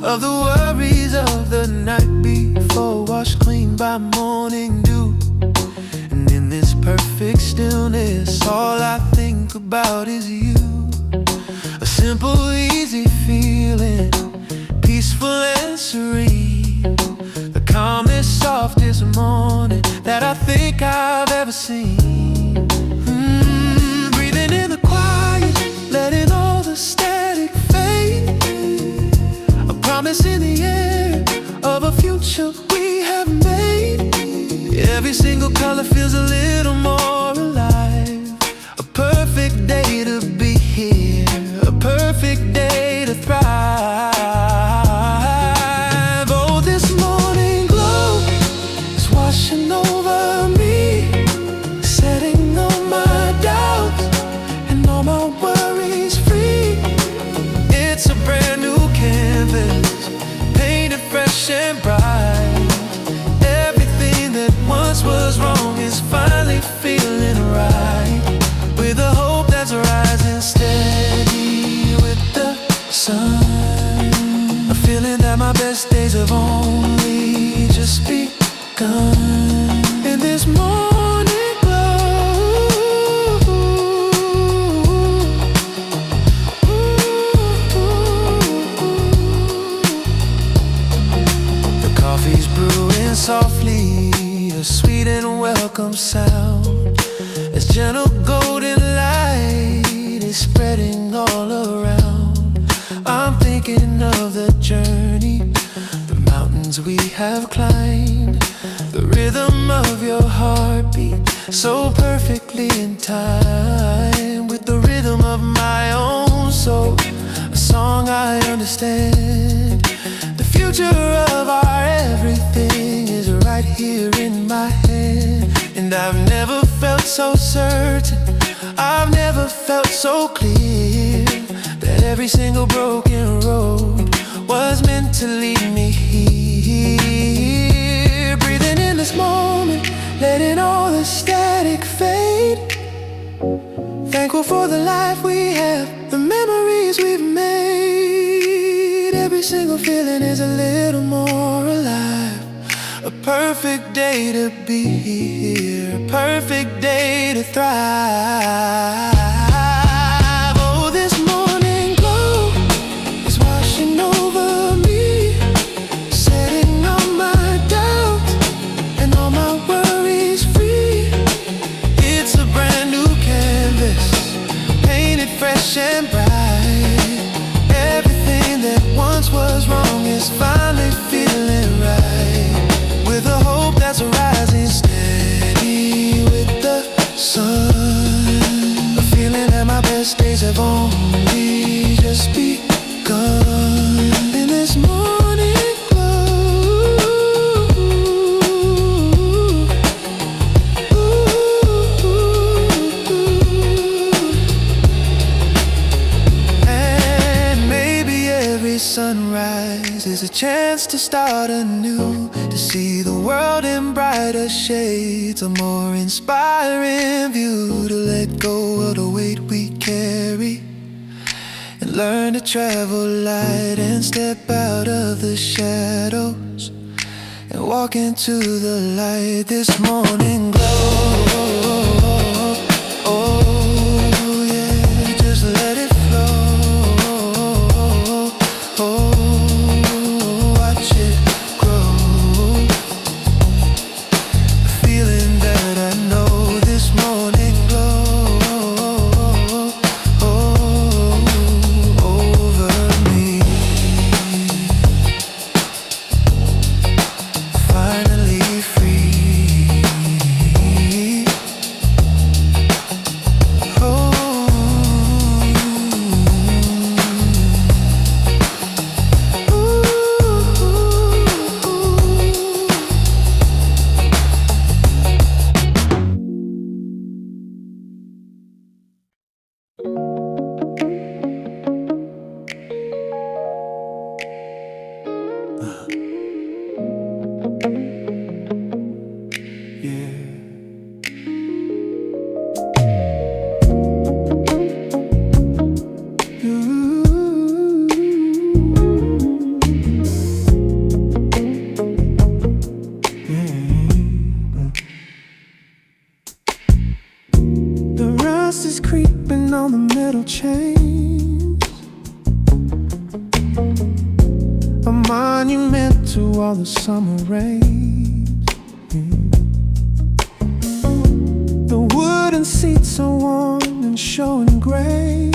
[SPEAKER 2] of the worries of the night before, washed clean by morning dew. And in this perfect stillness, all I think about is you. A simple, easy feeling, peaceful and serene, the calmest, softest morning that I think I've ever seen. Breathing in the quiet, letting all the static fade, a promise in the air of a future we have made. Every single color feels a little more alive, a perfect day to be here, a perfect day to thrive. Oh, this morning glow is washing over me, setting all my doubts and all my worries free. have only just begun. In this morning glow, the coffee's brewing softly, a sweet and welcome sound, as gentle golden light is spreading all around. I'm thinking of the journey, the mountains we have climbed, the rhythm of your heartbeat, so perfectly in time with the rhythm of my own soul, a song I understand. The future of our everything is right here in my hand, and I've never felt so certain, I've never felt so clear, that every single broken road was meant to lead me here. Breathing in this moment, letting all the static fade, thankful for the life we have, the memories we've made. Every single feeling is a little more alive, a perfect day to be here, a perfect day to thrive. Oh, this morning glow is washing over me, setting all my doubts and all my worries free. It's a brand new canvas, painted fresh and bright. Everything that once was wrong is finally feeling right, with a hope that's rising steady with the sun, a feeling that my best days have only just begun. In this morning glow, and maybe every sunrise is a chance to start anew, to see the world in brighter shades, a more inspiring view, to let go of the weight we carry and learn to travel light and step out of the shadows and walk into the light. This morning glow, oh yeah, just let it flow, watch it grow, a feeling that I know. This morning glow over me, finally free. Oh, yeah. The rust is creeping on the metal chains, a monument to all the summer rains. The wooden seats are worn and showing gray.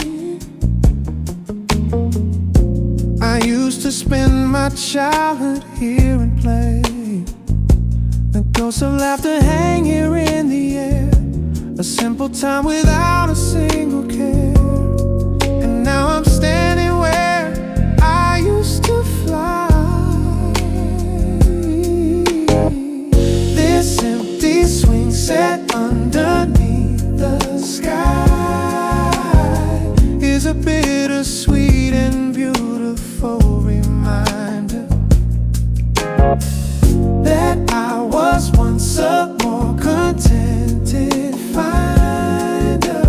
[SPEAKER 2] I used to spend my childhood here and play. The ghosts of laughter hang here in the air, a simple time without a single care. And now I'm standing where I used to fly. This empty swing set underneath the sky is a bittersweet and beautiful reminder that I was once a more contented finder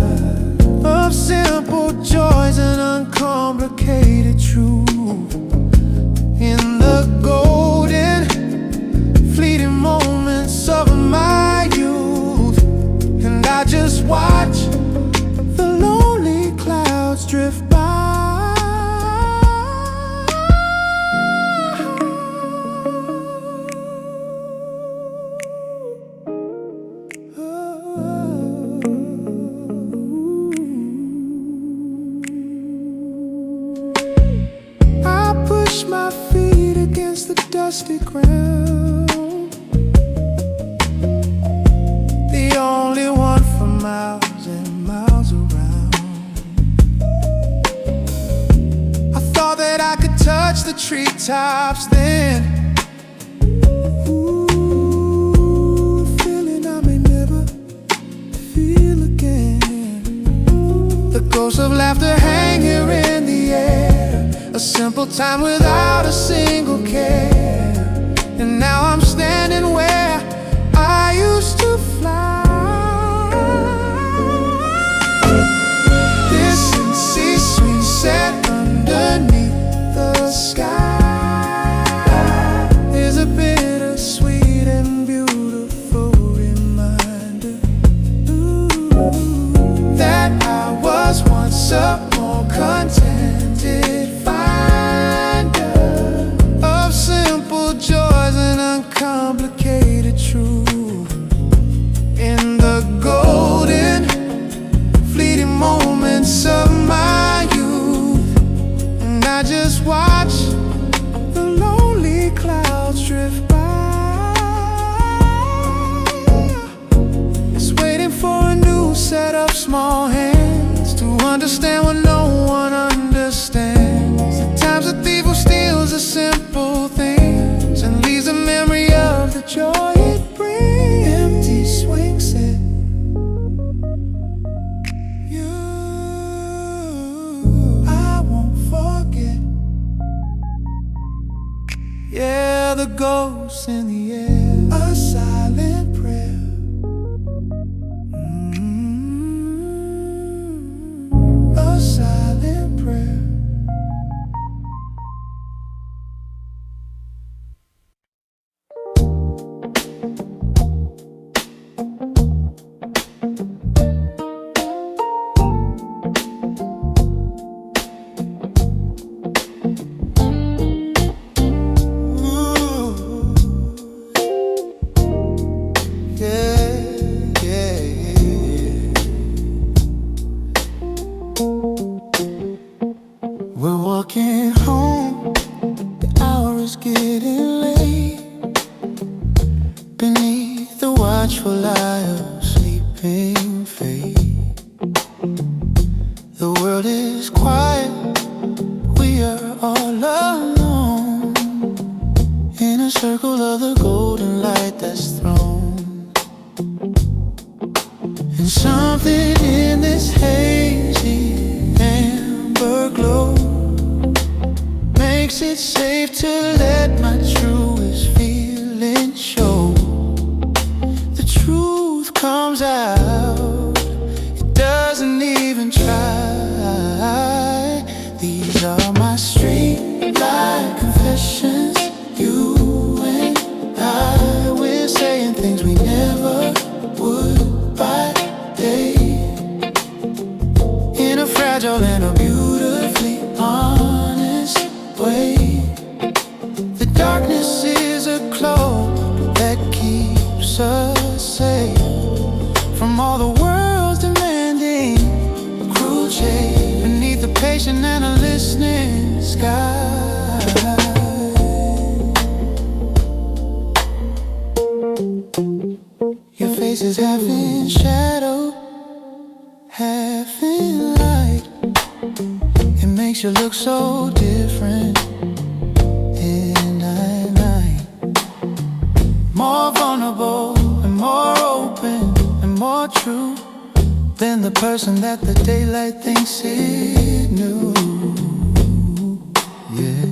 [SPEAKER 2] of simple joys and uncomplicated truth. In the gold
[SPEAKER 1] push my feet against the dusty ground. The only one for miles and miles around. I thought that I could touch the treetops then. Ooh, a feeling I may never feel again. The ghost of laughter hanging in the air, a simple time without a single care. And now I'm standing where I used to fly. This sea swing set underneath the sky is a bittersweet and beautiful reminder, that I was once a more contented finder of simple joys and uncomplicated truth. In the golden, fleeting moments of my youth, and I just watch the lonely clouds drift by. It's waiting for a new set of small hands to understand what no one understands. The times a thief who steals the simple things and leaves a memory of the joy it brings. Empty swing set, you, I won't forget. Yeah, the ghosts in the air, a silent prayer. A silent prayer. We're walking home, the hour is getting late. Beneath the watchful eye of sleeping fate, the world is quiet, we are all alone, in a circle of the golden light that's thrown. And something in this hazy amber glow makes it safe to let my truest feelings show. The truth comes out, it doesn't even try. These are my street light confessions. You and I, we're saying things we never would by day, in a fragile and a beautifully honest way. The darkness is a cloak that keeps us safe from all the world's demanding cruel shade, beneath the patient and a listening sky. Your face is half in shadow, half in light. It makes you look so different in the night. More vulnerable and more open and more true than the person that the daylight thinks it knew. Yeah.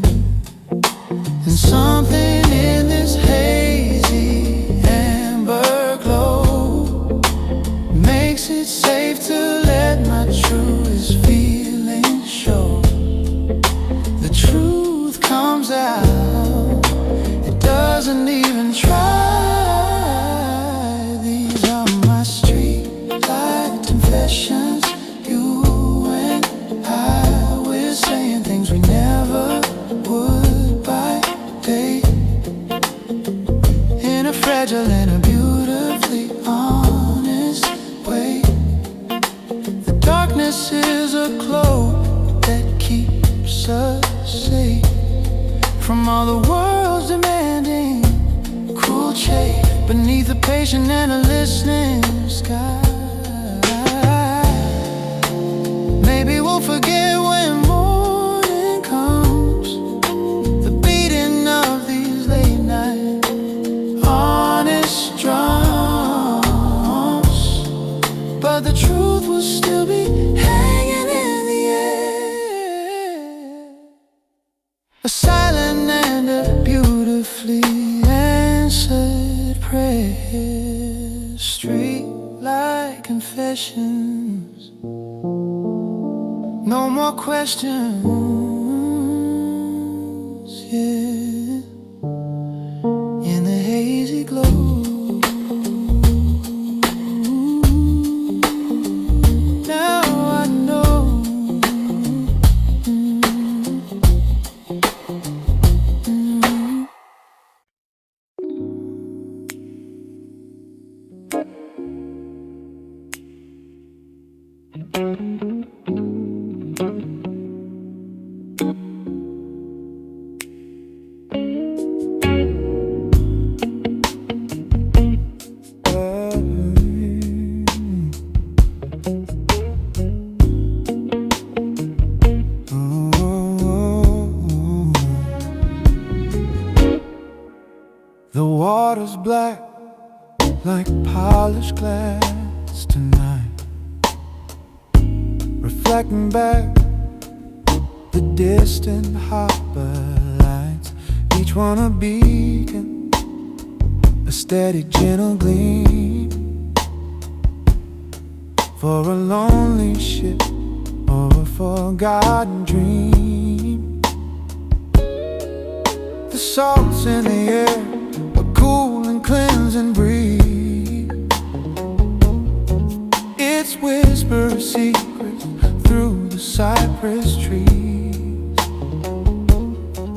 [SPEAKER 1] And something in this hazy amber glow makes it safe to let my truest feelings show. The truth comes out, it doesn't even try. These are my street light confessions. You and I, we're saying things we never would by day, in a fragile and a beautifully honest way. The darkness is a cloak that keeps us safe
[SPEAKER 2] from all the world's demanding cruel shade beneath a patient and a listening sky. Maybe we'll forget when morning comes, the beating of these late night honest drums, but the truth will still be hanging in the air. A silent and a beautifully answered prayer, street-light confessions, no more questions, yeah, in the hazy glow. Now I know.
[SPEAKER 1] The water's black like polished glass tonight, reflecting back the distant harbor lights, each one a beacon, a steady gentle gleam, for a lonely ship or a forgotten dream. The salt's in the air, a cool and cleansing breeze. It's whisper secrets through the cypress trees.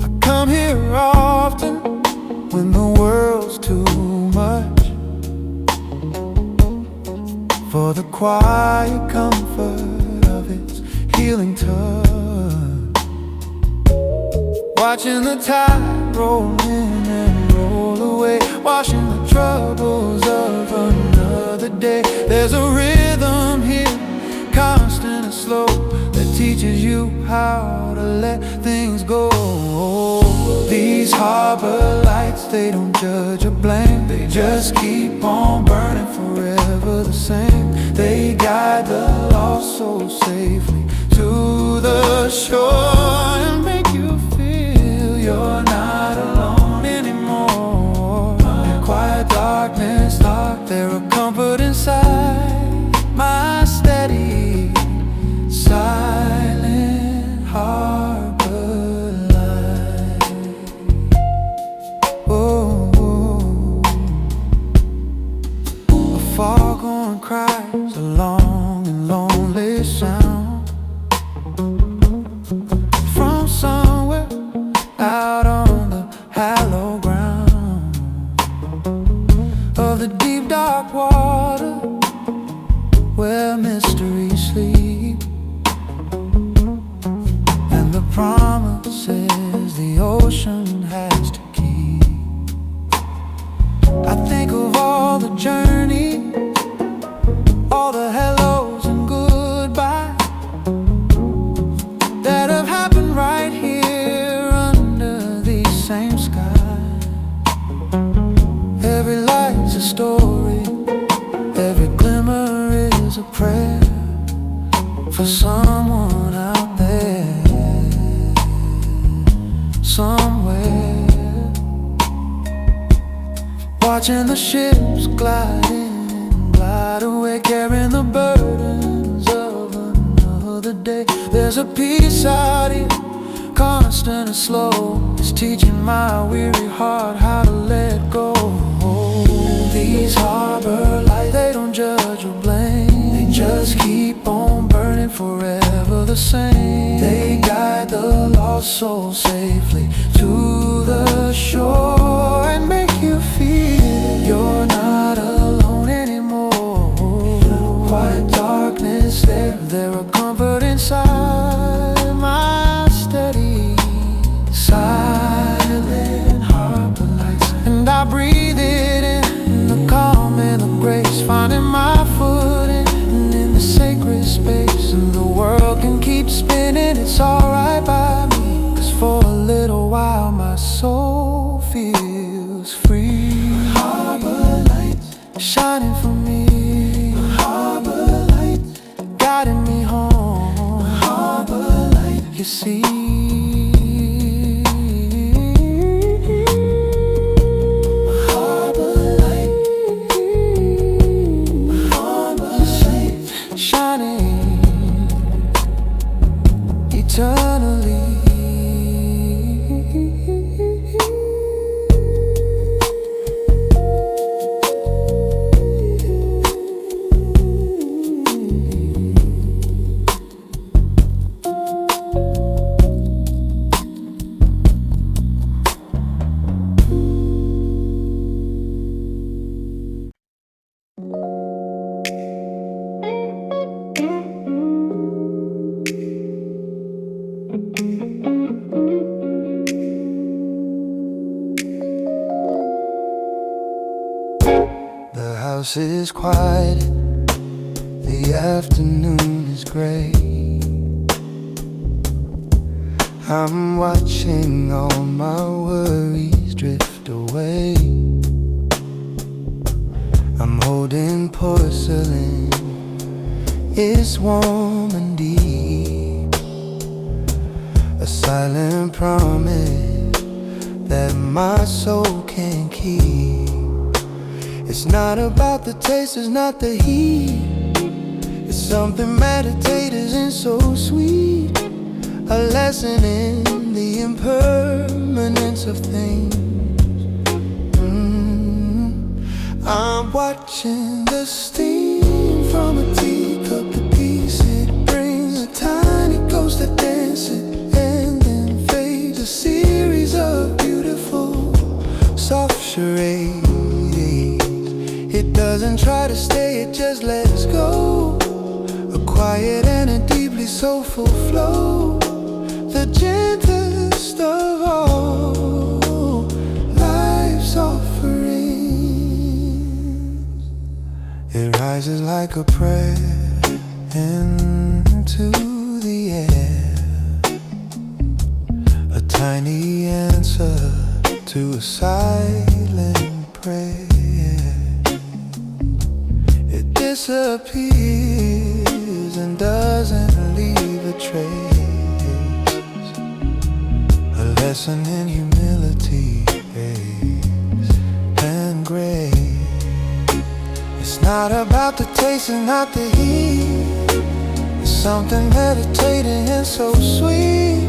[SPEAKER 1] I come here often when the world's too much, for the quiet comfort of its healing touch. Watching the tide roll in and roll away, washing the troubles of another day. There's a rhythm here, constant and slow, that teaches you how to let things go. These harbor lights, they don't judge or blame, they just keep on burning forever the same. They guide the lost soul safely to the shore and make you feel you're not alone anymore. In quiet darkness, there a comfort inside my steady, silent harbor light. Oh, a foghorn cries, a long and lonely sound from somewhere out on the hallowed ground of the deep dark water where mysteries sleep, and the promises the ocean has to keep. I think of all the journey, all the hellos and goodbyes that have happened right here under these same skies. Every light's a story, every glimmer is a prayer for someone out there, somewhere. Watching the ships glide in, glide away, carrying the burdens of another day. There's a peace out here, constant and slow, it's teaching my weary heart how to let go. These harbor lights, they don't judge or blame, they just keep on burning forever the same. They guide the lost soul safely to the shore and make you feel you're not alone anymore. Quiet darkness, there a comfort inside my steady silence. you see.
[SPEAKER 2] Harbor light, harbor light,
[SPEAKER 1] Shining eternally. The house is quiet, the afternoon is gray. I'm watching all my worries drift away. I'm holding porcelain, it's warm and deep, a silent promise that my soul can't keep. It's not about the taste, it's not the heat. It's something meditative and so sweet, a lesson in the impermanence of things. I'm watching the steam from a teacup, the peace it brings, a tiny ghost that dances and then fades, a series of beautiful soft charades. It doesn't try to stay, it just lets go. A quiet and a deeply soulful flow, the gentlest of all life's offerings. It rises like a prayer into the air, a tiny answer to a silent prayer. Disappears and doesn't leave a trace, a lesson in humility and grace. It's not about the taste and not the heat. It's something meditating and so sweet,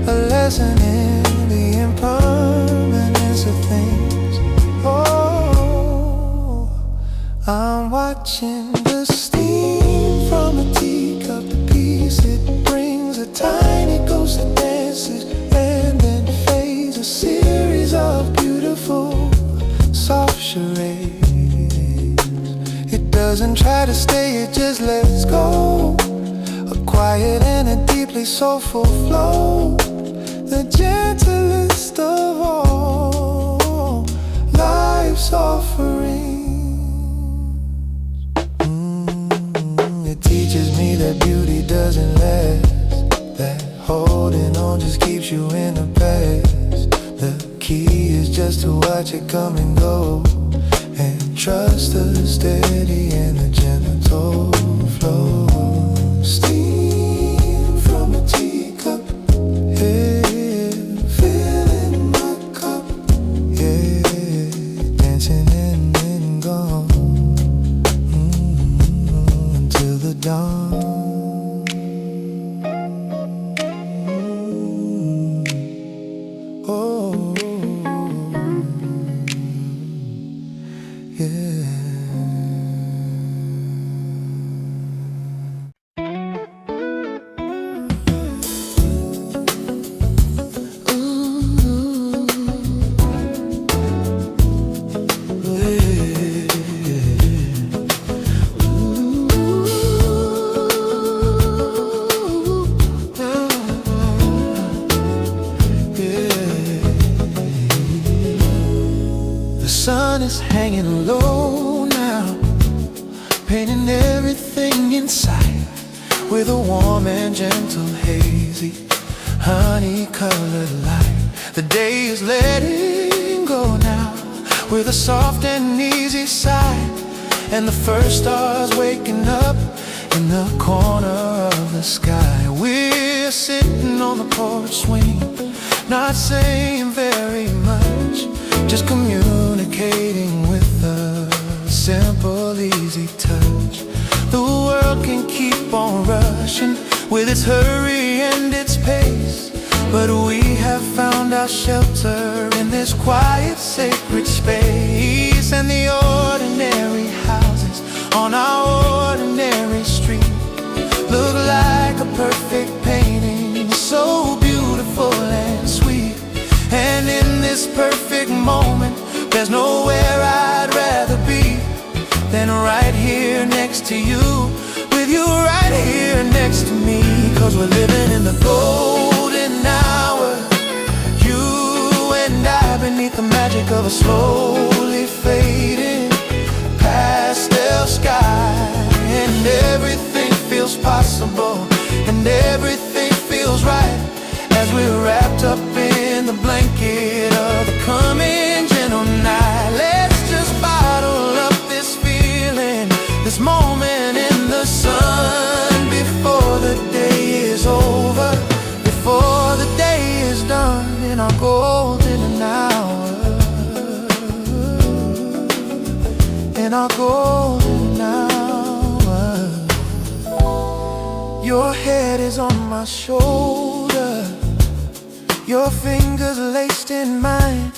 [SPEAKER 1] a lesson in the impermanence of things. Oh, I'm watching the steam from a teacup, the peace it brings, a tiny ghost that dances and then fades, a series of beautiful soft charades. It doesn't try to stay, it just lets go. A quiet and a deeply soulful flow, the gentlest of all life's offerings. It teaches me that beauty doesn't last, that holding on just keeps you in the past. The key is just to watch it come and go, and trust the steady and the gentle flow. Steam from a teacup, yeah, filling my cup, yeah, dancing in and gone until the dawn. Oh, yeah. The sun is hanging low now, painting everything in sight with a warm and gentle hazy honey-colored light. The day is letting go now with a soft and easy sigh, and the first stars waking up in the corner of the sky. We're here sitting on the porch swing, not saying very much, just communicating with a simple, easy touch. The world can keep on rushing with its hurry and its pace, but we have found our shelter in this quiet, sacred space. And the ordinary houses on our ordinary street look like a perfect painting, so beautiful and sweet. And in this perfect moment, there's nowhere I'd rather be than right here next to you, with you right here next to me. 'Cause we're living in the golden hour, you and I, beneath the magic of a slowly fading pastel sky. And everything feels possible, and everything feels right, as we're wrapped up in the blanket of the coming gentle night. Let's just bottle up this feeling, this moment in the sun, before the day is over, before the day is done in our golden hour, in our golden hour. Your head is on my shoulder, your fingers laced in mine,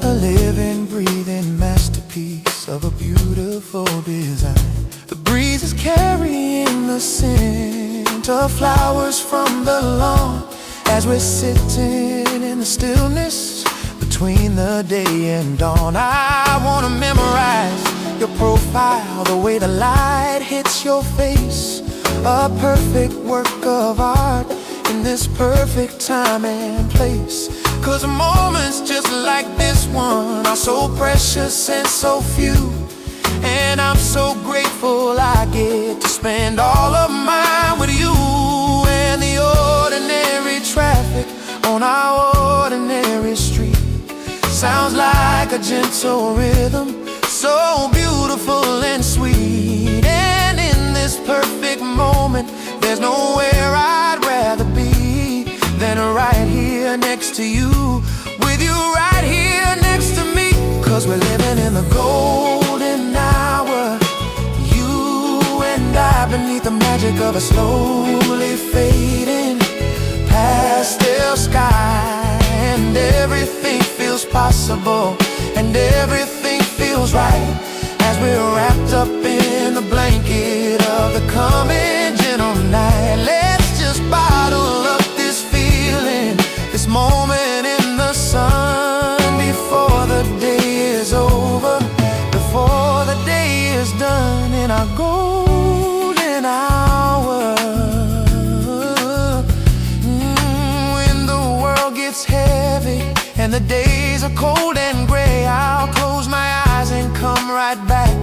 [SPEAKER 1] a living, breathing masterpiece of a beautiful design. The breeze is carrying the scent of flowers from the lawn, as we're sitting in the stillness between the day and dawn. I wanna memorize your profile, the way the light hits your face, a perfect work of art in this perfect time and place. 'Cause moments just like this one are so precious and so few, and I'm so grateful I get to spend all of mine with you. And the ordinary traffic on our ordinary street sounds like a gentle rhythm, so beautiful and sweet. And in this perfect moment, there's nowhere I'd rather be than right here next to you, with you right here next to me. 'Cause we're living in the golden hour, you and I, beneath the magic of a slowly fading pastel sky. And everything feels possible, and everything feels right, as we're wrapped up in the blanket of the coming gentle night. Let's just bottle up this feeling, this moment in the sun, before the day is over, before the day is done in our golden hour. When the world gets heavy and the days are cold and gray, I'll close my eyes and come right back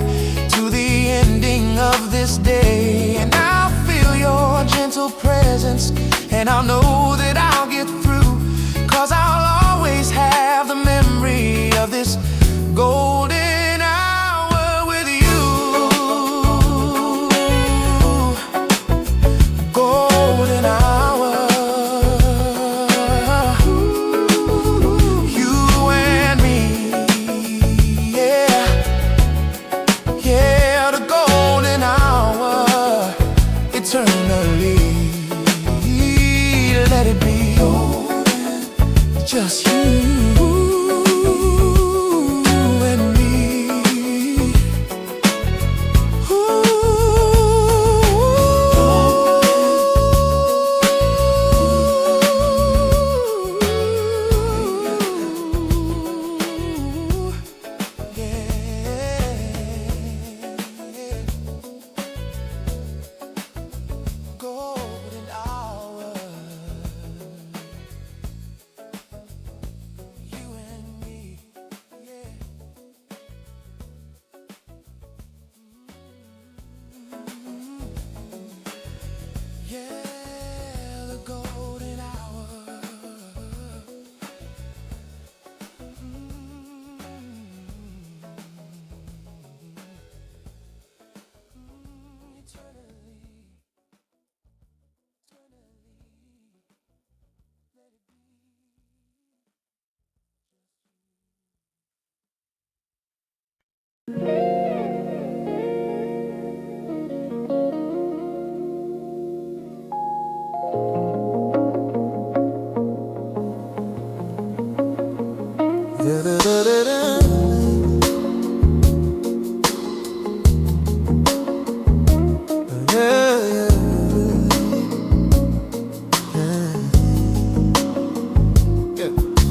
[SPEAKER 1] to the ending of this day. And I'll feel your gentle presence, and I'll know that I'll get through, 'cause I'll always have the memory of this golden hour with you. Golden hour, you and me, yeah, yeah, the golden hour, eternally. Let it be just you and me. Golden hour.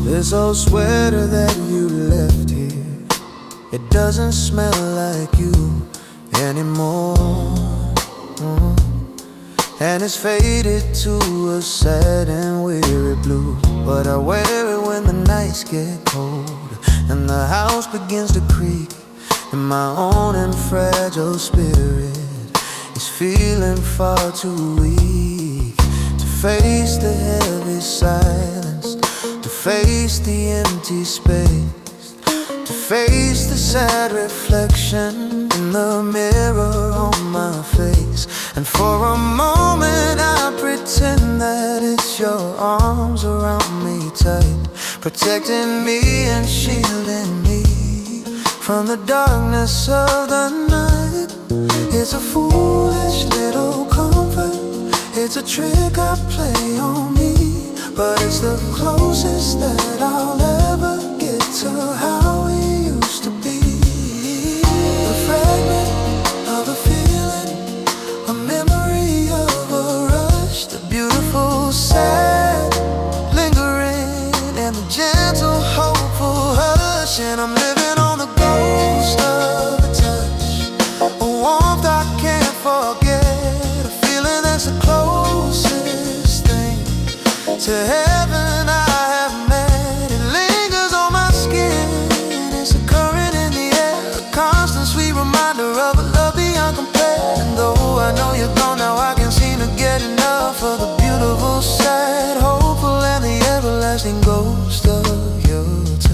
[SPEAKER 1] This old sweater that you left here, it doesn't smell like you anymore. And it's faded to a sad and weary blue. But I wear it when the nights get cold and the house begins to creak, and my own and fragile spirit is feeling far too weak to face the heavy silence, to face the empty space, to face the sad reflection in the mirror on my face. And for a moment I pretend that it's your arms around me tight, protecting me and shielding me from the darkness of the night. It's a foolish little comfort, it's a trick I play on me, but it's the closest that I'll ever get to how we used to be. A fragment of a feeling, a memory of a rush, the beautiful sad lingering and the gentle hopeful hush. And I'm living on the ghost of a touch, a warmth I can't forget, a feeling that's the closest thing to heaven I have met. It lingers on my skin, it's a current in the air, a constant sweet reminder of a love beyond compare. And though I know you're gone now, I can't seem to get enough of the beautiful, sad, hopeful, and the everlasting ghost of your touch.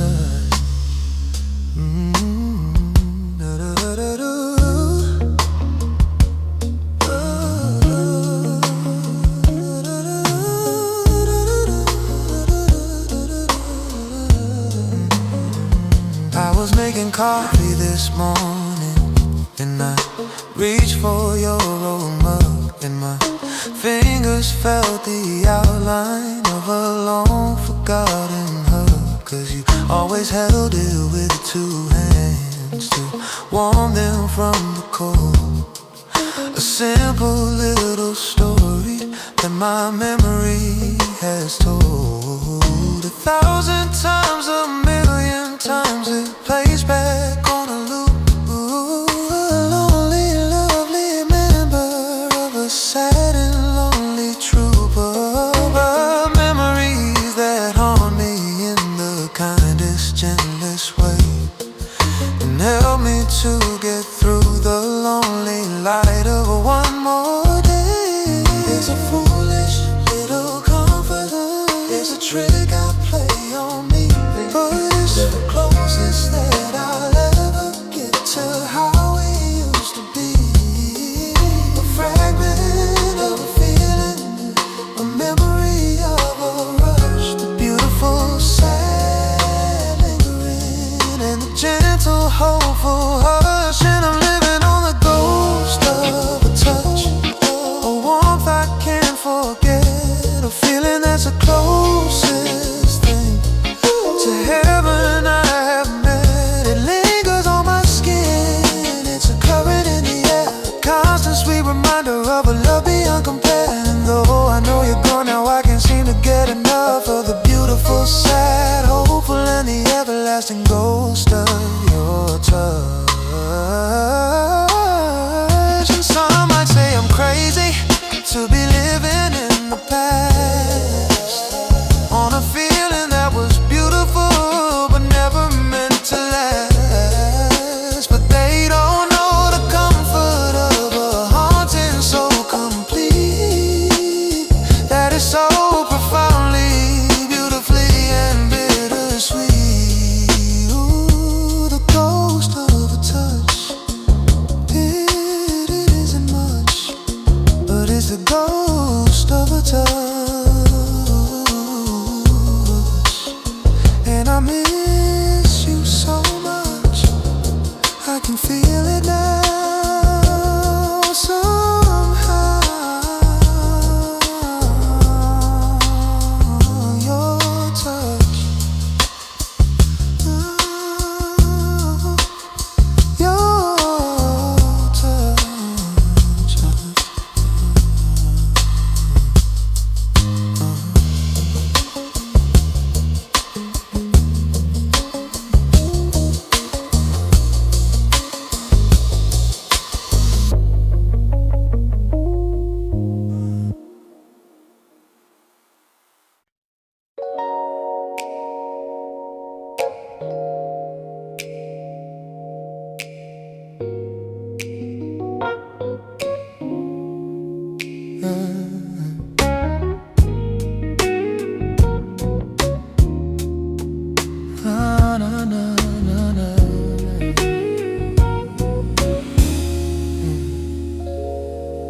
[SPEAKER 1] I was making coffee this morning, and I reached for your old mug, and my fingers felt the outline of a long forgotten hug. 'Cause you always held it with 2 hands to warm them from the cold. A simple little story that my memory has told 1,000 times, a million times it plays back on a loop. A lonely, lovely member of a sad and lonely troop of memories that haunt me in the kindest, gentlest way, and help me to get through the lonely light of one more day. It's a foolish little comfort, it's a trick I play on me, but it's the closest that I'll ever get to how we used to be. A fragment of a feeling, a memory of a rush, the beautiful, sad lingering and the gentle, hopeful hush. And I'm living on the ghost of a touch, a warmth I can't forget, a feeling that's the closest thing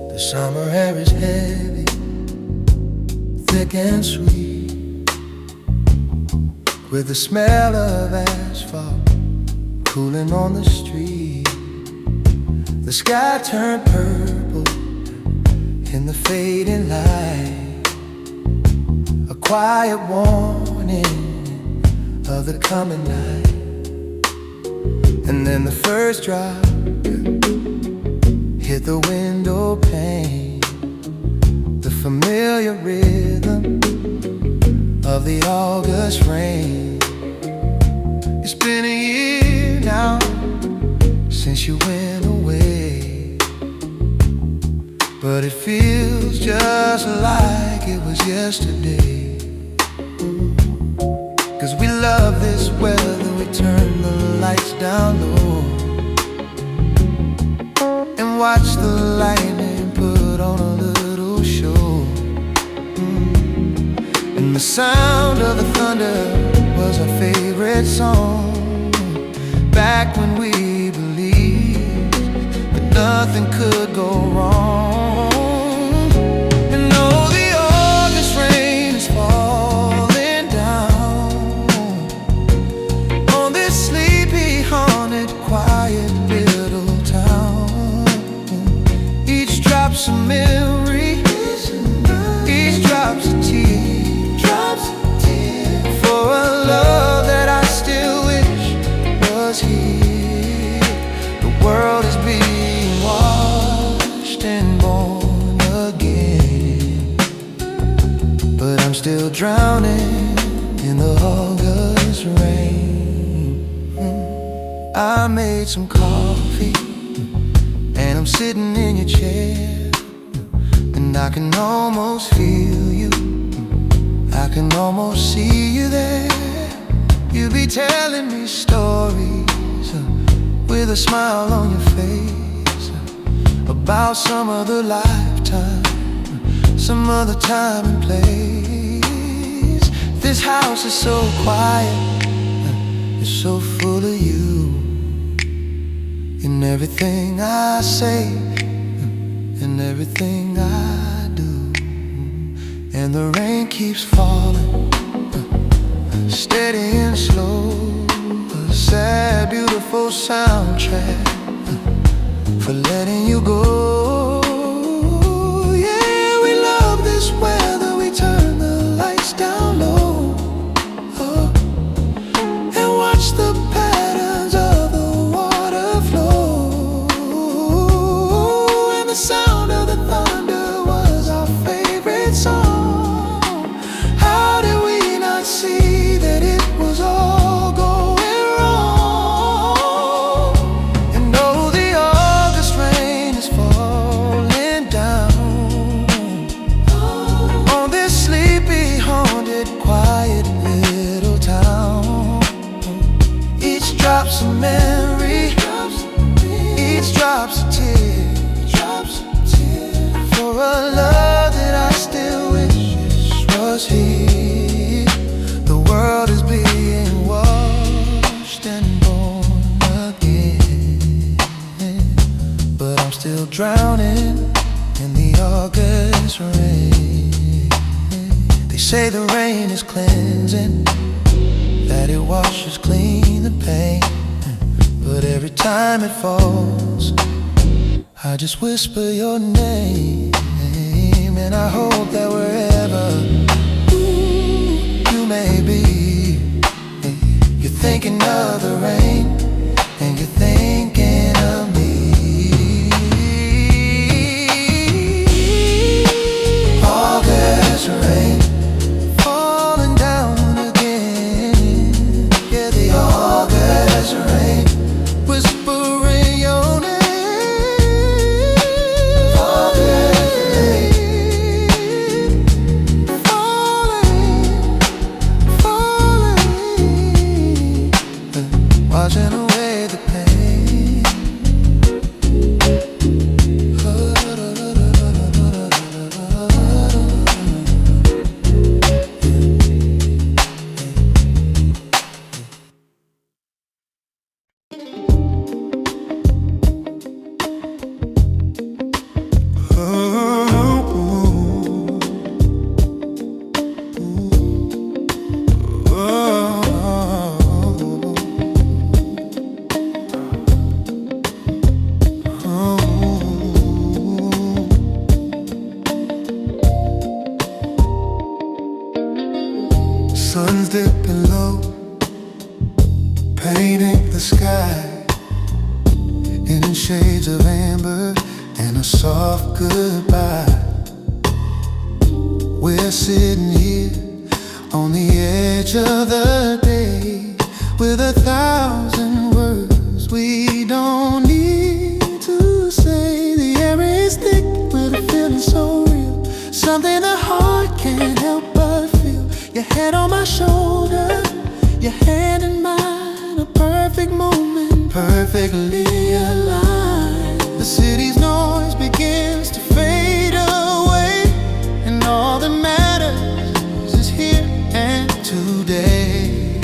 [SPEAKER 1] The summer air is heavy, thick and sweet, with the smell of asphalt cooling on the street. The sky turned purple in the fading light, a quiet warning of the coming night. And then the first drop hit the window pane, the familiar rhythm of the August rain. It's been a year now since you went away, but it feels just like it was yesterday. 'Cause we love this weather, we turn the lights down low and watch the lightning put on a little show. And the sound of the thunder was our favorite song, back when we believed that nothing could go wrong. And oh, the August rain is falling down on this sleepy, haunted, quiet little town. Each drop's a memory, each drop's a tear, for a love that I still wish was here. The world is being washed and born again, but I'm still drowning in the August rain. I made some coffee and I'm sitting in your chair, and I can almost feel you, I can almost see you there. You'll be telling me stories with a smile on your face about some other lifetime, some other time and place. This house is so quiet, it's so full of you, in everything I say and everything I do. And the rain keeps falling, steady and slow, a sad, beautiful soundtrack for letting you go. Yeah, we love this weather, we turn the lights down low, and watch the patterns of the water flow. And the sound of the thunder was our favorite song. See that it was all going wrong. And oh, the August rain is falling down on this sleepy, haunted, quiet little town. Each drop's a memory, each drop's a tear, for a love that I still wish was here. The world is being washed and born again, but I'm still drowning in the August rain. They say the rain is cleansing, that it washes clean the pain, but every time it falls, I just whisper your name. And I hope that wherever maybe you're thinking of the rain and you're thinking of me. August rain falling down again. Yeah, the August rain whispering your name. August rain falling. sun's dipping low, painting the sky in shades of amber and a soft goodbye. We're sitting here on the edge of the day with 1,000 words we don't need to say. The air is thick with a feeling so real, something the heart can't help but feel. Your head on my shoulder, your hand in mine, a perfect moment, perfectly aligned. The city's noise begins to fade away, and all that matters is here and today.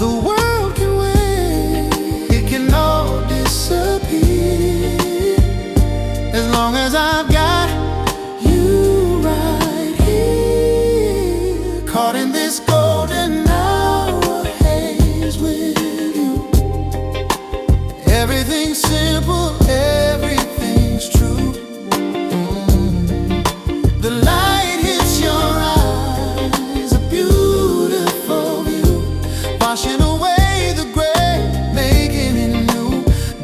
[SPEAKER 1] The world can wait, it can all disappear, as long as I've got you right here, caught in this golden hour haze with you. Everything's simple, everything's true. The light hits your eyes, a beautiful view, washing away the gray, making it new.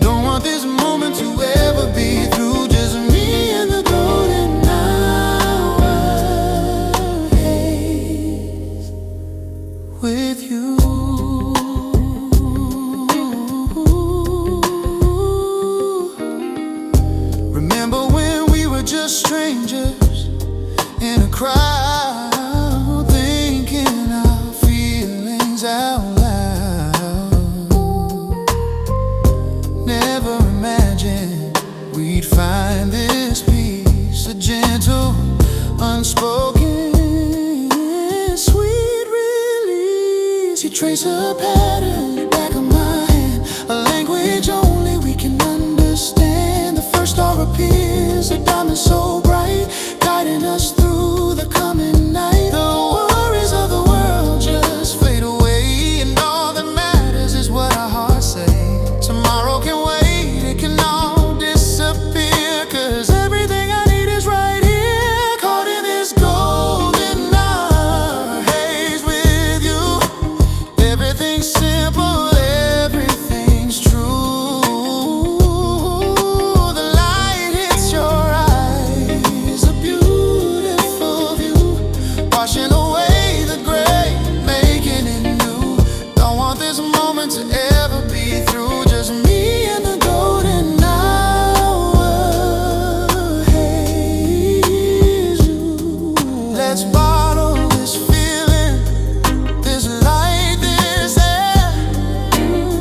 [SPEAKER 1] Don't want this moment to ever be through, just me and the golden hour haze with you. Remember when we were just strangers in a crowd, thinking our feelings out loud. Never imagined we'd find this peace, a gentle, unspoken, sweet release. You trace a pattern in the back of my hand, a language only we can understand. The first star appears, a diamond so bright, guiding us through the coming night. The worries of the world just fade away, and all that matters is what our hearts say. Tomorrow can wait, it can all disappear, 'cause everything I need is right here, caught in this golden hour haze with you. Everything's simple, everything's true. The light hits your eyes, a beautiful view, washing away the gray, making it new. Don't want this moment to ever be through, just me and the golden hour haze you. Let's bottle this feeling, this light, this air,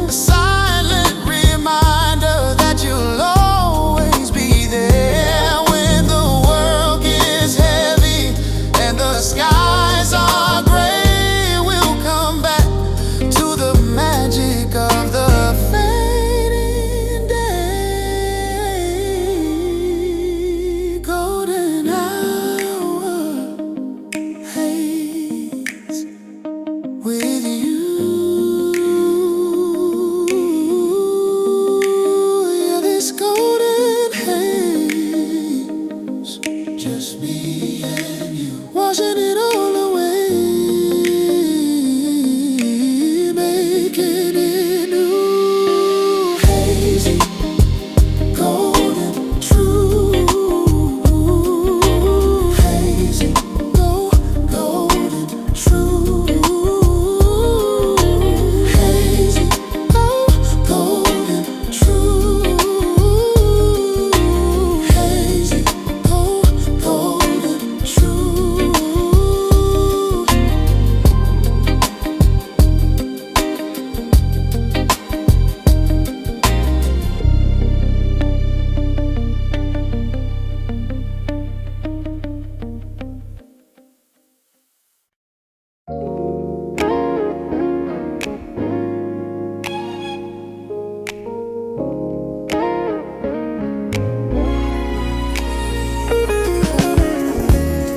[SPEAKER 1] a silent reminder that you'll always be there when the world gets heavy and the skies are gray. We'll come back to the magic of the fading day. Golden hour haze with you. Yeah, this golden haze, just me and you, washing it all away, making it new. Hazy, golden, true. Hazy, golden, true. Hazy, golden, true. Hazy, golden, true.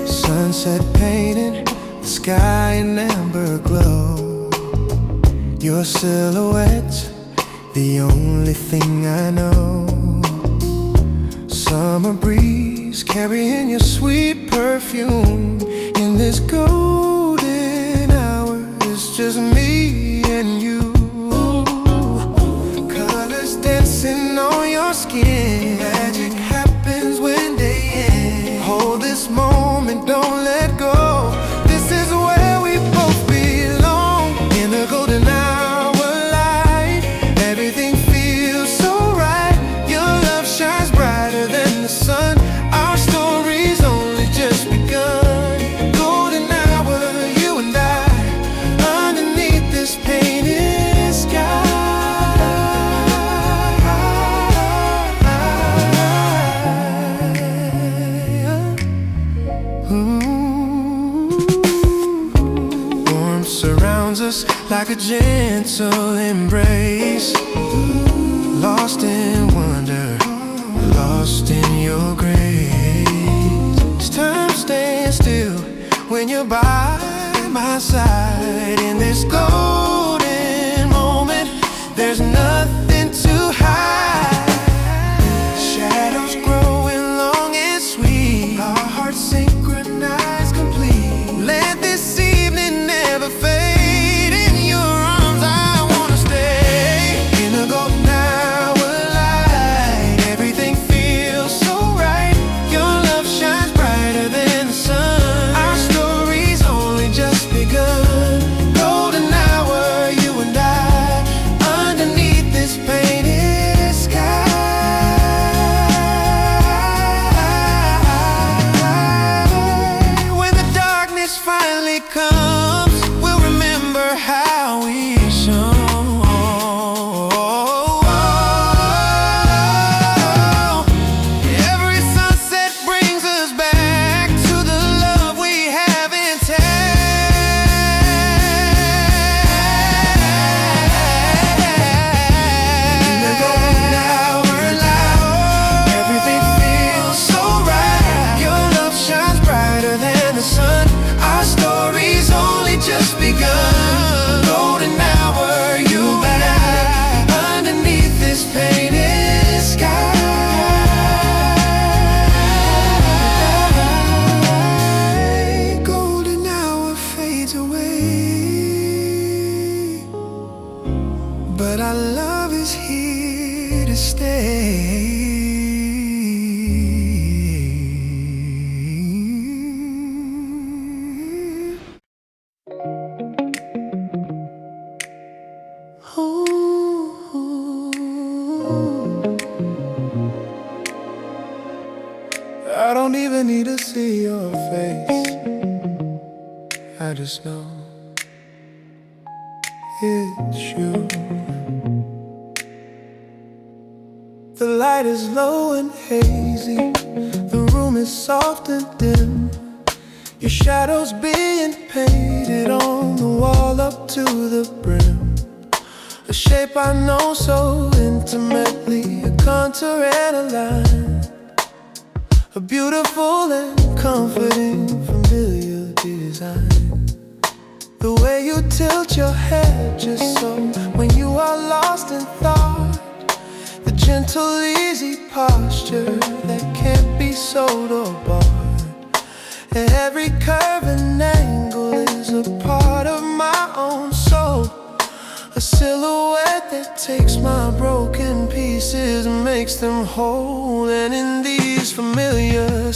[SPEAKER 1] Sunset painted the sky in amber glow. Your silhouette, the only thing I know. Summer breeze carrying your sweet perfume in this golden hour. just me and you. Colors dancing on your skin. Magic happens when they end. Hold this moment, don't let go. This is where we both belong. In the golden hour light, everything feels so right. Your love shines brighter than the sun. Our story's only just begun. Golden hour, you and I, underneath this painted sky. Warmth surrounds us like a gentle embrace. Lost in wonder, lost in your grace. Time stands still when you're by my side. In this golden moment, there's nothing to hide. Shadows growing long and sweet, our hearts synchronized complete. Let this evening never fade. In your arms I wanna stay. In the golden hour light, everything feels so right. Your love shines brighter than the sun. Our story's only just begun. Golden hour, you and I, underneath this painted sky. When the darkness finally comes, we'll remember how we shone. Every sunset brings us back to the love we have intact. In the golden hour light, everything feels so right. Your love shines brighter than the sun. Our story's only just begun. Golden hour, you and I, underneath this painted sky. Golden hour fades away, but our love is here to stay. I don't even need to see your face. I just know it's you. The light is low and hazy, the room is soft and dim. Your shadow's being painted on the wall up to the brim. A shape I know so intimately, a contour and a line. A beautiful and comforting familiar design. The way you tilt your head just so when you are lost in thought. The gentle, easy posture that can't be sold or bought. And every curve and angle is a part of my own soul. A silhouette that takes my broken pieces and makes them whole. And in these familiar